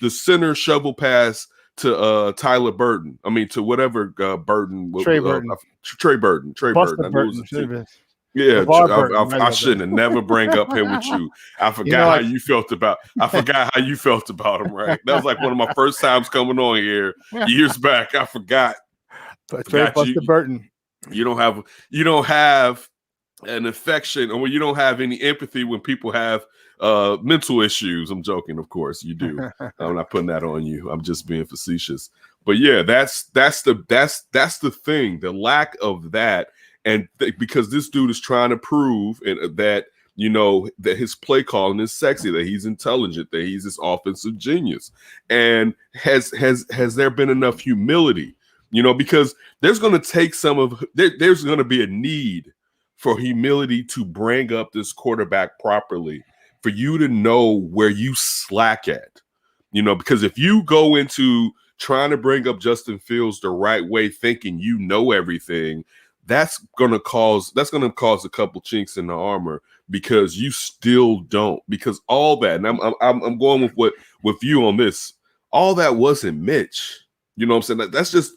S20: center shovel pass to Tyler Burton. I mean to whatever Burton. Trey Burton. Trey Burton. Yeah, I shouldn't have never bring up him with you. I forgot how you felt about. I forgot how you felt about him. Right, that was like one of my first times coming on here years back. I forgot.
S4: Buster Burton.
S20: You don't have an affection, or you don't have any empathy when people have mental issues. I'm joking, of course you do. I'm not putting that on you. I'm just being facetious. But yeah, that's the thing. The lack of that. And because this dude is trying to prove that, that his play calling is sexy, that he's intelligent, that he's this offensive genius. And has there been enough humility? Because there's going to take there's going to be a need for humility to bring up this quarterback properly, for you to know where you slack at. Because if you go into trying to bring up Justin Fields the right way, thinking you know everything, that's gonna cause a couple chinks in the armor, because you still don't. Because all that, and I'm going with you on this. All that wasn't Mitch. You know what I'm saying? That's just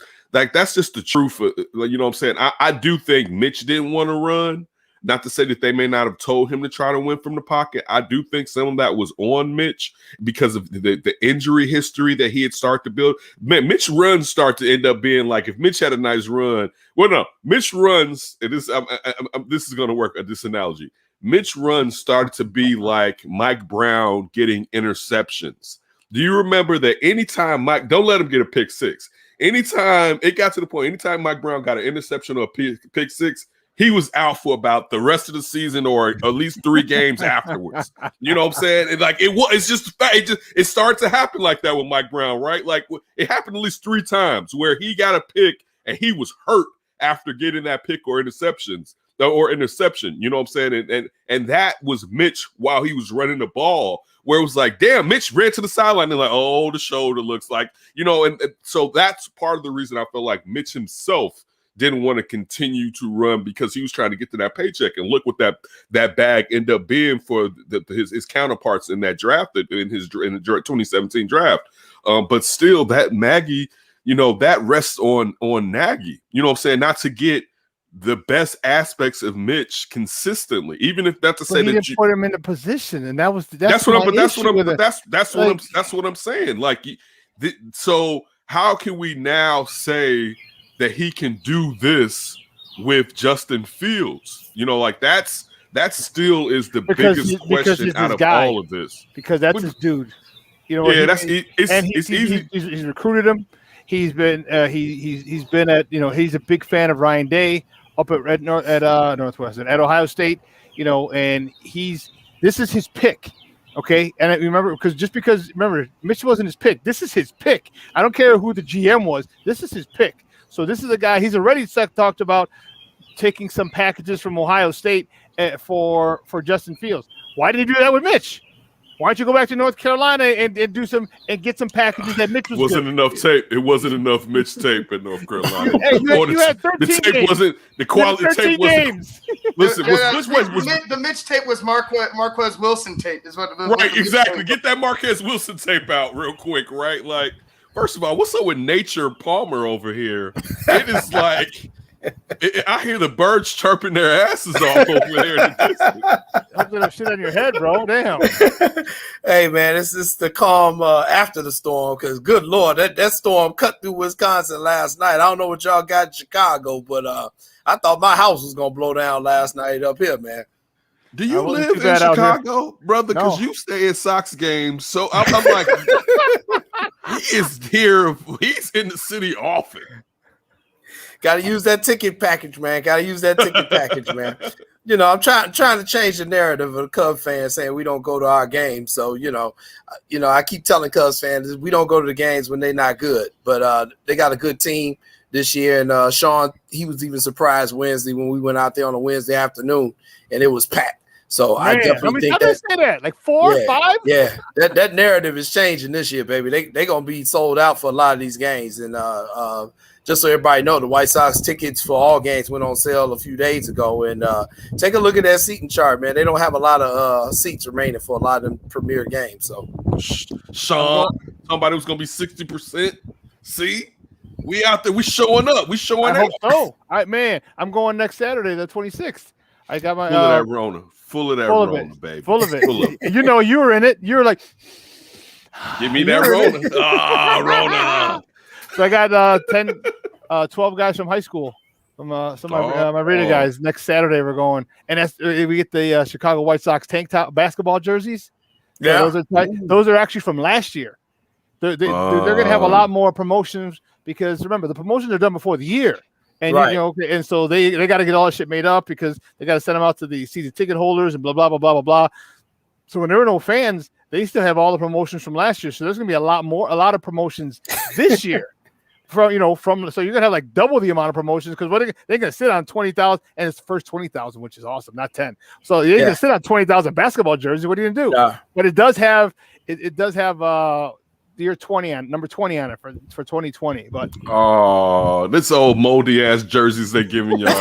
S20: the truth. You know what I'm saying? I do think Mitch didn't want to run. Not to say that they may not have told him to try to win from the pocket. I do think some of that was on Mitch because of the injury history that he had started to build. Man, Mitch runs start to end up being like, if Mitch had a nice run. Well, no, Mitch runs. This is going to work. This analogy. Mitch runs started to be like Mike Brown getting interceptions. Do you remember that anytime Mike, don't let him get a pick six. Anytime it got to the point, anytime Mike Brown got an interception or a pick six, he was out for about the rest of the season, or at least 3 games afterwards. You know what I'm saying? And like it's just it started to happen like that with Mike Brown, right? Like it happened at least 3 times where he got a pick and he was hurt after getting that pick or interceptions. or interception. You know what I'm saying? And that was Mitch while he was running the ball, where it was like, damn, Mitch ran to the sideline and like, oh, the shoulder looks like, and so that's part of the reason I feel like Mitch himself didn't want to continue to run, because he was trying to get to that paycheck. And look what that bag ended up being for his counterparts in that draft, in the 2017 draft. But still, that Nagy, that rests on Nagy. You know what I'm saying? Not to get the best aspects of Mitch consistently, even if that's to say
S4: that
S20: you
S4: put him in a position, and that's
S20: what I'm saying. Like, so how can we now say that he can do this with Justin Fields? Like that still is the biggest question out of all of this.
S4: Because that's his dude.
S20: It's easy.
S4: He's recruited him. He's been he's been at he's a big fan of Ryan Day up at Northwestern, at Ohio State. And this is his pick. Okay, and I remember remember, Mitch wasn't his pick. This is his pick. I don't care who the GM was. This is his pick. So this is a guy. He's already talked about taking some packages from Ohio State for Justin Fields. Why did he do that with Mitch? Why don't you go back to North Carolina and do some and get some packages that Mitch
S20: wasn't enough tape. It wasn't enough Mitch tape in North Carolina.
S4: Hey, you had 13
S20: the tape
S4: games.
S20: wasn't the quality tape
S4: games.
S20: Listen,
S5: the Mitch tape was Marquez Wilson tape. Is what
S20: right? Exactly. Get that Marquez Wilson tape out real quick, right? Like, first of all, what's up with Nature Palmer over here? It is like I hear the birds chirping their asses off over there.
S4: Don't let shit on your head, bro. Damn.
S7: Hey, man, it's just the calm after the storm, because good Lord, that storm cut through Wisconsin last night. I don't know what y'all got in Chicago, but I thought my house was going to blow down last night up here, man.
S20: Do you live in Chicago, brother? Because you stay at Sox games. So I'm like, he is here. He's in the city often.
S7: Got to use that ticket package, man. I'm trying to change the narrative of the Cubs fans saying we don't go to our games. So, I keep telling Cubs fans we don't go to the games when they're not good. But they got a good team this year. And Shawn, he was even surprised Wednesday when we went out there on a Wednesday afternoon and it was packed. So I definitely think
S4: that like 4 or 5.
S7: Yeah, that narrative is changing this year, baby. They're gonna be sold out for a lot of these games. And just so everybody know, the White Sox tickets for all games went on sale a few days ago. And take a look at that seating chart, man. They don't have a lot of seats remaining for a lot of them premier games. So,
S20: Shawn, somebody was gonna be 60%. See, we out there. We showing up. We showing up.
S4: Oh, man, I'm going next Saturday, the 26th. I got my
S20: full of that Rona. Full of that Rona, baby.
S4: Full of it. You were in it. You were like,
S20: give me that Rona. Rona.
S4: So I got 12 guys from high school, from some of my Raider guys. Next Saturday we're going, and we get the Chicago White Sox tank top basketball jerseys.
S7: Yeah,
S4: those are actually from last year. They're going to have a lot more promotions because remember the promotions are done before the year. And
S7: right.
S4: And so they got to get all that shit made up because they got to send them out to the season ticket holders and blah blah blah blah blah blah. So when there were no fans, they still have all the promotions from last year. So there's gonna be a lot of promotions this year. So you're gonna have like double the amount of promotions because they're gonna sit on 20,000 and it's the first 20,000, which is awesome, not 10. So they're gonna sit on 20,000 basketball jerseys. What are you gonna do?
S7: Yeah.
S4: But it does have the year 20 on number 20 on it for 2020. But
S20: this old moldy ass jerseys they giving y'all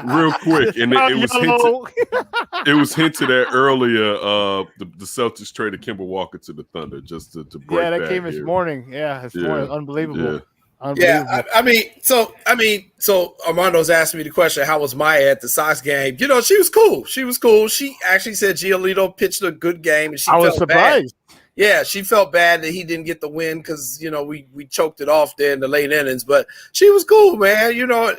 S20: real quick, and it was hinted at earlier. The Celtics traded Kemba Walker to the Thunder just to break.
S4: Yeah, that came this morning. Yeah, it's morning. Unbelievable.
S7: Yeah, I mean, so Armando's asked me the question, how was Maya at the Sox game? She was cool. She actually said Giolito pitched a good game, and she
S4: was surprised.
S7: Bad. Yeah, she felt bad that he didn't get the win because, we choked it off there in the late innings. But she was cool, man.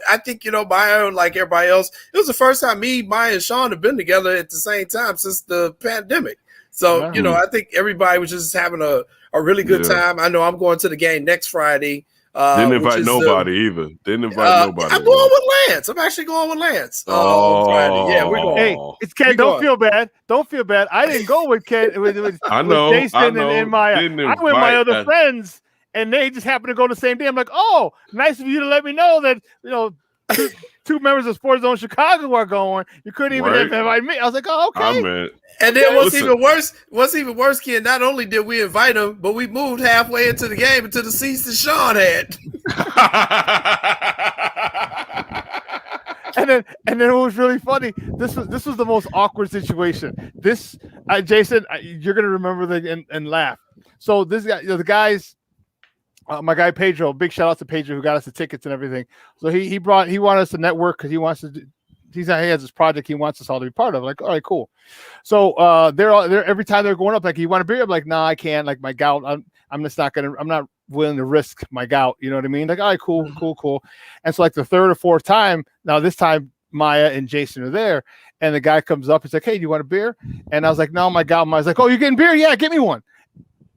S7: I think, Maya, like everybody else, it was the first time Maya, and Shawn have been together at the same time since the pandemic. So, I think everybody was just having a really good time. I know I'm going to the game next Friday.
S20: Didn't invite nobody either. Didn't invite nobody.
S7: I'm going with Lance. I'm actually going with Lance on Friday. Yeah, we're going.
S4: Hey, it's Ken. Don't feel bad. Don't feel bad. I didn't go with Ken. With Jason and Maya. I went with my other friends, and they just happened to go the same day. I'm like, oh, nice of you to let me know that two members of SportsZone Chicago are going. You couldn't even invite me. I was like, oh, okay.
S21: And then what's even worse, Ken, not only did we invite him, but we moved halfway into the game into the seats that Shawn had.
S4: And then it was really funny. This was the most awkward situation. Jason, you're gonna remember and laugh. So this guy, the guys, my guy Pedro, big shout out to Pedro who got us the tickets and everything. So he wanted us to network because he wants to. He has this project he wants us all to be part of. Like, all right, cool. So they're every time they're going up, like, you want a beer? I'm like, nah, I can't. Like, my gout, I'm just not gonna. I'm not willing to risk my gout. You know what I mean? Like, all right, cool. And so like the third or fourth time, now this time Maya and Jason are there, and the guy comes up. He's like, hey, do you want a beer? And I was like, no, my gout. Maya's like, oh, you're getting beer? Yeah, get me one.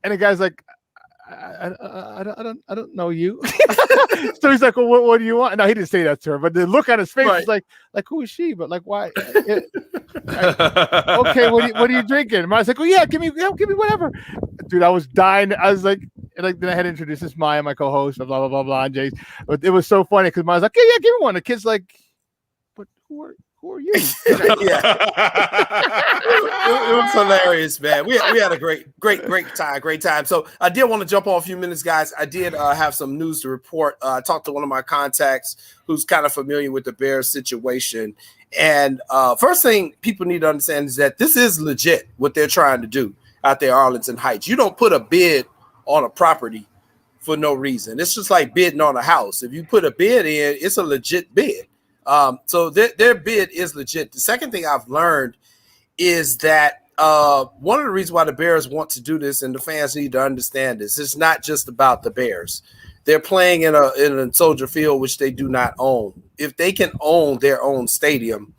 S4: And the guy's like, I don't know you. So he's like, well, what do you want? No, he didn't say that to her, but the look on his face is like who is she? But like, why? Okay, what are you drinking? And I was like, oh yeah, give me whatever. Dude, I was dying. I was like then I had to introduce this Maya, my co-host, blah blah blah blah, and Jace. But it was so funny because Maya's like, yeah, give me one. The kid's like, but who are you?
S21: Yeah. It was hilarious, man. We had a great time. So I did want to jump on a few minutes, guys. I did have some news to report. I talked to one of my contacts who's kind of familiar with the Bears situation. And first thing people need to understand is that this is legit what they're trying to do out there, Arlington Heights. You don't put a bid on a property for no reason. It's just like bidding on a house. If you put a bid in, it's a legit bid. So their bid is legit. The second thing I've learned is that one of the reasons why the Bears want to do this, and the fans need to understand this, it's not just about the Bears. They're playing in a Soldier Field, which they do not own. If they can own their own stadium,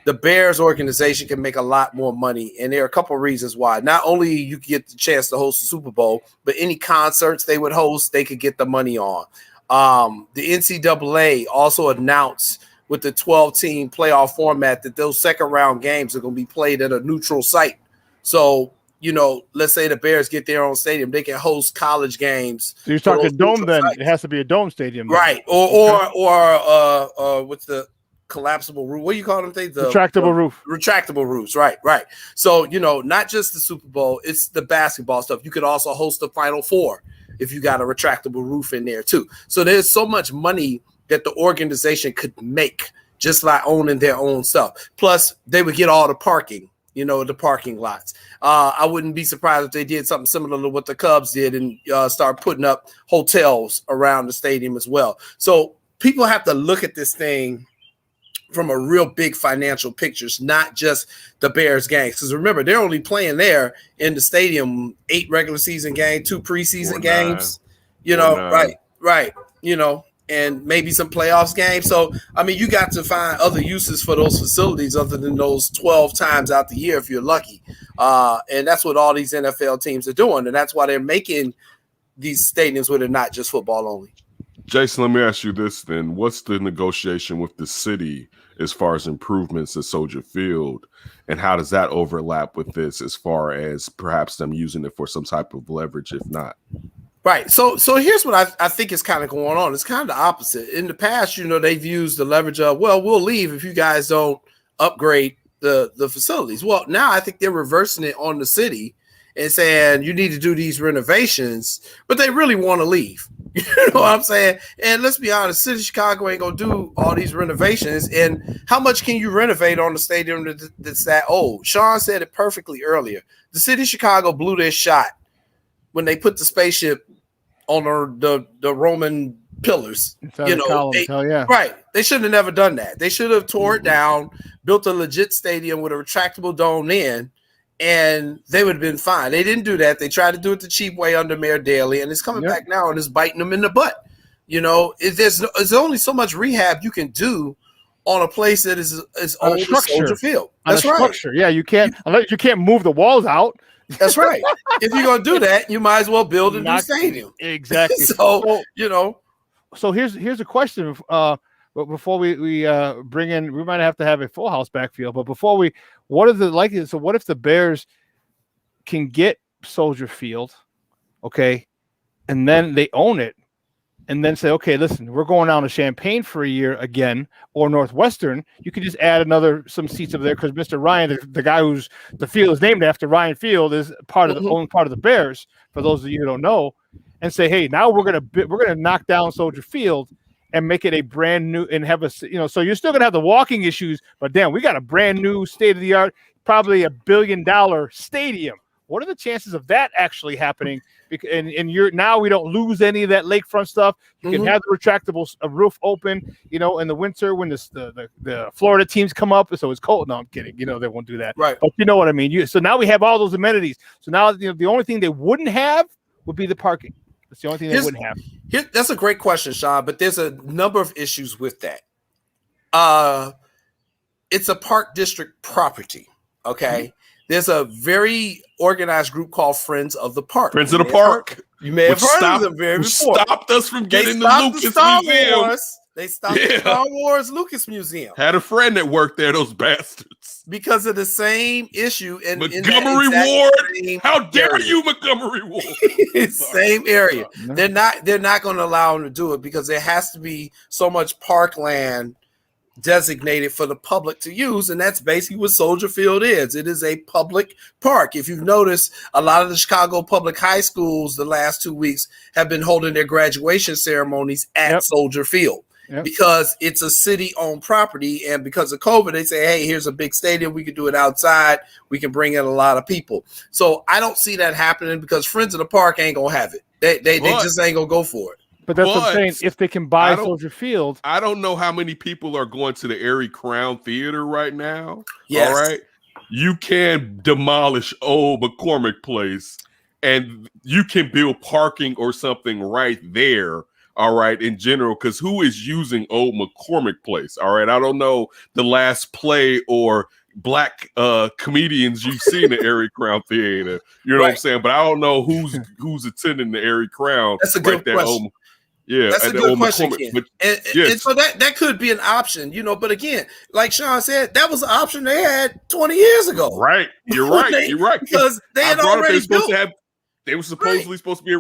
S21: the Bears organization can make a lot more money. And there are a couple of reasons why. Not only you get the chance to host the Super Bowl, but any concerts they would host, they could get the money on. The NCAA also announced with the 12-team playoff format that those second-round games are going to be played at a neutral site. So, let's say the Bears get their own stadium, they can host college games.
S4: So you're talking dome then? Sites. It has to be a dome stadium. Then.
S21: Right. Or what's the collapsible roof? What do you call them things?
S4: Retractable roof.
S21: Retractable roofs. Right. So, not just the Super Bowl, it's the basketball stuff. You could also host the Final Four if you got a retractable roof in there too. So there's so much money that the organization could make just by owning their own stuff. Plus, they would get all the parking, the parking lots. I wouldn't be surprised if they did something similar to what the Cubs did and start putting up hotels around the stadium as well. So people have to look at this thing from a real big financial pictures, not just the Bears games. Because remember, they're only playing there in the stadium 8 regular season games, 2 preseason games, right. And maybe some playoffs games. So, you got to find other uses for those facilities other than those 12 times out the year if you're lucky. And that's what all these NFL teams are doing. And that's why they're making these stadiums where they're not just football only.
S20: Jason, let me ask you this then. What's the negotiation with the city as far as improvements at Soldier Field? And how does that overlap with this as far as perhaps them using it for some type of leverage, if not?
S21: Right. So here's what I think is kind of going on. It's kind of the opposite. In the past, they've used the leverage of, well, we'll leave if you guys don't upgrade the facilities. Well, now I think they're reversing it on the city and saying you need to do these renovations, but they really want to leave. You know what I'm saying? And let's be honest, City of Chicago ain't going to do all these renovations. And how much can you renovate on the stadium that's that old? Shawn said it perfectly earlier. The City of Chicago blew their shot when they put the spaceship on the Roman pillars. Right. They should have never done that. They should have tore it down, built a legit stadium with a retractable dome in, and they would have been fine. They didn't do that. They tried to do it the cheap way under Mayor Daley, and it's coming back now and it's biting them in the butt. There's only so much rehab you can do on a place that is old as Soldier Field. That's right.
S4: Structure. Yeah, you can't move the walls out.
S21: That's right. If you're going to do that, you might as well build a new stadium.
S4: Exactly.
S21: So
S4: here's a question. But before we bring in, we might have to have a full house backfield. But before what are the likelihood? So what if the Bears can get Soldier Field, okay, and then they own it, and then say, okay, listen, we're going down to Champaign for a year again, or Northwestern, you could just add some seats over there because Mr. Ryan, the guy who's the field is named after, Ryan Field, is part of the own part of the Bears. For those of you who don't know, and say, hey, now we're gonna knock down Soldier Field and make it a brand new and have so you're still gonna have the walking issues, but damn, we got a brand new state of the art, probably $1 billion stadium. What are the chances of that actually happening? And now we don't lose any of that lakefront stuff. You can have the retractable roof open, in the winter when the Florida teams come up. So it's cold. No, I'm kidding. They won't do that.
S21: Right.
S4: But you know what I mean. So now we have all those amenities. So now the only thing they wouldn't have would be the parking. That's the only thing they wouldn't have.
S21: That's a great question, Shawn. But there's a number of issues with that. It's a park district property. Okay. There's a very organized group called Friends of the Park.
S20: Friends of the Park.
S21: You may have heard of them before.
S20: Stopped us from getting the Lucas Museum.
S21: They stopped the Star Wars Lucas Museum.
S20: Had a friend that worked there, those bastards.
S21: Because of the same issue.
S20: Montgomery Ward. How dare you, Montgomery Ward?
S21: Same area. They're not going to allow them to do it because there has to be so much parkland designated for the public to use, and that's basically what Soldier Field is. It is a public park. If you've noticed, a lot of the Chicago public high schools the last 2 weeks have been holding their graduation ceremonies at Soldier Field because it's a city-owned property, and because of COVID, they say, hey, here's a big stadium. We can do it outside. We can bring in a lot of people. So I don't see that happening because Friends of the Park ain't going to have it. They just ain't going to go for it.
S4: But that's what I'm saying. If they can buy Soldier Field.
S20: I don't know how many people are going to the Erie Crown Theater right now.
S21: Yes.
S20: All right. You can demolish old McCormick Place and you can build parking or something right there. All right. In general, because who is using old McCormick Place? All right. I don't know the last play or black comedians you've seen the Erie Crown Theater. You know what I'm saying? But I don't know who's attending the Erie Crown.
S21: That's a good question. That's a good question, Ken. And so that could be an option, But again, like Shawn said, that was an option they had 20 years ago.
S20: Right. You're right. You're right.
S21: Because they had already built.
S20: They were supposedly supposed to be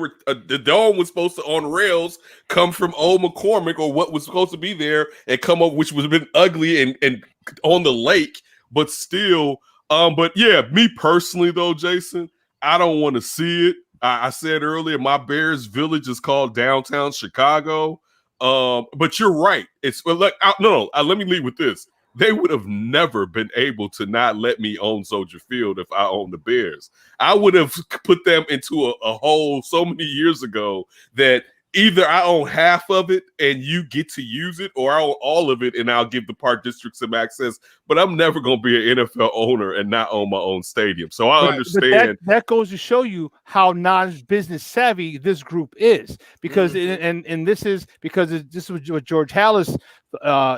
S20: the dome was supposed to on rails come from old McCormick or what was supposed to be there and come up, which would have been ugly and on the lake, but still. But yeah, me personally though, Jason, I don't want to see it. I said earlier, my Bears Village is called downtown Chicago. But you're right. It's like let me lead with this. They would have never been able to not let me own Soldier Field if I owned the Bears. I would have put them into a hole so many years ago that either I own half of it and you get to use it, or I own all of it and I'll give the park district some access. But I'm never going to be an NFL owner and not own my own stadium. So I understand.
S4: That goes to show you how non-business savvy this group is, because and this is because this was what George Hallis.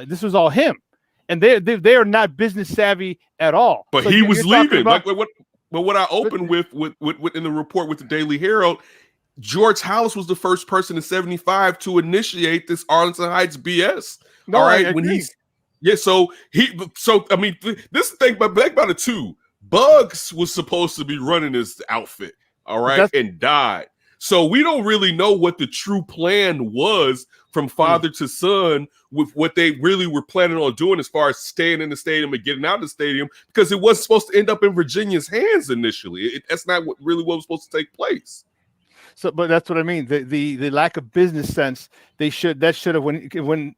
S4: This was all him, and they are not business savvy at all.
S20: But so he was leaving. What I opened with in the report with the Daily Herald. George Hallis was the first person in 75 to initiate this Arlington Heights BS.
S4: No,
S20: all right,
S4: I
S20: when he's I mean, this thing, but back about it too. Bugs was supposed to be running this outfit, all right, and died. So we don't really know what the true plan was from father to son with what they really were planning on doing as far as staying in the stadium and getting out of the stadium, because it wasn't supposed to end up in Virginia's hands initially. That's not what was supposed to take place.
S4: So, but that's what I mean. The lack of business sense. That should have when George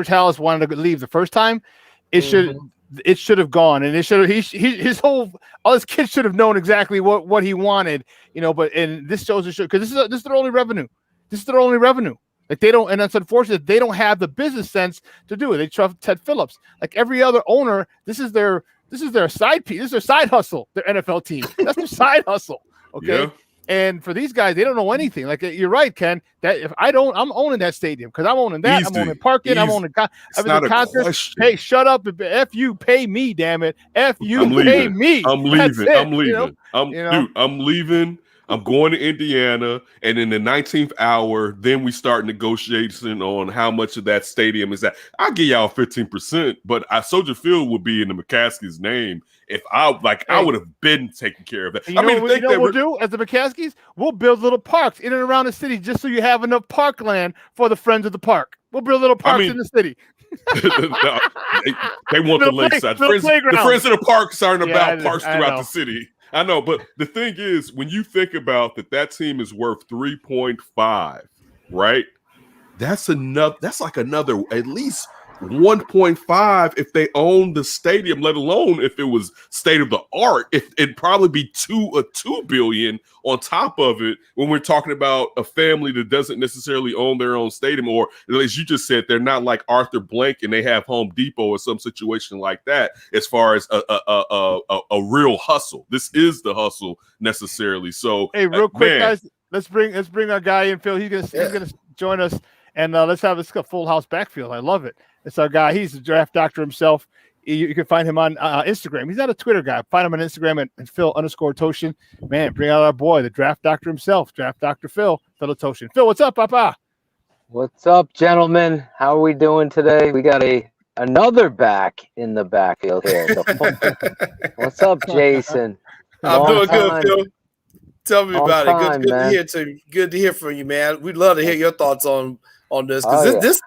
S4: Hallis wanted to leave the first time, it should have gone, and it should have all his kids should have known exactly what he wanted, But this shows because this is their only revenue. This is their only revenue. Like they don't, and it's unfortunate they don't have the business sense to do it. They trust Ted Phillips. Like every other owner, this is their side piece. This is their side hustle. Their NFL team. That's their side hustle. Okay. Yeah. And for these guys, they don't know anything. Like you're right, Ken. That if I'm owning that stadium because I'm owning that. I'm owning parking. I'm owning concerts. Hey, shut up! F you, pay me, damn it! F you, pay me.
S20: I'm leaving. I'm leaving. I'm leaving. I'm going to Indiana, and in the 19th hour, then we start negotiation on how much of that stadium is that. I'll give y'all 15%, but Soldier Field would be in the McCaskey's name if I would have been taking care of that.
S4: You know what we'll do as the McCaskies? We'll build little parks in and around the city just so you have enough parkland for the friends of the park. We'll build little parks in the city.
S20: No, they want the lakeside. The friends of the parks aren't about parks throughout the city. I know, but the thing is, when you think about that team is worth 3.5, right? That's enough. That's like another at least 1.5 if they own the stadium, let alone if it was state of the art. It'd probably be $2 billion on top of it when we're talking about a family that doesn't necessarily own their own stadium, or as you just said, they're not like Arthur Blank and they have Home Depot or some situation like that. As far as a real hustle, this is the hustle necessarily. So,
S4: hey, real quick, guys, let's bring our guy in, Phil. He's gonna join us, and let's have a full house backfield. I love it. It's our guy. He's a draft doctor himself. You can find him on Instagram. He's not a Twitter guy. Find him on Instagram at Phil_Toshin. Man, bring out our boy, the draft doctor himself, draft Dr. Phil Toshin. Phil, what's up, Papa?
S1: What's up, gentlemen? How are we doing today? We got another back in the backfield here. What's up, Jason?
S21: I'm doing good, Phil. Tell me about
S1: time,
S21: it. Good to hear from you, man. We'd love to hear your thoughts on this, because this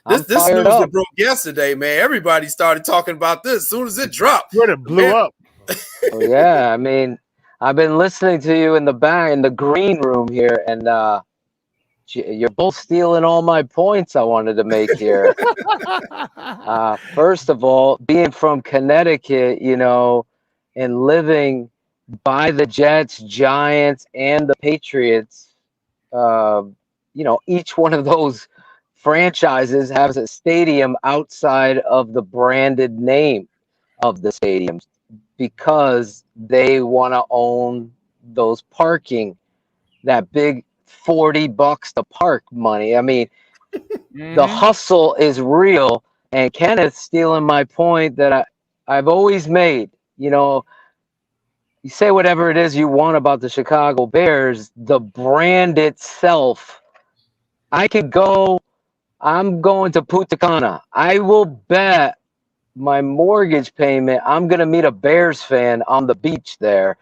S21: news that broke yesterday, man. Everybody started talking about this as soon as it dropped.
S4: Twitter blew up.
S1: Oh, yeah, I mean, I've been listening to you in the green room here, and you're both stealing all my points I wanted to make here. First of all, being from Connecticut, and living by the Jets, Giants, and the Patriots, each one of those franchises has a stadium outside of the branded name of the stadiums because they want to own those parking, that big $40 to park money. I mean, the hustle is real, and Kenneth's stealing my point that I've always made. You say whatever it is you want about the Chicago Bears, the brand itself. I'm going to Punta Cana. I will bet my mortgage payment I'm going to meet a Bears fan on the beach there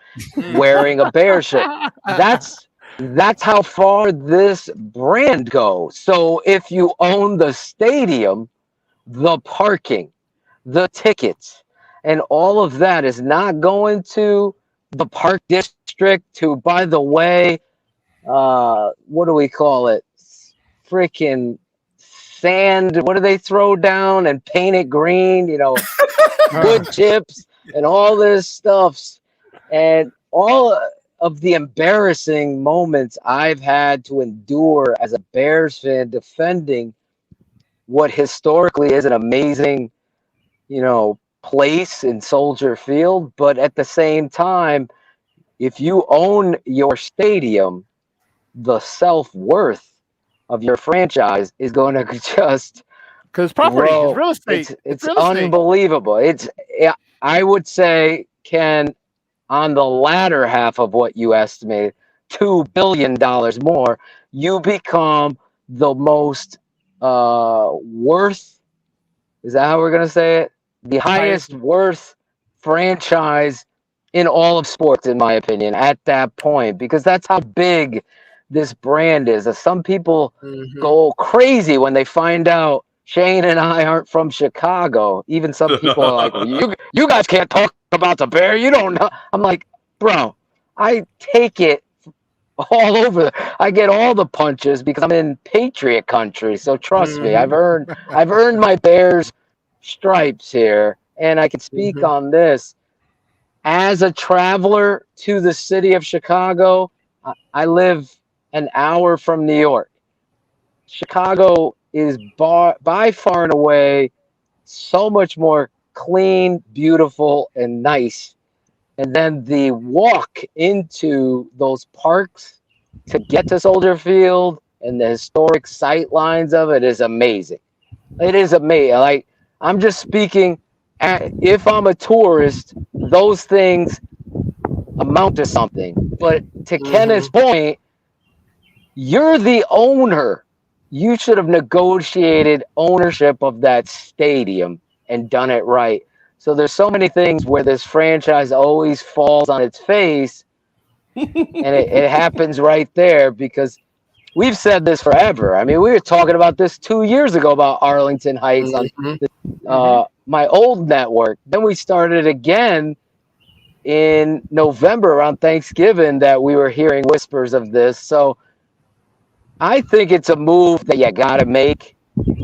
S1: wearing a Bears shirt. That's how far this brand goes. So if you own the stadium, the parking, the tickets, and all of that is not going to the park district to, by the way, what do we call it? Freaking sand. What do they throw down and paint it green? Wood chips and all this stuff. And all of the embarrassing moments I've had to endure as a Bears fan defending what historically is an amazing, place in Soldier Field. But at the same time, if you own your stadium, the self-worth of your franchise is going to just
S4: because property is real estate.
S1: It's
S4: real estate.
S1: Unbelievable. I would say, Ken, on the latter half of what you estimated, $2 billion more, you become the most worth. Is that how we're going to say it? The highest worth franchise in all of sports, in my opinion, at that point, because that's how big this brand is. Some people go crazy when they find out Shane and I aren't from Chicago. Even some people are like, well, you guys can't talk about the Bear. You don't know. I'm like, bro, I take it all over. I get all the punches because I'm in Patriot country. So trust me, I've earned my Bears stripes here, and I can speak on this. As a traveler to the city of Chicago, I live an hour from New York. Chicago is by far and away so much more clean, beautiful, and nice. And then the walk into those parks to get to Soldier Field and the historic sight lines of it is amazing. It is amazing. I'm just speaking, if I'm a tourist, those things amount to something. But to Kenneth's point, you're the owner. You should have negotiated ownership of that stadium and done it right. So there's so many things where this franchise always falls on its face, and it happens right there because we've said this forever. I mean, we were talking about this 2 years ago about Arlington Heights on my old network. Then we started again in November around Thanksgiving that we were hearing whispers of this. So I think it's a move that you got to make.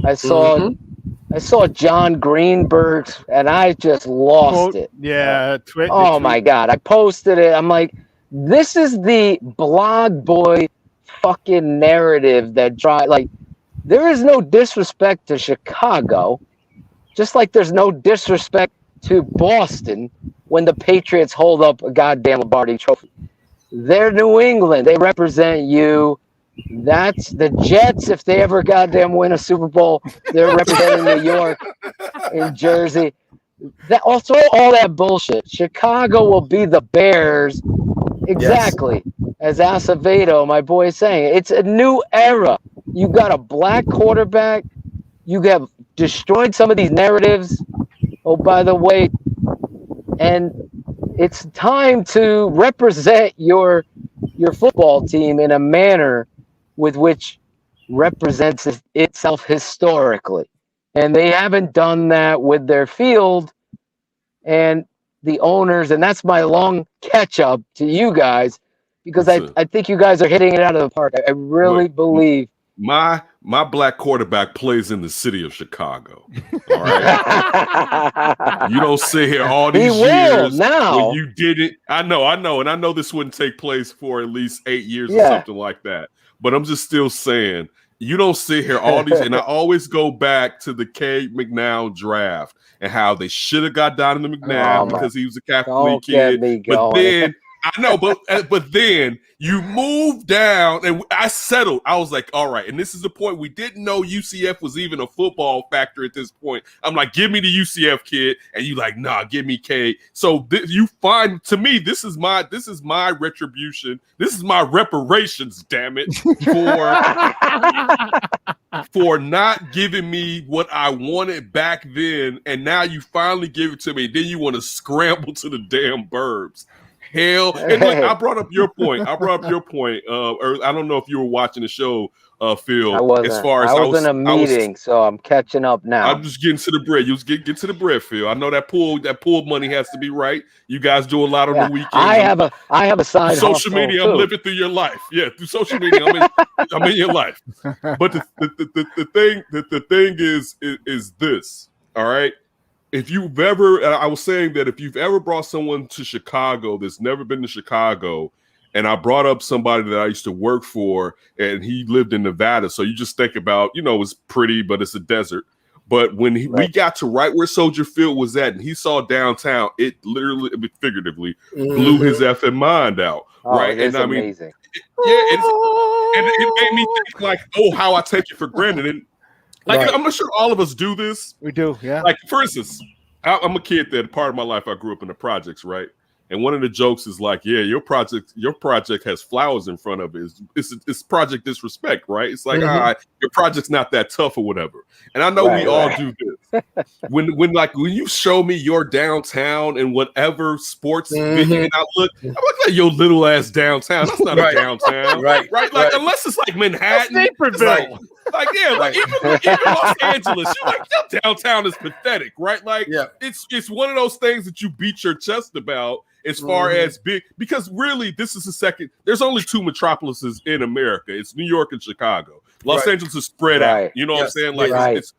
S1: I saw John Greenberg's, and I just lost it.
S4: Yeah.
S1: Oh, my God. I posted it. I'm like, this is the blog boy fucking narrative that drives. Like, there is no disrespect to Chicago, just like there's no disrespect to Boston when the Patriots hold up a goddamn Lombardi trophy. They're New England. They represent you. That's the Jets. If they ever goddamn win a Super Bowl, they're representing New York and Jersey. That also all that bullshit. Chicago will be the Bears. Exactly. Yes. As Acevedo, my boy, is saying. It's a new era. You got a black quarterback. You have destroyed some of these narratives. Oh, by the way, and it's time to represent your football team in a manner with which represents itself historically. And they haven't done that with their field and the owners. And that's my long catch up to you guys, because I think you guys are hitting it out of the park. I really believe.
S20: My black quarterback plays in the city of Chicago. All right. You don't sit here all these years
S1: now.
S20: When you didn't. I know, and I know this wouldn't take place for at least 8 years or something like that. But I'm just still saying, you don't sit here all these, and I always go back to the K. McNown draft and how they should have got Donovan McNabb because he was a Catholic kid. But then I know, but then you moved down, and I settled. I was like, all right. And this is the point. We didn't know UCF was even a football factor at this point. I'm like, give me the UCF kid, and you like, nah, give me K. So you find, to me, this is my retribution. This is my reparations. Damn it, for not giving me what I wanted back then, and now you finally give it to me. Then you want to scramble to the damn burbs. Hell, and look, I brought up your point. Or I don't know if you were watching the show, Phil.
S1: I wasn't.
S20: As far as
S1: I was in a meeting, so I'm catching up now.
S20: I'm just getting to the bread. You get to the bread, Phil. I know that pool money has to be right. You guys do a lot on the weekends. I
S1: have a side
S20: social media. I'm living through your life. Yeah, through social media, I'm in your life. But the thing is this. All right. If you've ever, I was saying that if you've ever brought someone to Chicago that's never been to Chicago, and I brought up somebody that I used to work for, and he lived in Nevada, so you just think about, it's pretty, but it's a desert. But when we got to right where Soldier Field was at, and he saw downtown, it literally, figuratively, blew his effing mind out. Right?
S1: It's amazing.
S20: It made me think like, oh, how I take it for granted. And I'm not sure all of us do this.
S4: We do, yeah.
S20: Like, for instance, I'm a kid that part of my life I grew up in the projects, right? And one of the jokes is like, yeah, your project has flowers in front of it. It's project disrespect, right? It's like, your project's not that tough or whatever. And I know we all do this. when you show me your downtown and whatever sports venue, and I look like your little ass downtown. That's not a downtown, right? Like unless it's like Manhattan,
S4: Naperville.
S20: Even Los Angeles, you're like, your downtown is pathetic, right? Like, it's one of those things that you beat your chest about as far as big, because really this is the second. There's only two metropolises in America. It's New York and Chicago. Los Angeles is spread out. You know what I'm saying? Like, it's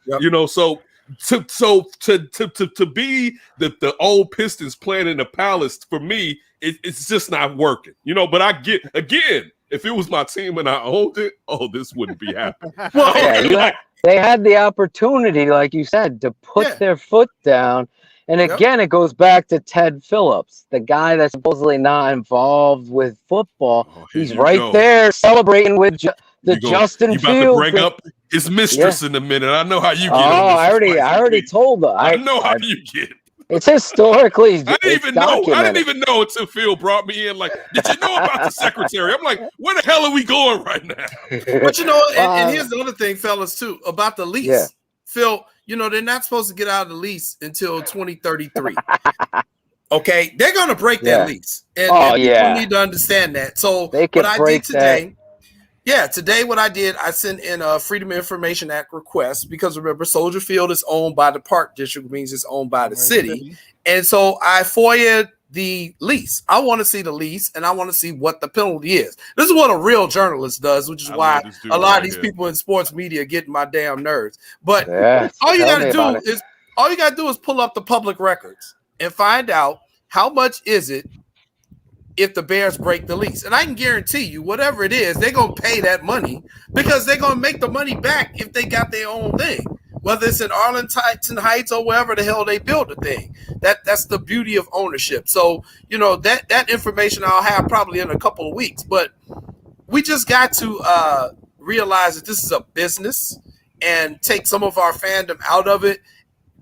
S20: so to be the old Pistons playing in the Palace, for me, it's just not working. But I get, again, if it was my team and I owned it, this wouldn't be happening.
S1: They had the opportunity, like you said, to put their foot down. And again, it goes back to Ted Phillips, the guy that's supposedly not involved with football. He's right there celebrating with Justin Fields.
S20: You about to bring up his mistress in a minute. I know how you get.
S1: I already told her.
S20: I know how you get.
S1: It's historically.
S20: I didn't even know until Phil brought me in. Like, did you know about the secretary? I'm like, where the hell are we going right now?
S21: But you know, and here's the other thing, fellas, too, about the lease.
S1: Yeah.
S21: Phil, you know, they're not supposed to get out of the lease until 2033. Okay, they're gonna break that lease. And people need to understand that. So what I did today. Today what I did, I sent in a Freedom of Information Act request because remember, Soldier Field is owned by the Park District, which means it's owned by the city. And so I FOIA'd the lease. I want to see the lease and I want to see what the penalty is. This is what a real journalist does, which is why a lot of these people in sports media get my damn nerves. But all you gotta do is pull up the public records and find out how much is it if the Bears break the lease. And I can guarantee you, whatever it is, they're going to pay that money because they're going to make the money back if they got their own thing, whether it's in Arlington Heights or wherever the hell they build the thing. That's the beauty of ownership. So, you know, that information I'll have probably in a couple of weeks. But we just got to realize that this is a business and take some of our fandom out of it.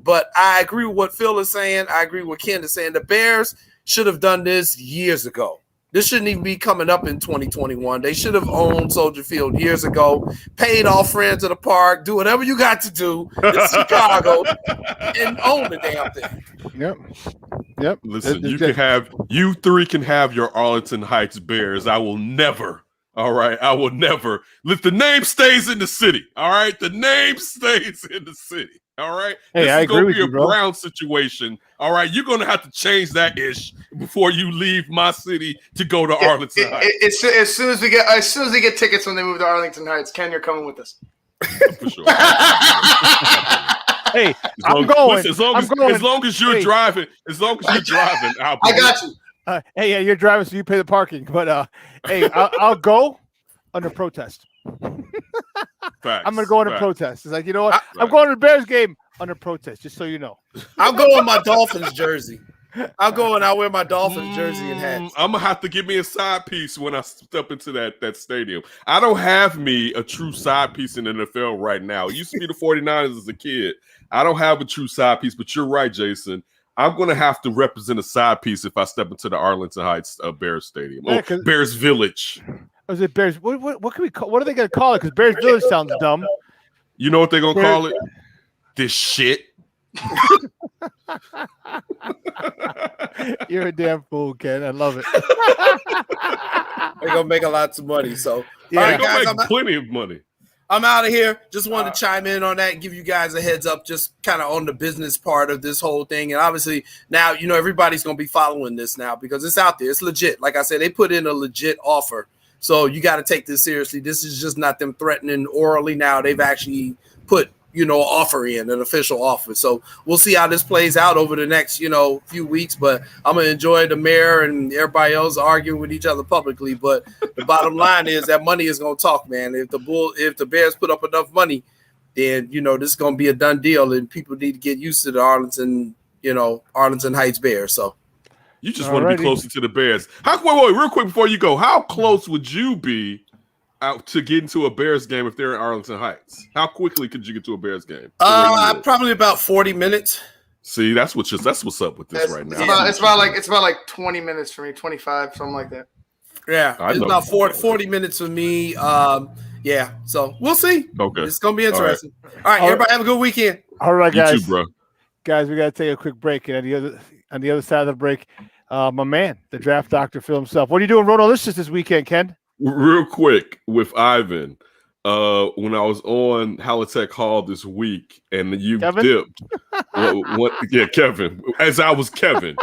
S21: But I agree with what Phil is saying. I agree with what Ken is saying. The Bears should have done this years ago. This shouldn't even be coming up in 2021. They should have owned Soldier Field years ago, paid all friends of the park, do whatever you got to do in Chicago, and own the damn thing.
S4: Yep.
S20: Listen, you three can have your Arlington Heights Bears. I will never. All right, I will never. The name stays in the city. All right, the name stays in the city. All right.
S4: Hey,
S20: this
S4: I
S20: is
S4: agree
S20: gonna
S4: with
S20: be
S4: you,
S20: a
S4: bro.
S20: Brown situation. All right, you're gonna have to change that ish before you leave my city to go to Arlington Heights.
S5: As soon as we get tickets when they move to Arlington Heights, Ken, you're coming with us.
S20: For sure.
S4: Hey, I'm going.
S20: Listen, as long as you're driving, I
S5: got you.
S4: Hey, you're driving, so you pay the parking. But hey, I'll go under protest.
S20: Facts,
S4: I'm gonna go under protest. It's like, you know what? I'm going to the Bears game under protest, just so you know.
S21: I'll go in my Dolphins jersey. I'll go and I'll wear my Dolphins jersey and hat.
S20: I'm gonna have to give me a side piece when I step into that stadium. I don't have me a true side piece in the NFL right now. It used to be the 49ers as a kid. I don't have a true side piece, but you're right, Jason. I'm going to have to represent a side piece if I step into the Arlington Heights Bears Stadium or Bears Village.
S4: Is it Bears? What can we call? What are they going to call it? Because Bears Village sounds dumb.
S20: You know what they're going to call it? This shit.
S4: You're a damn fool, Ken. I love it.
S21: They're going to make a lot of money. So,
S20: yeah, they're going to make plenty of money.
S21: I'm out of here. Just wanted to chime in on that and give you guys a heads up, just kind of on the business part of this whole thing. And obviously now, you know, everybody's going to be following this now because it's out there. It's legit. Like I said, they put in a legit offer. So you got to take this seriously. This is just not them threatening orally now. They've actually put, you know, an offer in, an official offer. So we'll see how this plays out over the next, you know, few weeks. But I'm going to enjoy the mayor and everybody else arguing with each other publicly. But the bottom line is that money is going to talk, man. If the Bears put up enough money, then, you know, this is going to be a done deal. And people need to get used to the Arlington Heights Bears. So.
S20: You just want to be closer to the Bears. Wait, real quick before you go. How close would you be out to get into a Bears game if they're in Arlington Heights? How quickly could you get to a Bears game?
S21: Probably about 40 minutes.
S20: See, that's what's up with this right now.
S5: It's about like 20 minutes for me, 25, something like that.
S21: Yeah, it's about 40 minutes for me. Yeah, so we'll see.
S20: Okay,
S21: it's gonna be interesting. All right, everybody have a good weekend.
S4: All right, guys.
S20: You too, bro.
S4: Guys, we got to take a quick break, and on the other side of the break, my man, the draft doctor Phil himself. What are you doing, Rodolicious, this weekend, Ken?
S20: Real quick with Ivan, when I was on Halitech Hall this week, and you dipped. Yeah, Kevin. As I was Kevin.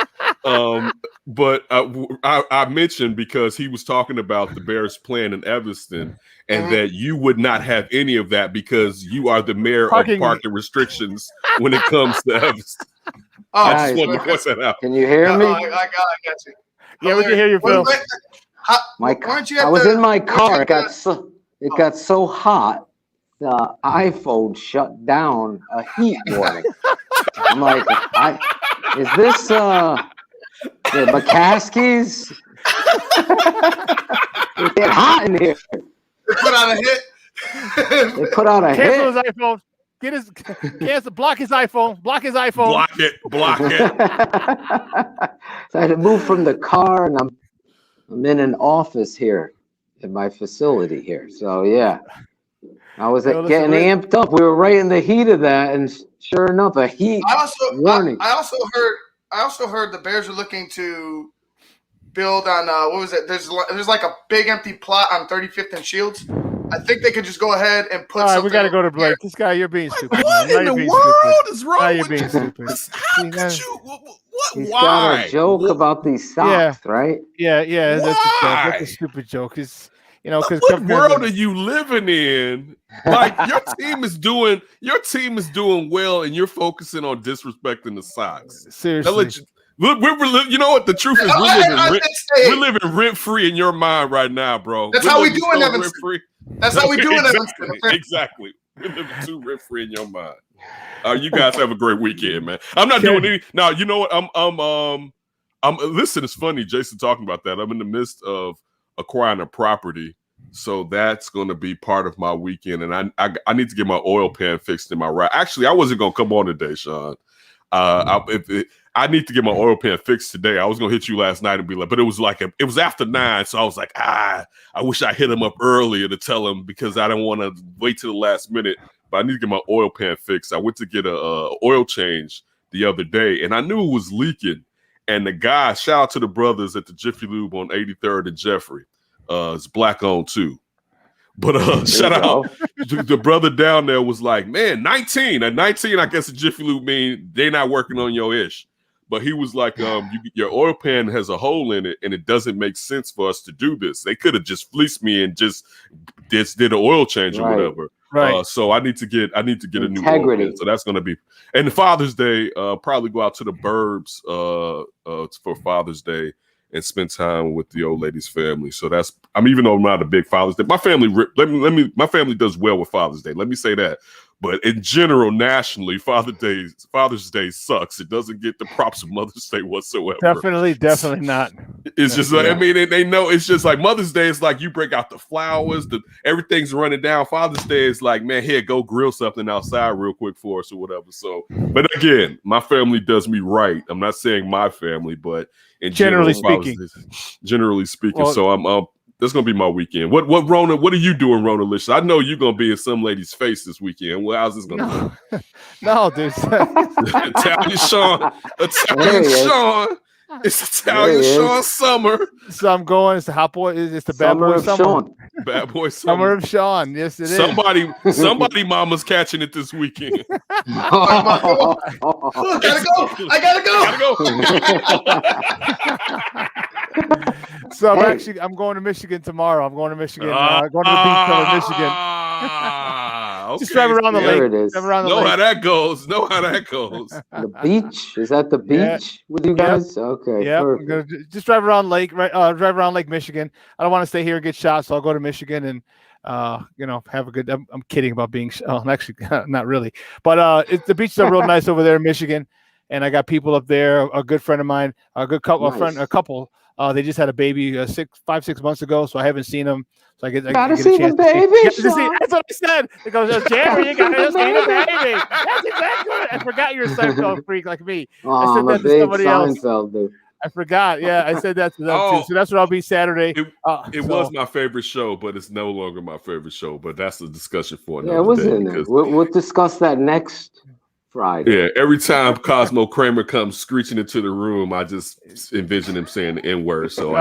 S20: But I mentioned because he was talking about the Bears playing in Evanston, and that you would not have any of that because you are the mayor of parking restrictions when it comes to Evanston. I just wanted to point that out.
S1: Can you hear me?
S5: I got you.
S4: Yeah, we can hear you, Phil.
S1: I was in my car. It got so hot, the iPhone shut down a heat warning. I'm like, is this the McCaskies? It's getting hot in here.
S5: They put out a hit.
S1: They put out a hit.
S4: Cancel his iPhone. Get his cancel. Block his iPhone. Block his iPhone.
S20: Block it. Block it.
S1: So I had to move from the car, and I'm in an office here in my facility here. So yeah, I was getting amped up. We were right in the heat of that, and sure enough, a heat warning.
S5: I also heard the Bears are looking to build on what was it? There's like a big empty plot on 35th and Shields. I think they could just go ahead and put.
S4: All right, we got to go to Blake. This guy, you're being stupid.
S20: What in the world is wrong
S4: now you're
S20: with
S4: being
S20: you?
S4: stupid.
S20: How could you? What?
S1: He's
S20: Why?
S1: got a joke about these socks, right?
S4: Yeah. That's a joke.
S20: Why?
S4: That's a stupid joke. It's because
S20: What world are you living in? Like your team is doing well, and you're focusing on disrespecting the socks.
S4: Seriously.
S20: You know what the truth is? We're living rent free in your mind right now, bro.
S5: That's how we do in Evanston. That's how we do in Evanston.
S20: Exactly. We're living too rent free in your mind. You guys have a great weekend, man. I'm not doing any. Now you know what? I'm. Listen, it's funny, Jason talking about that. I'm in the midst of acquiring a property, so that's going to be part of my weekend, and I need to get my oil pan fixed in my ride. Actually, I wasn't going to come on today, Shawn. I need to get my oil pan fixed today. I was gonna hit you last night and be like, but it was after 9, so I was like, I wish I hit him up earlier to tell him because I didn't want to wait till the last minute. But I need to get my oil pan fixed. I went to get a oil change the other day, and I knew it was leaking. And the guy, shout out to the brothers at the Jiffy Lube on 83rd and Jeffrey. It's black owned too. But shout out, the brother down there was like, man, 19. At 19, I guess the Jiffy Lube mean they're not working on your ish. But he was like, your oil pan has a hole in it, and it doesn't make sense for us to do this. They could have just fleeced me and just did an oil change or whatever.
S4: Right.
S20: So I need to get a new oil pan. So that's going to be, and Father's Day, probably go out to the burbs for Father's Day and spend time with the old lady's family. So even though I'm not a big Father's Day, my family my family does well with Father's Day. Let me say that. But in general, nationally, Father's Day sucks. It doesn't get the props of Mother's Day whatsoever.
S4: Definitely not.
S20: It's just like, I mean, they know it's just like Mother's Day is like you break out the flowers, everything's running down. Father's Day is like, man, here, go grill something outside real quick for us or whatever. So, but again, my family does me right. I'm not saying my family, but generally speaking.
S4: Well,
S20: so that's gonna be my weekend. What Rona? What are you doing, Rona Licious? I know you're gonna be in some lady's face this weekend. Well, how's this gonna
S4: go? No, dude.
S20: Italian Shawn. It's Italian Shawn summer.
S4: So I'm going. It's the hot boy. It's the bad boy summer.
S1: Shawn.
S20: Bad boy
S4: summer of Shawn. Yes, it is.
S20: Somebody mama's catching it this weekend.
S5: I gotta go.
S4: So I'm going to Michigan tomorrow. I'm going to Michigan. Going to the beach in Michigan.
S20: Okay.
S4: Just drive around the lake.
S20: Know how that goes.
S1: The beach? Is that the beach with you guys? Yep. Okay.
S4: Yeah. I'm gonna just drive around Lake Michigan. I don't want to stay here and get shot, so I'll go to Michigan and have a good. I'm kidding about being. Actually, not really. But the beaches are real nice over there in Michigan, and I got people up there. A good friend of mine, a couple. They just had a baby 5-6 months ago, so I haven't seen them. So I get a chance
S1: the baby.
S4: That's what I said. It goes, Jerry, you got to see the baby. That's exactly what I forgot you're a Seinfeld freak like me. I said that to somebody else. Dude. I forgot. Yeah, I said that to them too. So that's what I'll be Saturday.
S20: It was my favorite show, but it's no longer my favorite show. But that's a discussion for another
S1: day. It was
S20: day
S1: in there. We'll discuss that next Friday.
S20: Yeah, every time Cosmo Kramer comes screeching into the room, I just envision him saying the N-word. So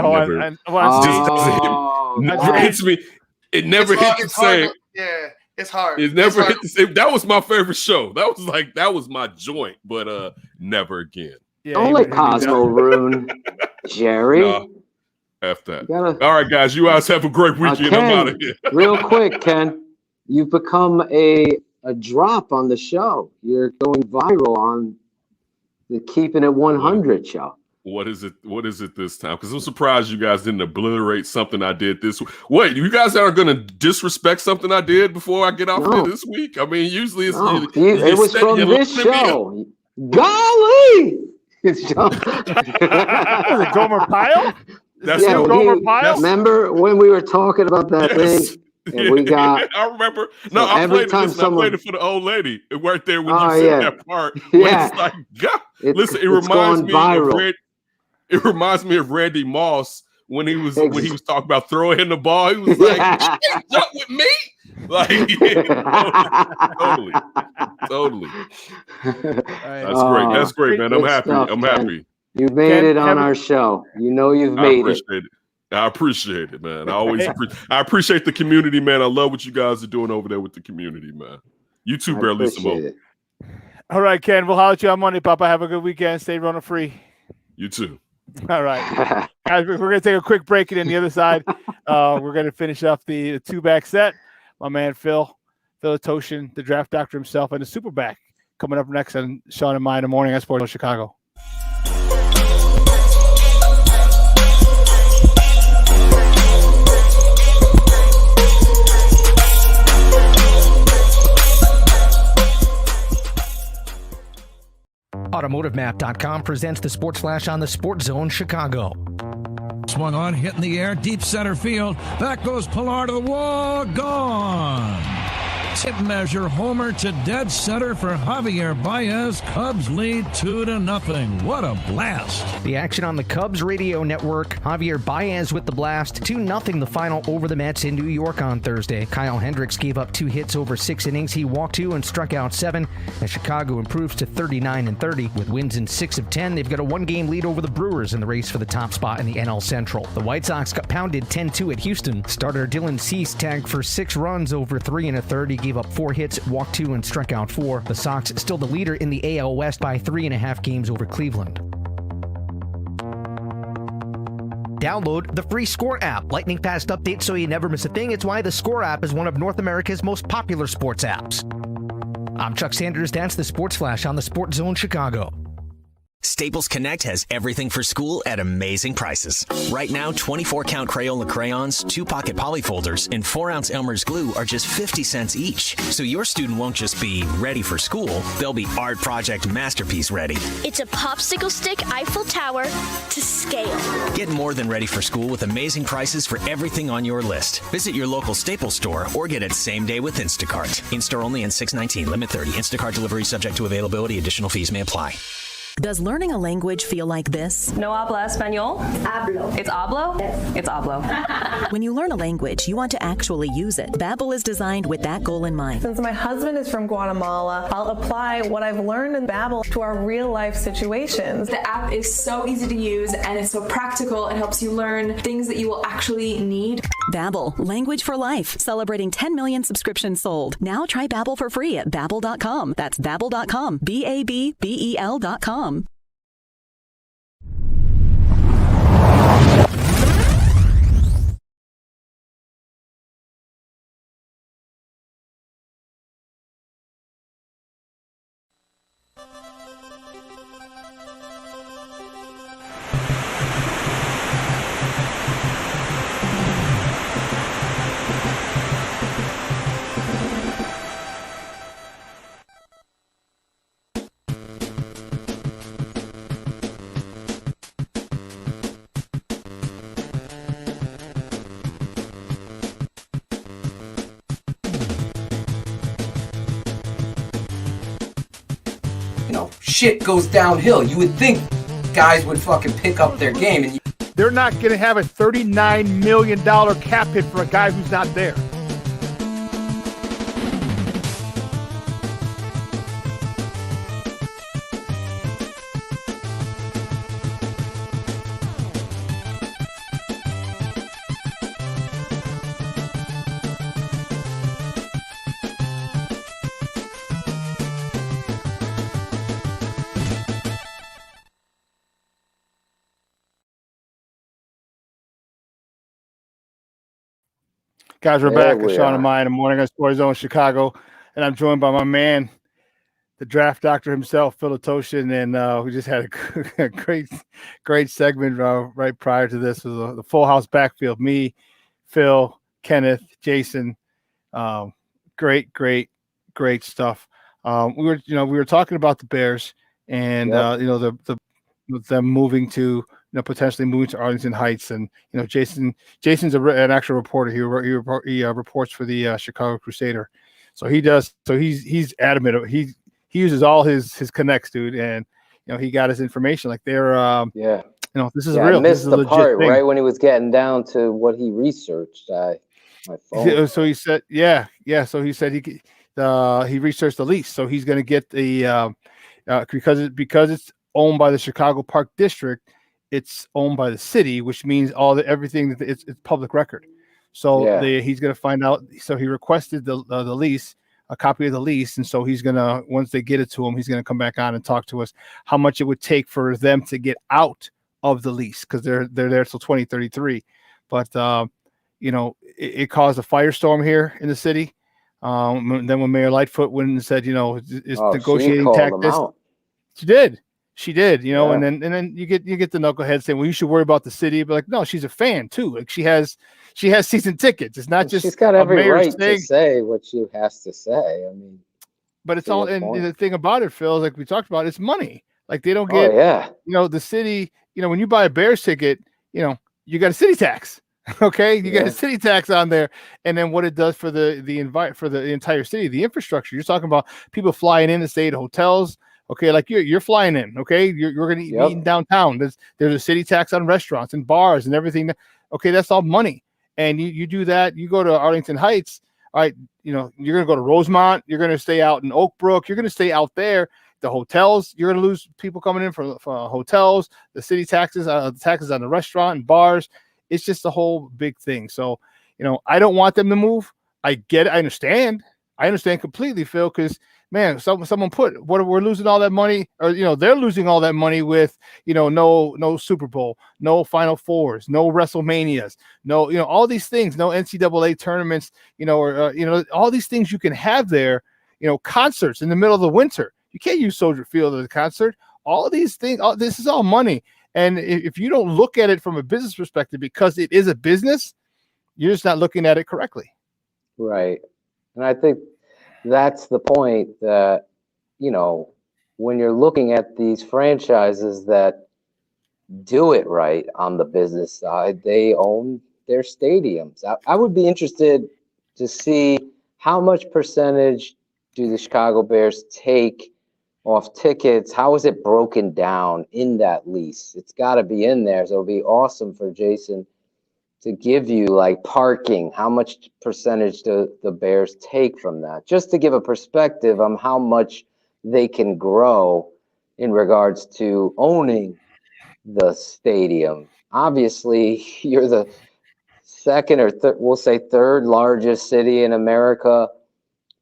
S20: never hits me. It never hit the same.
S5: Yeah, it's hard.
S20: It never hit the same. That was my favorite show. That was my joint, but never again.
S1: Yeah, don't let Cosmo ruin Jerry.
S20: F that. All right, guys, you guys have a great weekend.
S1: Ken,
S20: I'm out of here.
S1: Real quick, Ken, you've become a drop on the show. You're going viral on the Keeping It 100 show.
S20: What is it this time? Because I'm surprised you guys didn't obliterate something I did this week. Wait, you guys are going to disrespect something I did before I get off here this week? I mean, usually it's
S1: it was from this show. Golly! It's John.
S4: Is it Gomer Pyle?
S20: That's
S4: Gomer Pyle.
S1: Remember when we were talking about that thing? And we got.
S20: I remember.
S1: So
S20: No, I
S1: every
S20: played
S1: time
S20: it. I played it for the old lady right there when you said that part.
S1: Yeah.
S20: It's like, God.
S1: It's
S20: reminds
S1: going
S20: me
S1: viral.
S20: It reminds me of Randy Moss when he was talking about throwing the ball. He was like, "You can't jump with me." Like, totally. That's great. That's great, man. I'm happy. I'm happy.
S1: You made it on our show. You know you've made it.
S20: I appreciate it, man. I appreciate the community, man. I love what you guys are doing over there with the community, man. You too, Bear Lisa Mo.
S4: All right, Ken. We'll holler at you on Monday, Papa. Have a good weekend. Stay running free.
S20: You too.
S4: All right. Guys, we're going to take a quick break, and on the other side, we're going to finish up the two-back set. My man, Phil Toshin, the draft doctor himself, and the superback coming up next on Shawn and Maya in the morning on SportsZone Chicago.
S10: AutomotiveMap.com presents the Sports Flash on the SportsZone Chicago.
S3: Swung on, hit in the air, deep center field. Back goes Pilar to the wall, gone. Tip measure homer to dead center for Javier Baez. Cubs lead 2-0. What a blast.
S10: The action on the Cubs radio network. Javier Baez with the blast. 2-0 the final over the Mets in New York on Thursday. Kyle Hendricks gave up 2 hits over 6 innings. He walked 2 and struck out 7. As Chicago improves to 39-30 with wins in 6 of 10. They've got a 1-game lead over the Brewers in the race for the top spot in the NL Central. The White Sox got pounded 10-2 at Houston. Starter Dylan Cease tagged for 6 runs over 3 1/3. He gave up 4 hits, walked 2 and struck out 4. The Sox still the leader in the AL West by 3.5 games over Cleveland. Download the free Score app. Lightning fast updates so you never miss a thing. It's why the Score app is one of North America's most popular sports apps. I'm Chuck Sanders. That's the Sports Flash on the SportsZone Chicago.
S11: Staples Connect has everything for school at amazing prices. Right now, 24-count Crayola crayons, 2-pocket polyfolders, and 4-ounce Elmer's glue are just 50 cents each. So your student won't just be ready for school, they'll be art project masterpiece ready.
S12: It's a popsicle stick Eiffel Tower to scale.
S11: Get more than ready for school with amazing prices for everything on your list. Visit your local Staples store or get it same day with Instacart. In-store only in 6/19, limit 30. Instacart delivery subject to availability. Additional fees may apply.
S13: Does learning a language feel like this?
S14: No habla español?
S12: Hablo.
S14: It's hablo?
S12: Yes.
S14: It's hablo.
S13: When you learn a language, you want to actually use it. Babbel is designed with that goal in mind.
S15: Since my husband is from Guatemala, I'll apply what I've learned in Babbel to our real-life situations.
S16: The app is so easy to use and it's so practical. It helps you learn things that you will actually need.
S13: Babbel, language for life. Celebrating 10 million subscriptions sold. Now try Babbel for free at Babbel.com. That's Babbel.com. Babbel.com.
S6: Shit goes downhill. You would think guys would fucking pick up their game. And
S4: they're not going to have a $39 million cap hit for a guy who's not there. Guys, we're back at Shawn and Maya in the morning on SportsZone Chicago, and I'm joined by my man, the draft doctor himself, Phil Toshin, and we just had a great segment right prior to this. It was the full house backfield. Me, Phil, Kenneth, Jason. Great stuff. We were talking about the Bears and them moving to potentially moving to Arlington Heights. And Jason's an actual reporter. He reports for the Chicago Crusader, so he does. So he's adamant. He uses all his connects, dude, and he got his information. Like they're this is real.
S1: I missed
S4: this is a
S1: the
S4: legit
S1: part
S4: thing.
S1: right when he was getting down to what he researched. My phone.
S4: So he said, So he said he researched the lease. So he's going to get the because it's owned by the Chicago Park District. It's owned by the city, which means everything that it's public record. So he's going to find out. So he requested the lease, a copy of the lease, and so he's going to, once they get it to him, he's going to come back on and talk to us how much it would take for them to get out of the lease, because they're there till 2033. But it caused a firestorm here in the city. Then when Mayor Lightfoot went and said, it's negotiating tactics. She did, and then you get the knucklehead saying, well, you should worry about the city. But like, no, she's a fan too. Like she has season tickets. It's not just
S1: she's got every right
S4: saying,
S1: to say what she has to say. I mean,
S4: but it's all, and the thing about it, Phil, like we talked about, it's money. Like they don't get, the city, when you buy a Bears ticket, you got a city tax. Okay, you got a city tax on there, and then what it does for the entire city, the infrastructure. You're talking about people flying in to stay at hotels. Okay, like you're flying in. Okay, you're going to be eating downtown. There's a city tax on restaurants and bars and everything. Okay, that's all money. And you do that. You go to Arlington Heights. All right, you're going to go to Rosemont. You're going to stay out in Oak Brook. You're going to stay out there. The hotels, you're going to lose people coming in for hotels. The city taxes, the taxes on the restaurant and bars. It's just a whole big thing. So, I don't want them to move. I get it. I understand completely, Phil, because man, someone put we're losing all that money, or they're losing all that money with no Super Bowl, no Final Fours, no WrestleManias, no all these things, no NCAA tournaments, or all these things you can have there, concerts in the middle of the winter. You can't use Soldier Field as a concert. All of these things, this is all money. And if you don't look at it from a business perspective, because it is a business, you're just not looking at it correctly.
S1: Right. And I think that's the point that, when you're looking at these franchises that do it right on the business side, they own their stadiums. I would be interested to see how much percentage do the Chicago Bears take off tickets. How is it broken down in that lease? It's got to be in there. So it'll be awesome for Jason to give you like parking. How much percentage do the Bears take from that? Just to give a perspective on how much they can grow in regards to owning the stadium. Obviously, you're the second or we'll say third largest city in America,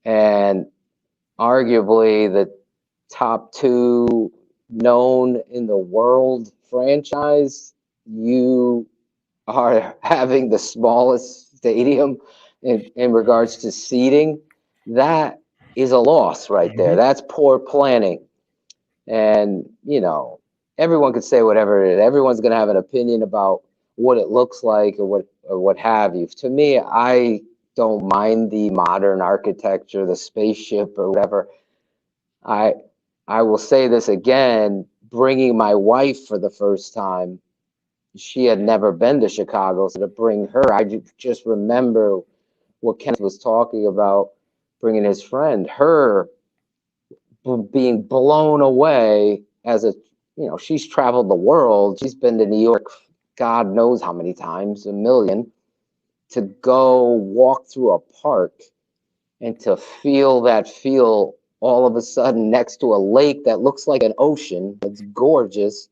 S1: and arguably the top two known in the world franchise. You are having the smallest stadium in regards to seating. That is a loss right there. That's poor planning. And, everyone could say whatever it is. Everyone's going to have an opinion about what it looks like or what have you. To me, I don't mind the modern architecture, the spaceship or whatever. I will say this again, bringing my wife for the first time. She had never been to Chicago, so to bring her, I just remember what Kenneth was talking about, bringing his friend, her being blown away as she's traveled the world. She's been to New York, God knows how many times, 1 million, to go walk through a park and to feel that feel all of a sudden next to a lake that looks like an ocean. It's gorgeous.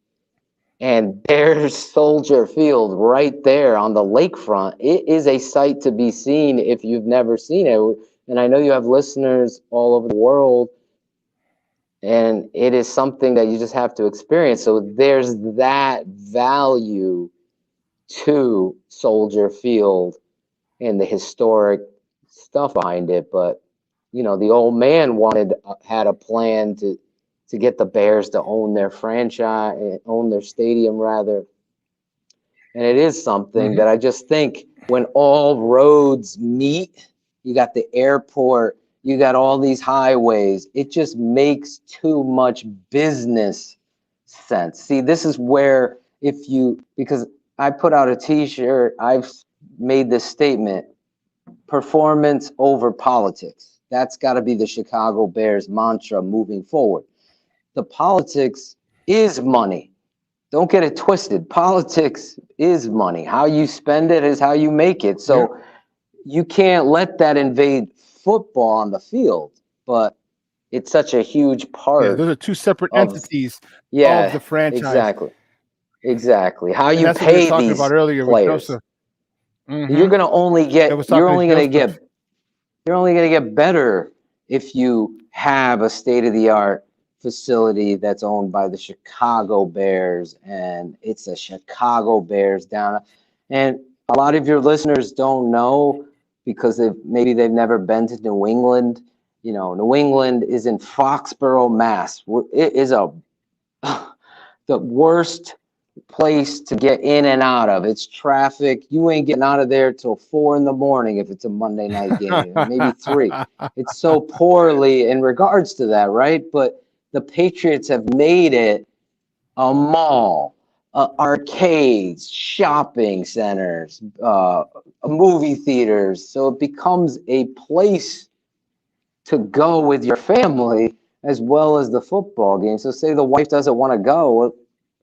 S1: And there's Soldier Field right there on the lakefront. It is a sight to be seen if you've never seen it. And I know you have listeners all over the world, and it is something that you just have to experience. So there's that value to Soldier Field and the historic stuff behind it. But, the old man had a plan to get the Bears to own their franchise, own their stadium rather. And it is something that I just think when all roads meet, you got the airport, you got all these highways, it just makes too much business sense. See, this is where because I put out a T-shirt, I've made this statement: performance over politics. That's got to be the Chicago Bears mantra moving forward. The politics is money. Don't get it twisted. Politics is money. How you spend it is how you make it. So you can't let that invade football on the field, but it's such a huge part.
S4: Yeah, those are two separate entities of the franchise.
S1: Exactly. How
S4: And
S1: you
S4: that's what we were
S1: pay
S4: talking
S1: these
S4: about earlier with
S1: players.
S4: Joseph.
S1: You're going to only get better if you have a state-of-the-art facility that's owned by the Chicago Bears, and it's a Chicago Bears down. And a lot of your listeners don't know because maybe they've never been to New England. You know, New England is in Foxborough, Mass. It is the worst place to get in and out of. It's traffic. You ain't getting out of there till 4 a.m. if it's a Monday night game, maybe 3. It's so poorly in regards to that, right? But the Patriots have made it a mall, arcades, shopping centers, movie theaters. So it becomes a place to go with your family as well as the football game. So say the wife doesn't want to go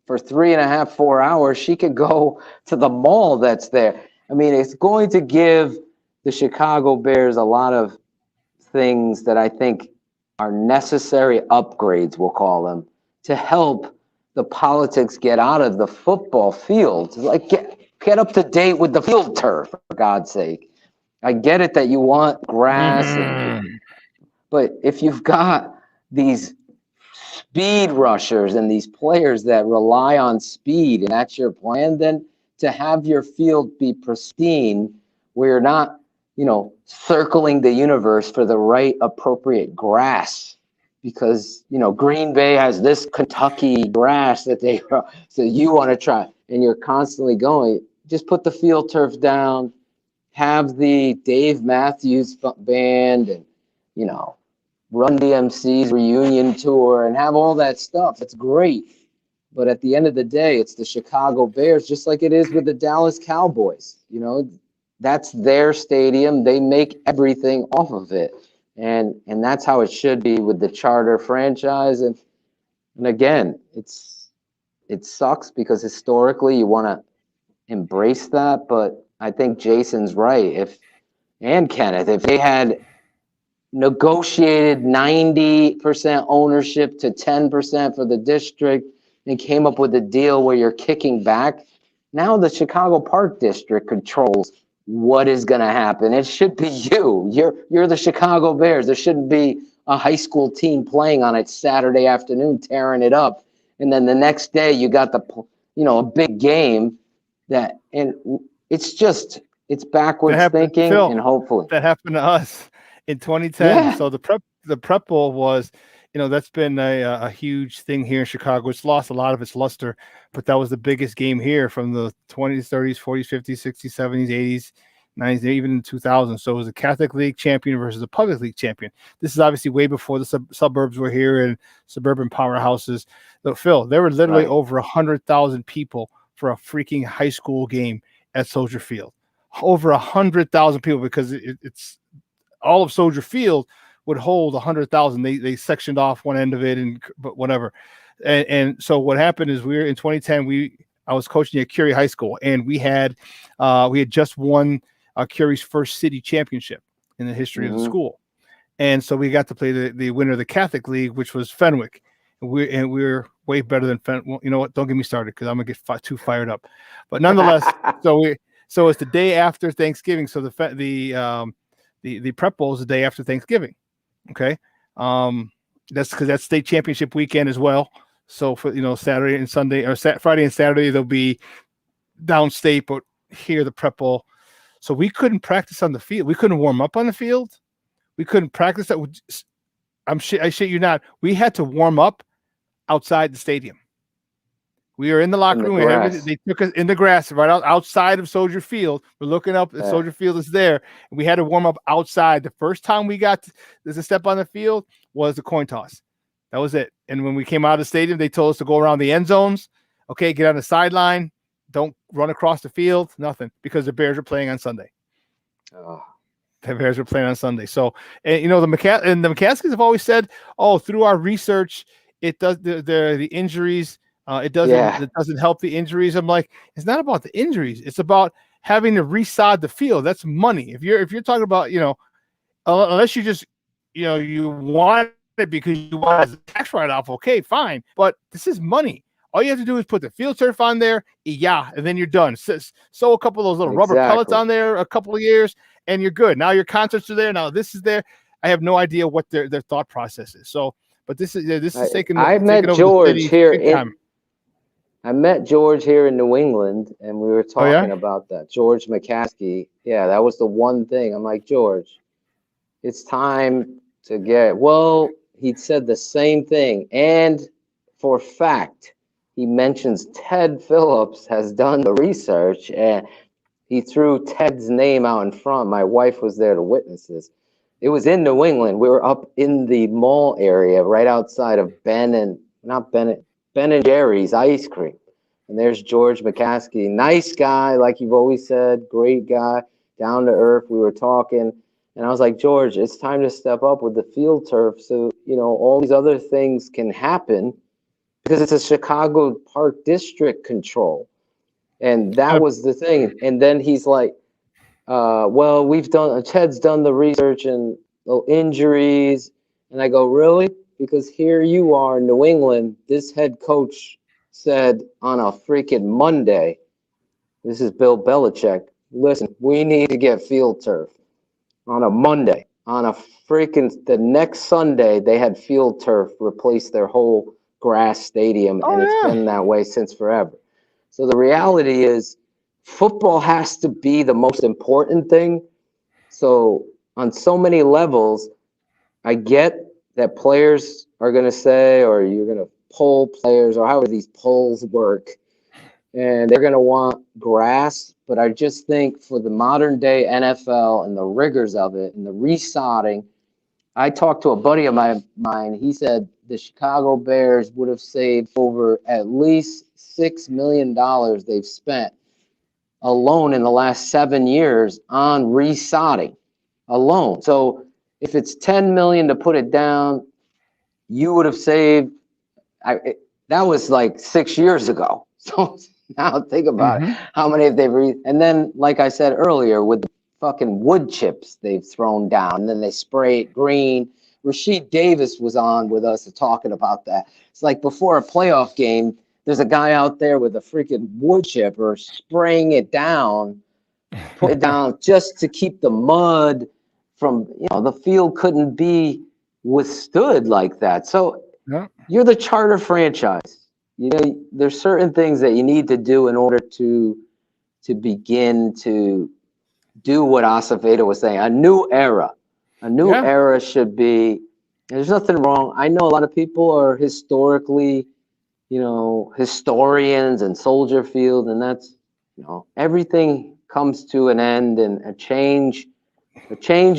S1: for 3.5, 4 hours, she could go to the mall that's there. I mean, it's going to give the Chicago Bears a lot of things that I think are necessary upgrades, we'll call them, to help the politics get out of the football field. Like get up to date with the field turf, for God's sake. I get it that you want grass, but if you've got these speed rushers and these players that rely on speed, and that's your plan, then to have your field be pristine where you're not, circling the universe for the right appropriate grass, because, Green Bay has this Kentucky grass that so you want to try, and you're constantly going, just put the field turf down, have the Dave Matthews band, and, Run DMC's reunion tour and have all that stuff. It's great. But at the end of the day, it's the Chicago Bears, just like it is with the Dallas Cowboys. That's their stadium. They make everything off of it. And that's how it should be with the charter franchise. And again, it sucks because historically you want to embrace that. But I think Jason's right. And Kenneth, if they had negotiated 90% ownership to 10% for the district and came up with a deal where you're kicking back, now the Chicago Park District controls what is going to happen. It should be you. You're the Chicago Bears. There shouldn't be a high school team playing on it Saturday afternoon, tearing it up. And then the next day you got a big game and it's backwards thinking,
S4: Phil,
S1: and hopefully
S4: that happened to us in 2010.
S1: Yeah.
S4: So the prep bowl was, that's been a huge thing here in Chicago. It's lost a lot of its luster, but that was the biggest game here from the 20s, 30s, 40s, 50s, 60s, 70s, 80s, 90s, even in 2000. So it was a Catholic League champion versus a public league champion. This is obviously way before the suburbs were here and suburban powerhouses. So Phil, there were literally over 100,000 people for a freaking high school game at Soldier Field. Over 100,000 people, because it's all of Soldier Field would hold 100,000. They sectioned off one end of it, but whatever. And so what happened is in 2010, I was coaching at Curie High School, and we had just won Curie's first city championship in the history of the school. And so we got to play the winner of the Catholic League, which was Fenwick. And we're way better than Fenwick. Well, you know what? Don't get me started because I'm gonna get too fired up. But nonetheless, so it's the day after Thanksgiving. So the prep bowl is the day after Thanksgiving. Okay. That's because that's state championship weekend as well. So for, Saturday and Sunday, or Friday and Saturday, they'll be downstate, but here the prep bowl. So we couldn't practice on the field. We couldn't warm up on the field. We couldn't practice that. I shit you not. We had to warm up outside the stadium. We were in the locker room. They took us in the grass right outside of Soldier Field. We're looking up. Yeah. Soldier Field is there. And we had to warm up outside. The first time we got to step on the field was the coin toss. That was it. And when we came out of the stadium, they told us to go around the end zones Okay, get on the sideline. Don't run across the field. Nothing, because the Bears are playing on Sunday.
S1: Oh.
S4: The Bears are playing on Sunday. So, and, the McCaskies have always said, through our research, it does the injuries. It doesn't help the injuries. I'm like, it's not about the injuries. It's about having to resod the field. That's money. If you're talking about, unless you just, you want it because you want it as a tax write-off, okay, fine. But this is money. All you have to do is put the field turf on there, and then you're done. So a couple of those little rubber pellets on there a couple of years, and you're good. Now your concerts are there. Now this is there. I have no idea what their thought process is. So, but this is taking.
S1: I met George here I met George here in New England, and we were talking about that. George McCaskey. Yeah, that was the one thing. I'm like, George, it's time to get. Well, he said the same thing, and for a fact, he mentions Ted Phillips has done the research, and he threw Ted's name out in front. My wife was there to witness this. It was in New England. We were up in the mall area right outside of Ben and Jerry's ice cream. And there's George McCaskey. Nice guy, like you've always said, great guy, down to earth. We were talking, and I was like, George, it's time to step up with the field turf so, all these other things can happen, because it's a Chicago Park District control. And that was the thing. And then he's like, Ted's done the research and injuries. And I go, really? Because here you are in New England. This head coach said on a freaking Monday, this is Bill Belichick, listen, we need to get field turf on a Monday. On a the next Sunday, they had field turf replace their whole grass stadium, and it's been that way since forever. So the reality is, football has to be the most important thing. So on so many levels, I get that players are going to say, or you're going to poll players, or however these polls work, and they're going to want grass. But I just think for the modern day NFL and the rigors of it and the resodding, I talked to a buddy of mine. He said the Chicago Bears would have saved over at least $6 million they've spent alone in the last 7 years on resodding alone. So if it's $10 million to put it down, you would have saved. That was like 6 years ago. So now think about it. How many have they and then, like I said earlier, with the fucking wood chips they've thrown down, and then they spray it green. Rasheed Davis was on with us talking about that. It's like before a playoff game, there's a guy out there with a freaking wood chipper spraying it down, put it down just to keep the mud from, the field couldn't be withstood like that. So you're the charter franchise. There's certain things that you need to do in order to begin to do what Acevedo was saying. A new era should be. There's nothing wrong. I know a lot of people are historically, historians and Soldier Field, and that's, everything comes to an end, and a change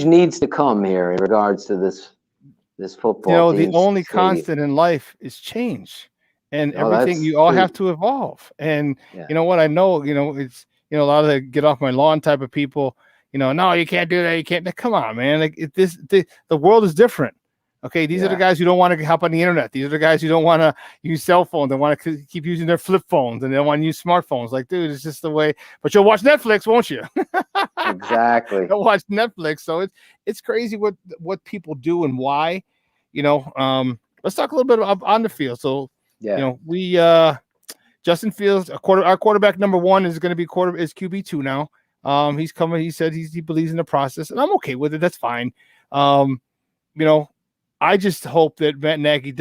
S1: needs to come here in regards to this football.
S4: The only constant in life is change, and everything you all have to evolve. And you know what? I know, it's a lot of the get off my lawn type of people. No, you can't do that. You can't. Come on, man. Like the world is different. Okay, these are the guys who don't want to hop on the internet. These are the guys who don't want to use cell phones. They want to keep using their flip phones, and they don't want to use smartphones. Like, dude, it's just the way. But you'll watch Netflix, won't you?
S1: Exactly.
S4: You'll watch Netflix. So it's crazy what people do and why. Let's talk a little bit about on the field. So we Justin Fields, our quarterback number one is going to be is QB2 now. He's coming. He said he believes in the process, and I'm okay with it. That's fine. I just hope that Matt Nagy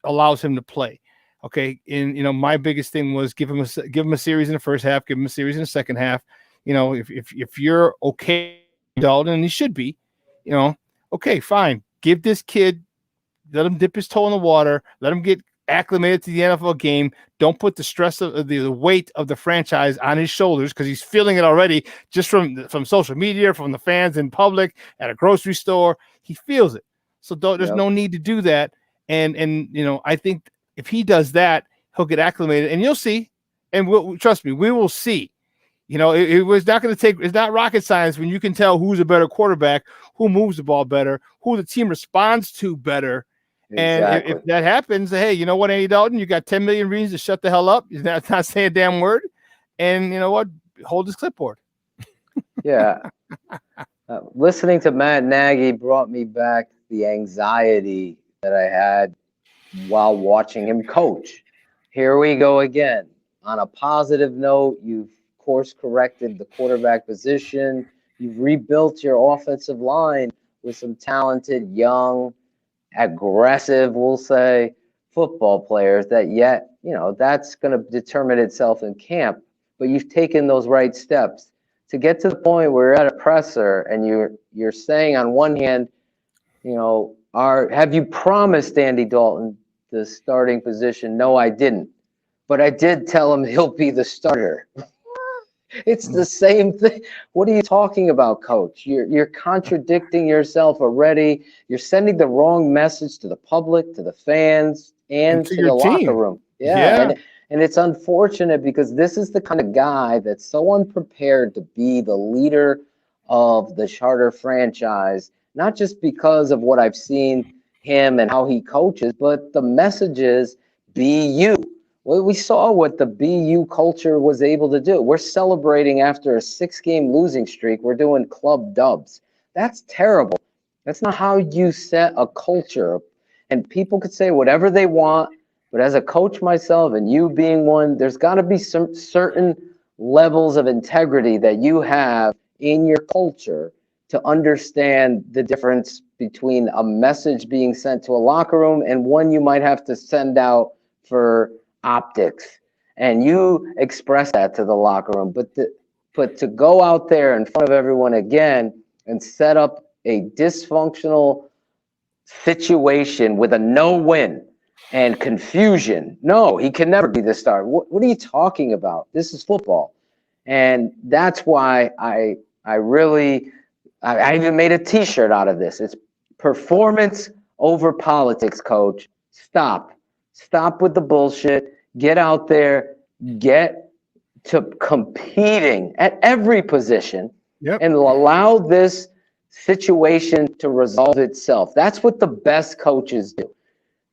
S4: allows him to play. Okay. And, my biggest thing was give him a series in the first half, give him a series in the second half. If you're okay, Dalton, and he should be, okay, fine. Give this kid, let him dip his toe in the water, let him get acclimated to the NFL game. Don't put the stress of the weight of the franchise on his shoulders, because he's feeling it already just from social media, from the fans in public, at a grocery store. He feels it. So there's no need to do that. And I think if he does that, he'll get acclimated, and you'll see. And trust me, we will see. You know, it was not going to take. It's not rocket science when you can tell who's a better quarterback, who moves the ball better, who the team responds to better.
S1: Exactly.
S4: And if that happens, hey, you know what, Andy Dalton, you got 10 million reasons to shut the hell up. He's not saying a damn word. And you know what? Hold his clipboard.
S1: Yeah. Listening to Matt Nagy brought me back the anxiety that I had while watching him coach. Here we go again. On a positive note, you've course corrected the quarterback position. You've rebuilt your offensive line with some talented, young, aggressive, we'll say, football players that yet, you know, that's going to determine itself in camp. But you've taken those right steps to get to the point where you're at a presser and you're saying on one hand, you know, have you promised Andy Dalton the starting position? No, I didn't. But I did tell him he'll be the starter. It's the same thing. What are you talking about, Coach? You're contradicting yourself already. You're sending the wrong message to the public, to the fans, and to the locker room. Yeah. And it's unfortunate because this is the kind of guy that's so unprepared to be the leader of the Charter franchise, not just because of what I've seen him and how he coaches, but the message is be you. Well, we saw what the BU culture was able to do. We're celebrating after a 6-game losing streak. We're doing club dubs. That's terrible. That's not how you set a culture. And people could say whatever they want, but as a coach myself and you being one, there's got to be some certain levels of integrity that you have in your culture to understand the difference between a message being sent to a locker room and one you might have to send out for optics, and you express that to the locker room, but to go out there in front of everyone again and set up a dysfunctional situation with a no-win and confusion. No, he can never be the starter. What are you talking about? This is football. And that's why I even made a t-shirt out of this. It's performance over politics, Coach. Stop with the bullshit. Get out there, get to competing at every position, and allow this situation to resolve itself. That's what the best coaches do.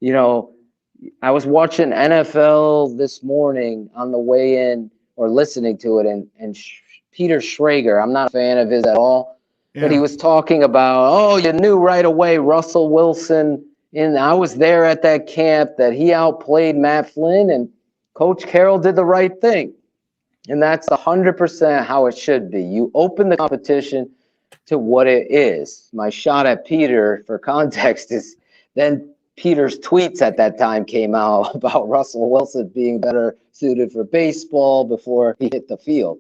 S1: You know, I was watching NFL this morning on the way in or listening to it, and Peter Schrager, I'm not a fan of his at all, but he was talking about, you knew right away Russell Wilson. And I was there at that camp that he outplayed Matt Flynn, and Coach Carroll did the right thing. And that's 100% how it should be. You open the competition to what it is. My shot at Peter, for context, is then Peter's tweets at that time came out about Russell Wilson being better suited for baseball before he hit the field.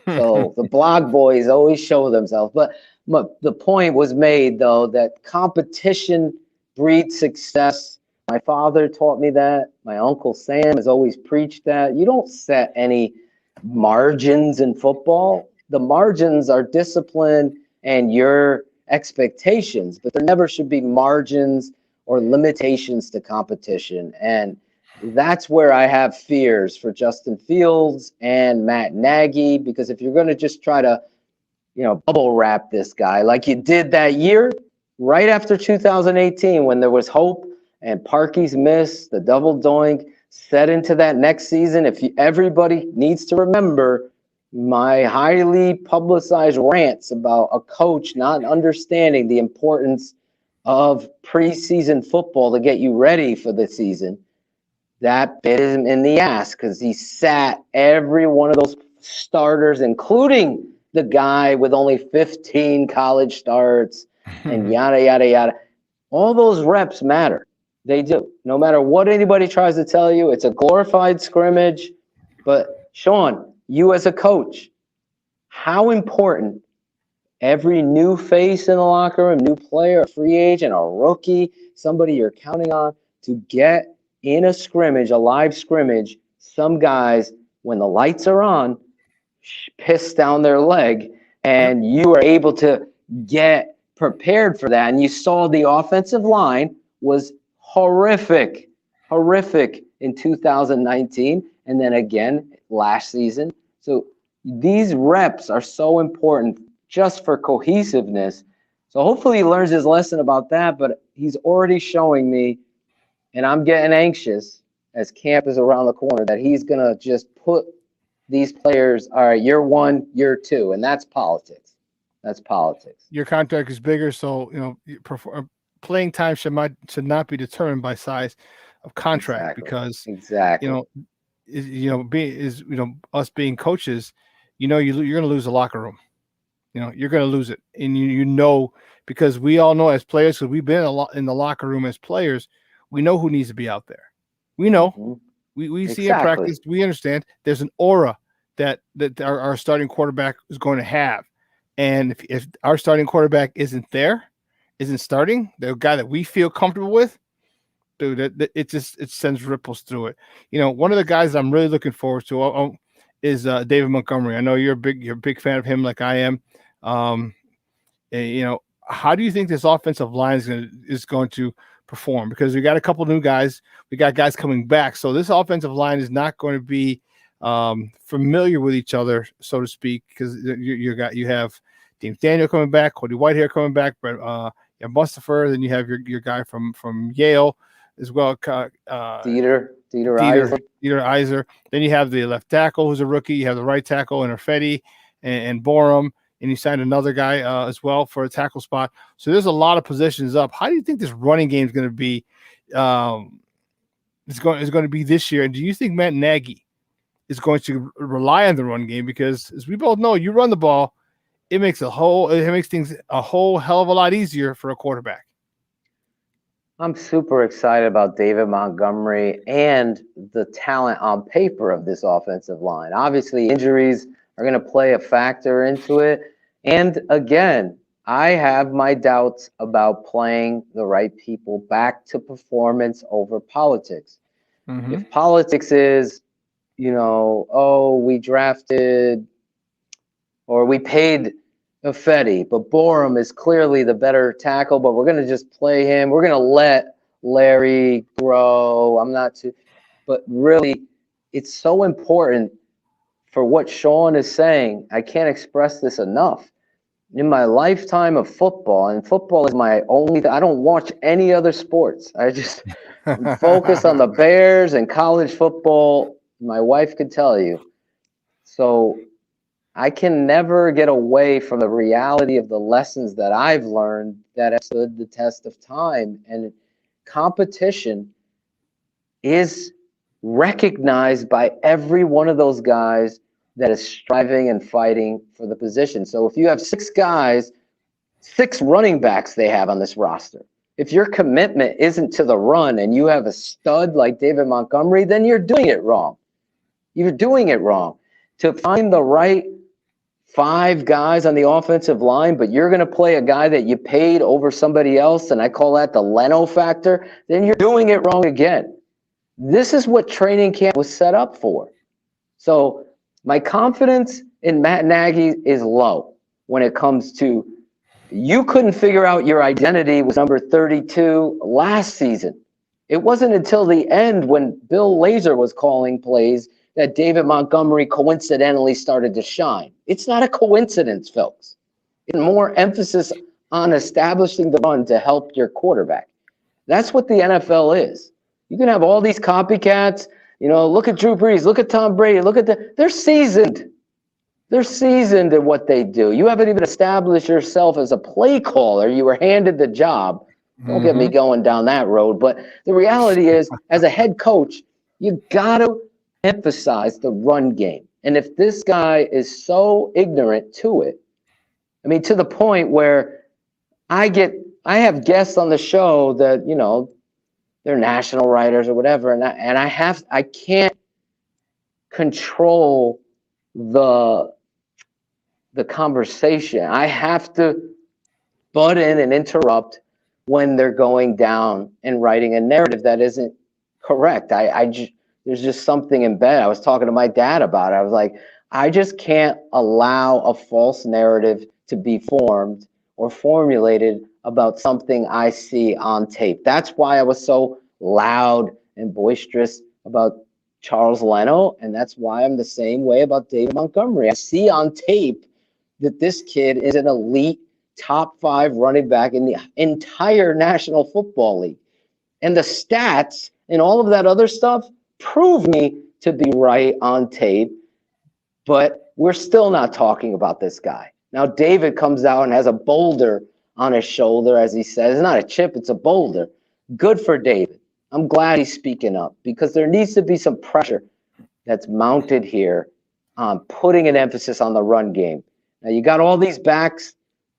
S1: So the blog boys always show themselves. But the point was made, though, that competition breeds success. My father taught me that. My Uncle Sam has always preached that. You don't set any margins in football. The margins are discipline and your expectations, but there never should be margins or limitations to competition. And that's where I have fears for Justin Fields and Matt Nagy, because if you're going to just try to, bubble wrap this guy like you did that year, right after 2018, when there was hope and Parkey's miss, the double doink, set into that next season. Everybody needs to remember my highly publicized rants about a coach not understanding the importance of preseason football to get you ready for the season. That bit him in the ass because he sat every one of those starters, including the guy with only 15 college starts and yada, yada, yada. All those reps matter. They do. No matter what anybody tries to tell you, it's a glorified scrimmage. But, Shawn, you as a coach, how important every new face in the locker room, new player, a free agent, a rookie, somebody you're counting on to get in a scrimmage, a live scrimmage, some guys, when the lights are on, piss down their leg, and you are able to get prepared for that. And you saw the offensive line was horrific in 2019 and then again last season. So these reps are so important just for cohesiveness. So hopefully he learns his lesson about that, but he's already showing me, and I'm getting anxious as camp is around the corner, that he's going to just put these players, all right, year one, year two, and that's politics. That's politics.
S4: Your contract is bigger, so playing time should not be determined by size of contract, because us being coaches, you're going to lose the locker room. You're going to lose it, and because we all know as players, because we've been a lot in the locker room as players, we know who needs to be out there. We know. We see in practice. We understand there's an aura that our starting quarterback is going to have. And if our starting quarterback isn't starting, the guy that we feel comfortable with, dude, it sends ripples through it. One of the guys I'm really looking forward to is David Montgomery. I know you're a big fan of him, like I am. How do you think this offensive line is going to perform? Because we got a couple new guys, we got guys coming back, so this offensive line is not going to be familiar with each other, so to speak, because you have James Daniel coming back, Cody Whitehair coming back, but Mustafa, then you have your guy from Yale as well,
S1: Dieter
S4: Iser. Then you have the left tackle who's a rookie. You have the right tackle Interfetti and Borum, and you signed another guy as well for a tackle spot. So there's a lot of positions up. How do you think this running game is going to be? Is going to be this year? And do you think Matt Nagy is going to rely on the run game? Because as we both know, you run the ball, it makes things a whole hell of a lot easier for a quarterback.
S1: I'm super excited about David Montgomery and the talent on paper of this offensive line. Obviously, injuries are going to play a factor into it. And again, I have my doubts about playing the right people back to performance over politics. Mm-hmm. If politics is, we drafted or we paid Fetty, but Borum is clearly the better tackle, but we're going to just play him. We're going to let Larry grow. But really, it's so important for what Shawn is saying. I can't express this enough. In my lifetime of football, and football is my only, I don't watch any other sports. I just focus on the Bears and college football. My wife could tell you. So I can never get away from the reality of the lessons that I've learned that have stood the test of time. And competition is recognized by every one of those guys that is striving and fighting for the position. So if you have 6 guys, 6 running backs they have on this roster, if your commitment isn't to the run and you have a stud like David Montgomery, then you're doing it wrong. You're doing it wrong. To find the right 5 guys on the offensive line, but you're going to play a guy that you paid over somebody else, and I call that the Leno factor, then you're doing it wrong again. This is what training camp was set up for. So my confidence in Matt Nagy is low when it comes to, you couldn't figure out your identity was number 32 last season. It wasn't until the end when Bill Lazor was calling plays that David Montgomery coincidentally started to shine. It's not a coincidence, folks. It's more emphasis on establishing the run to help your quarterback. That's what the NFL is. You can have all these copycats. Look at Drew Brees, look at Tom Brady, they're seasoned. They're seasoned in what they do. You haven't even established yourself as a play caller. You were handed the job. Don't get me going down that road. But the reality is, as a head coach, you got to emphasize the run game. And if this guy is so ignorant to it, to the point where I have guests on the show that, they're national writers or whatever, and I can't control the conversation. I have to butt in and interrupt when they're going down and writing a narrative that isn't correct. There's just something embedded. I was talking to my dad about it. I was like, I just can't allow a false narrative to be formed or formulated about something I see on tape. That's why I was so loud and boisterous about Charles Leno, and that's why I'm the same way about David Montgomery. I see on tape that this kid is an elite top 5 running back in the entire National Football League. And the stats and all of that other stuff prove me to be right on tape, but we're still not talking about this guy. Now, David comes out and has a boulder on his shoulder, as he says. It's not a chip, it's a boulder. Good for David. I'm glad he's speaking up because there needs to be some pressure that's mounted here on putting an emphasis on the run game. Now, you got all these backs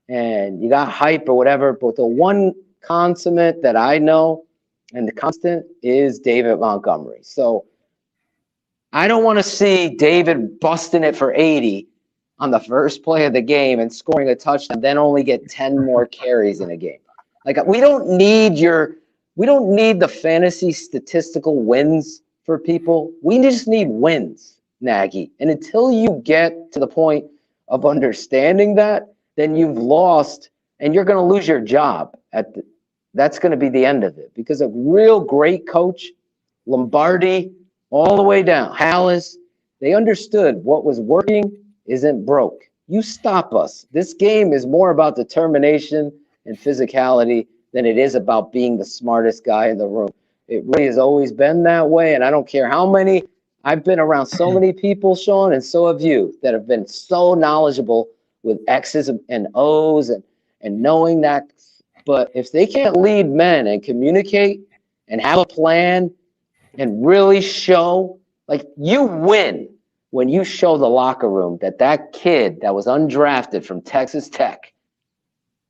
S1: and you got hype or whatever, but the one consummate that I know and the constant is David Montgomery. So I don't want to see David busting it for 80 on the first play of the game and scoring a touchdown, then only get 10 more carries in a game. Like, we don't need the fantasy statistical wins for people. We just need wins, Nagy. And until you get to the point of understanding that, then you've lost and you're going to lose your job. That's going to be the end of it, because a real great coach, Lombardi, all the way down, Hallis, they understood what was working isn't broke. You stop us. This game is more about determination and physicality than it is about being the smartest guy in the room. It really has always been that way, and I don't care how many. I've been around so many people, Shawn, and so have you, that have been so knowledgeable with X's and O's and knowing that. But if they can't lead men and communicate and have a plan and really show, like, you win when you show the locker room that kid that was undrafted from Texas Tech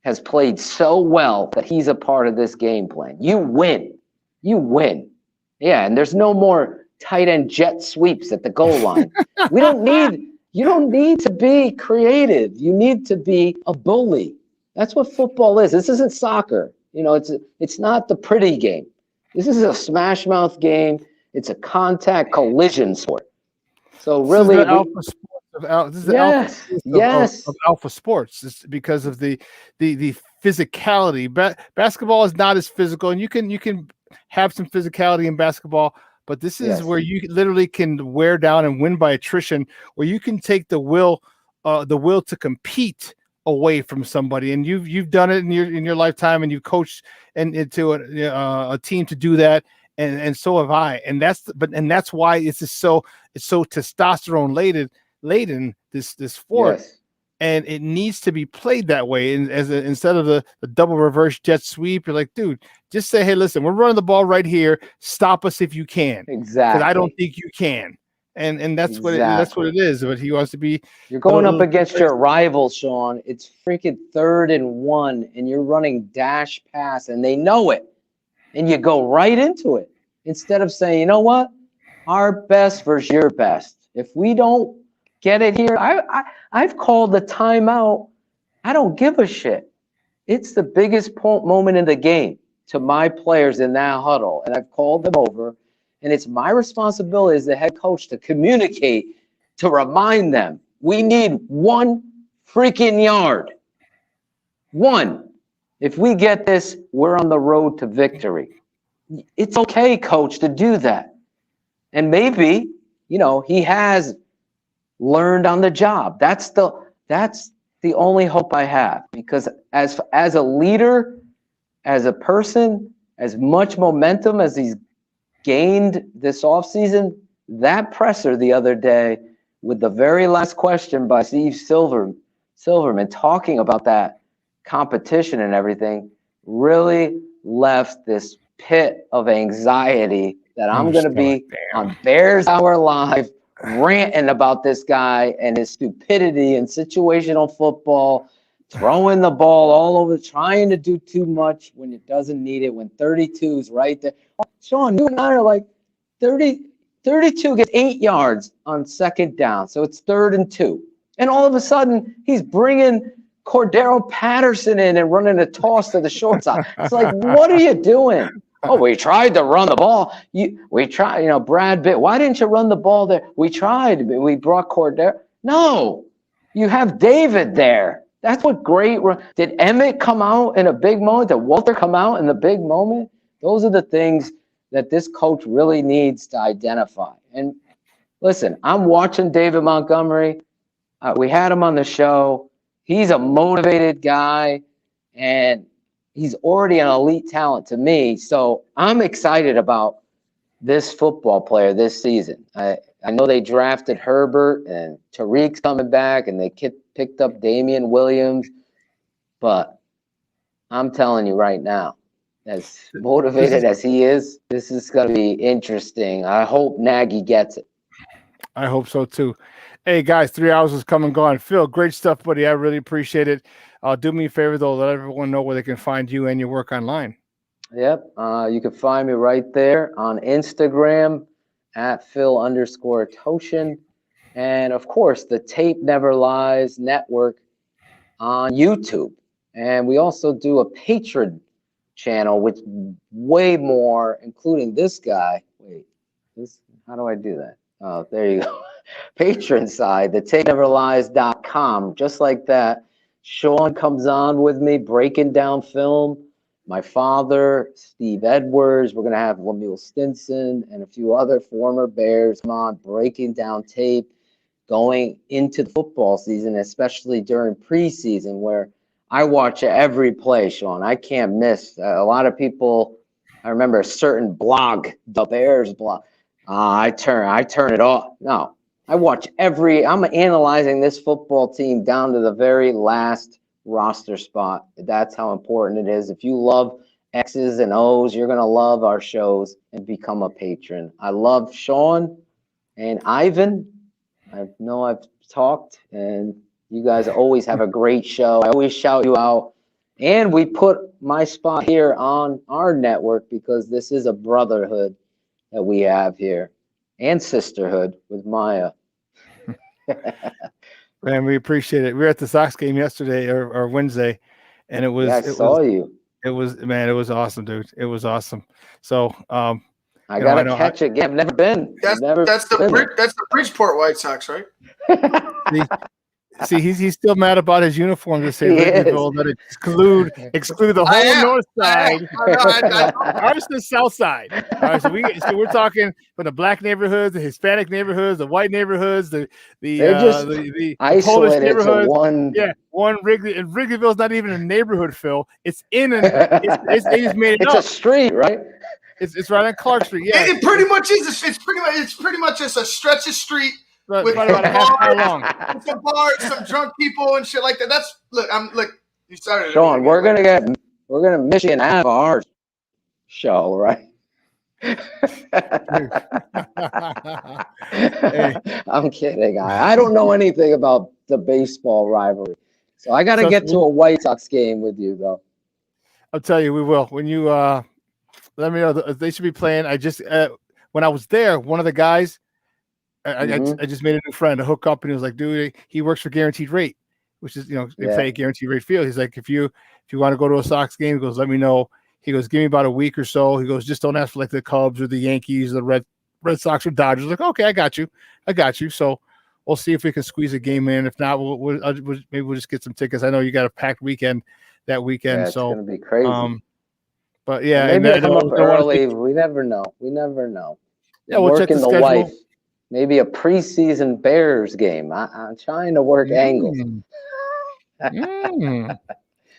S1: has played so well that he's a part of this game plan. You win. You win. Yeah, and there's no more tight end jet sweeps at the goal line. You don't need to be creative. You need to be a bully. That's what football is. This isn't soccer. It's not the pretty game. This is a smash mouth game. It's a contact collision sport. So really,
S4: this is the alpha sports. It's because of the physicality. Basketball is not as physical, and you can have some physicality in basketball, but this is where you literally can wear down and win by attrition, where you can take the will to compete away from somebody, and you've done it in your lifetime, and you coached into a team to do that, and so have I, and that's why it's so testosterone laden this sport, and it needs to be played that way. And instead of the double reverse jet sweep, you're like, dude, just say, hey, listen, we're running the ball right here. Stop us if you can.
S1: Exactly.
S4: Because I don't think you can. And that's that's what it is. But he wants to be.
S1: You're going up against your rival, Shawn. It's freaking 3rd and 1, and you're running dash pass, and they know it, and you go right into it instead of saying, you know what, our best versus your best. If we don't get it here, I've called the timeout. I don't give a shit. It's the biggest moment in the game to my players in that huddle, and I've called them over. And it's my responsibility as the head coach to communicate, to remind them, we need 1 freaking yard. 1. If we get this, we're on the road to victory. It's okay, coach, to do that. And maybe, he has learned on the job. That's the only hope I have, because as a leader, as a person, as much momentum as he's gained this offseason, that presser the other day with the very last question by Steve Silverman talking about that competition and everything really left this pit of anxiety that I'm going to be on Bears Hour Live ranting about this guy and his stupidity and situational football, throwing the ball all over, trying to do too much when it doesn't need it, when 32 is right there. Shawn, you and I are like 32 gets 8 yards on 2nd down, so it's 3rd and 2. And all of a sudden, he's bringing Cordero Patterson in and running a toss to the short side. It's like, what are you doing? Oh, we tried to run the ball. We tried, Brad Pitt. Why didn't you run the ball there? We tried. We brought Cordero. No, you have David there. That's what great. Did Emmett come out in a big moment? Did Walter come out in the big moment? Those are the things that this coach really needs to identify. And listen, I'm watching David Montgomery. We had him on the show. He's a motivated guy, and he's already an elite talent to me. So I'm excited about this football player this season. I know they drafted Herbert, and Tariq's coming back, and they picked up Damian Williams. But I'm telling you right now, as motivated as he is, this is going to be interesting. I hope Nagy gets it.
S4: I hope so too. Hey guys, 3 hours has come and gone. Phil, great stuff, buddy. I really appreciate it. Do me a favor though, let everyone know where they can find you and your work online.
S1: Yep. You can find me right there on Instagram at Phil_Toshin. And of course, the Tape Never Lies Network on YouTube. And we also do a Patreon channel with way more, including this guy. Wait, how do I do that? Oh, there you go. Patreon side, the tapeneverlies.com, just like that. Shawn comes on with me, breaking down film. My father, Steve Edwards, we're going to have Lemuel Stinson and a few other former Bears on breaking down tape going into the football season, especially during preseason, where I watch every play, Shawn. I can't miss. A lot of people, I remember a certain blog, the Bears blog. I turn it off. No, I watch I'm analyzing this football team down to the very last roster spot. That's how important it is. If you love X's and O's, you're going to love our shows and become a patron. I love Shawn and Ivan. I know I've talked, and you guys always have a great show. I always shout you out. And we put my spot here on our network because this is a brotherhood that we have here, and sisterhood with Maya.
S4: Man, we appreciate it. We were at the Sox game yesterday or Wednesday, and it was.
S1: Yeah, I saw you.
S4: It was awesome, dude. It was awesome. So
S1: I gotta catch it. I've never been.
S5: That's the Bridgeport White Sox, right?
S4: See, he's still mad about his uniform to say Wrigleyville that exclude the whole north side. Ours is the south side. All right, so we're talking from the black neighborhoods, the Hispanic neighborhoods, the white neighborhoods, the Polish neighborhoods. One Wrigley, and Wrigleyville's not even a neighborhood, Phil. It's in they just made it up.
S1: It's a street, right?
S4: It's right on Clark Street. Yeah,
S5: it pretty much is. It's pretty much just a stretch of street.
S4: With about a half mile long.
S5: Some bars, some drunk people and shit like that. Look. You started.
S1: Shawn, we're gonna Michigan have our show, right? I'm kidding. I don't know anything about the baseball rivalry, so I got to get to a White Sox game with you, though.
S4: I'll tell you, we will. When you let me know, they should be playing. I just when I was there, one of the guys. I just made a new friend to hook up, and he was like, dude, he works for Guaranteed Rate, which is, they play Guaranteed Rate field. He's like, if you want to go to a Sox game, he goes, let me know. He goes, give me about a week or so. He goes, just don't ask for like the Cubs or the Yankees, the Red Sox or Dodgers. Like, okay, I got you. So we'll see if we can squeeze a game in. If not, maybe we'll just get some tickets. I know you got a packed weekend that weekend.
S1: Yeah,
S4: so
S1: it's gonna be crazy.
S4: But yeah,
S1: maybe I come up early. We never know.
S4: Yeah, we'll check the schedule.
S1: Wife. Maybe a preseason Bears game. I'm trying to work angles.
S4: And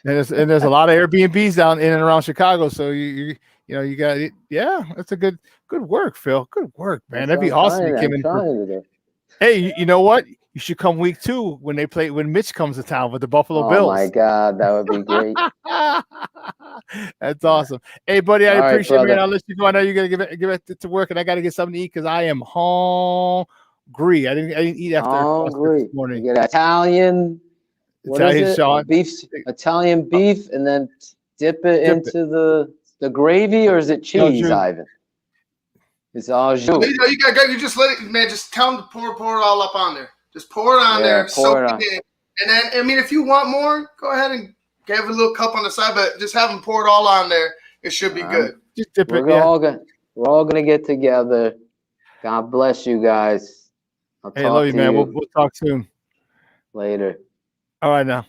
S4: there's a lot of Airbnbs down in and around Chicago. So you got it. Yeah, that's a good work, Phil. Good work, man. That'd be awesome. Hey, you know what? You should come week 2 when Mitch comes to town with the Buffalo Bills.
S1: Oh my God, that would be great.
S4: That's awesome. Hey, buddy, I appreciate it, man. I'll let you go. I know you gotta give it to work, and I gotta get something to eat because I am hungry. I didn't eat after this morning.
S1: You get Italian
S4: Shawn.
S1: Italian beef, and then dip it into the gravy, or is it cheese, Ivan? It's all you.
S5: You just let it, man. Just tell them to pour it all up on there. Just pour it on there, soak it in. And then, I mean, if you want more, go ahead and give a little cup on the side, but just have them pour it all on there. It should be good.
S4: Just dip it.
S1: We're all gonna get together. God bless you guys.
S4: Hey, love you, man. We'll talk soon.
S1: Later.
S4: All right, now.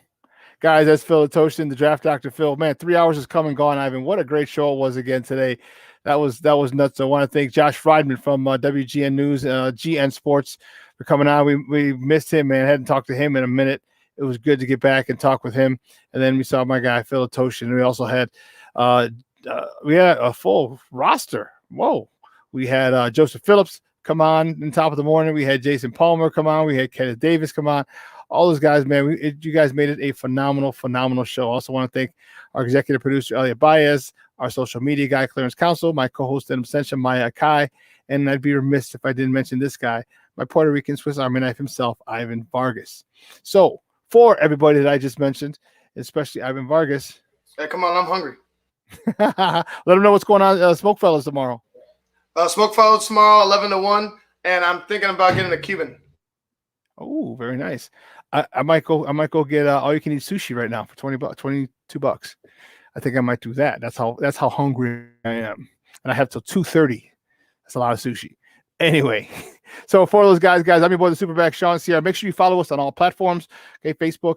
S4: Guys, that's Phil Toshin, the Draft Dr. Phil. Man, 3 hours has come and gone, Ivan. What a great show it was again today. That was nuts. I want to thank Josh Friedman from WGN News, GN Sports, for coming on. We missed him, man. Hadn't talked to him in a minute. It was good to get back and talk with him. And then we saw my guy Phil Toshin. We also had a full roster. Whoa. We had Joseph Phillips come on top of the morning. We had Jason Palmer come on. We had Kenneth Davis come on. All those guys, man, you guys made it a phenomenal show. I also want to thank our executive producer, Elliot Baez, our social media guy, Clarence Council, my co-host in absentia, Maya Kai, and I'd be remiss if I didn't mention this guy, my Puerto Rican Swiss Army knife himself, Ivan Vargas. So for everybody that I just mentioned, especially Ivan Vargas.
S5: Hey, come on, I'm hungry.
S4: Let them know what's going on, Smoke Fellas tomorrow.
S5: Smoke Fellas tomorrow, 11 to 1, and I'm thinking about getting a Cuban.
S4: Oh, very nice. I might go get all you can eat sushi right now for $22. I think I might do that. That's how hungry I am. And I have till 2:30. That's a lot of sushi. Anyway, so for those guys, I'm your boy, the Superback, Shawn Sierra. Make sure you follow us on all platforms. Okay, Facebook,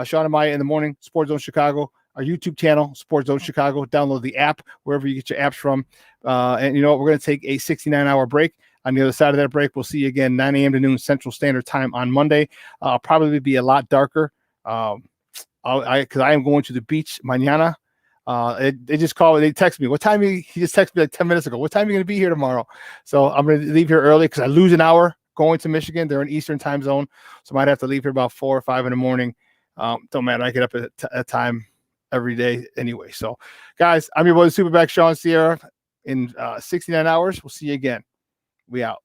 S4: Shawn and Maya in the morning, SportsZone Chicago. Our YouTube channel, SportsZone Chicago. Download the app wherever you get your apps from. And you know what? We're going to take a 69-hour break. On the other side of that break, we'll see you again 9 a.m. to noon Central Standard Time on Monday. I'll probably be a lot darker because I am going to the beach mañana. They just call me. They text me. What time? He just texted me like 10 minutes ago. What time are you going to be here tomorrow? So I'm going to leave here early because I lose an hour going to Michigan. They're in Eastern time zone. So I might have to leave here about 4 or 5 in the morning. Don't matter. I get up at a time every day anyway. So, guys, I'm your boy, the Superback, Shawn Sierra. In 69 hours, we'll see you again. We out.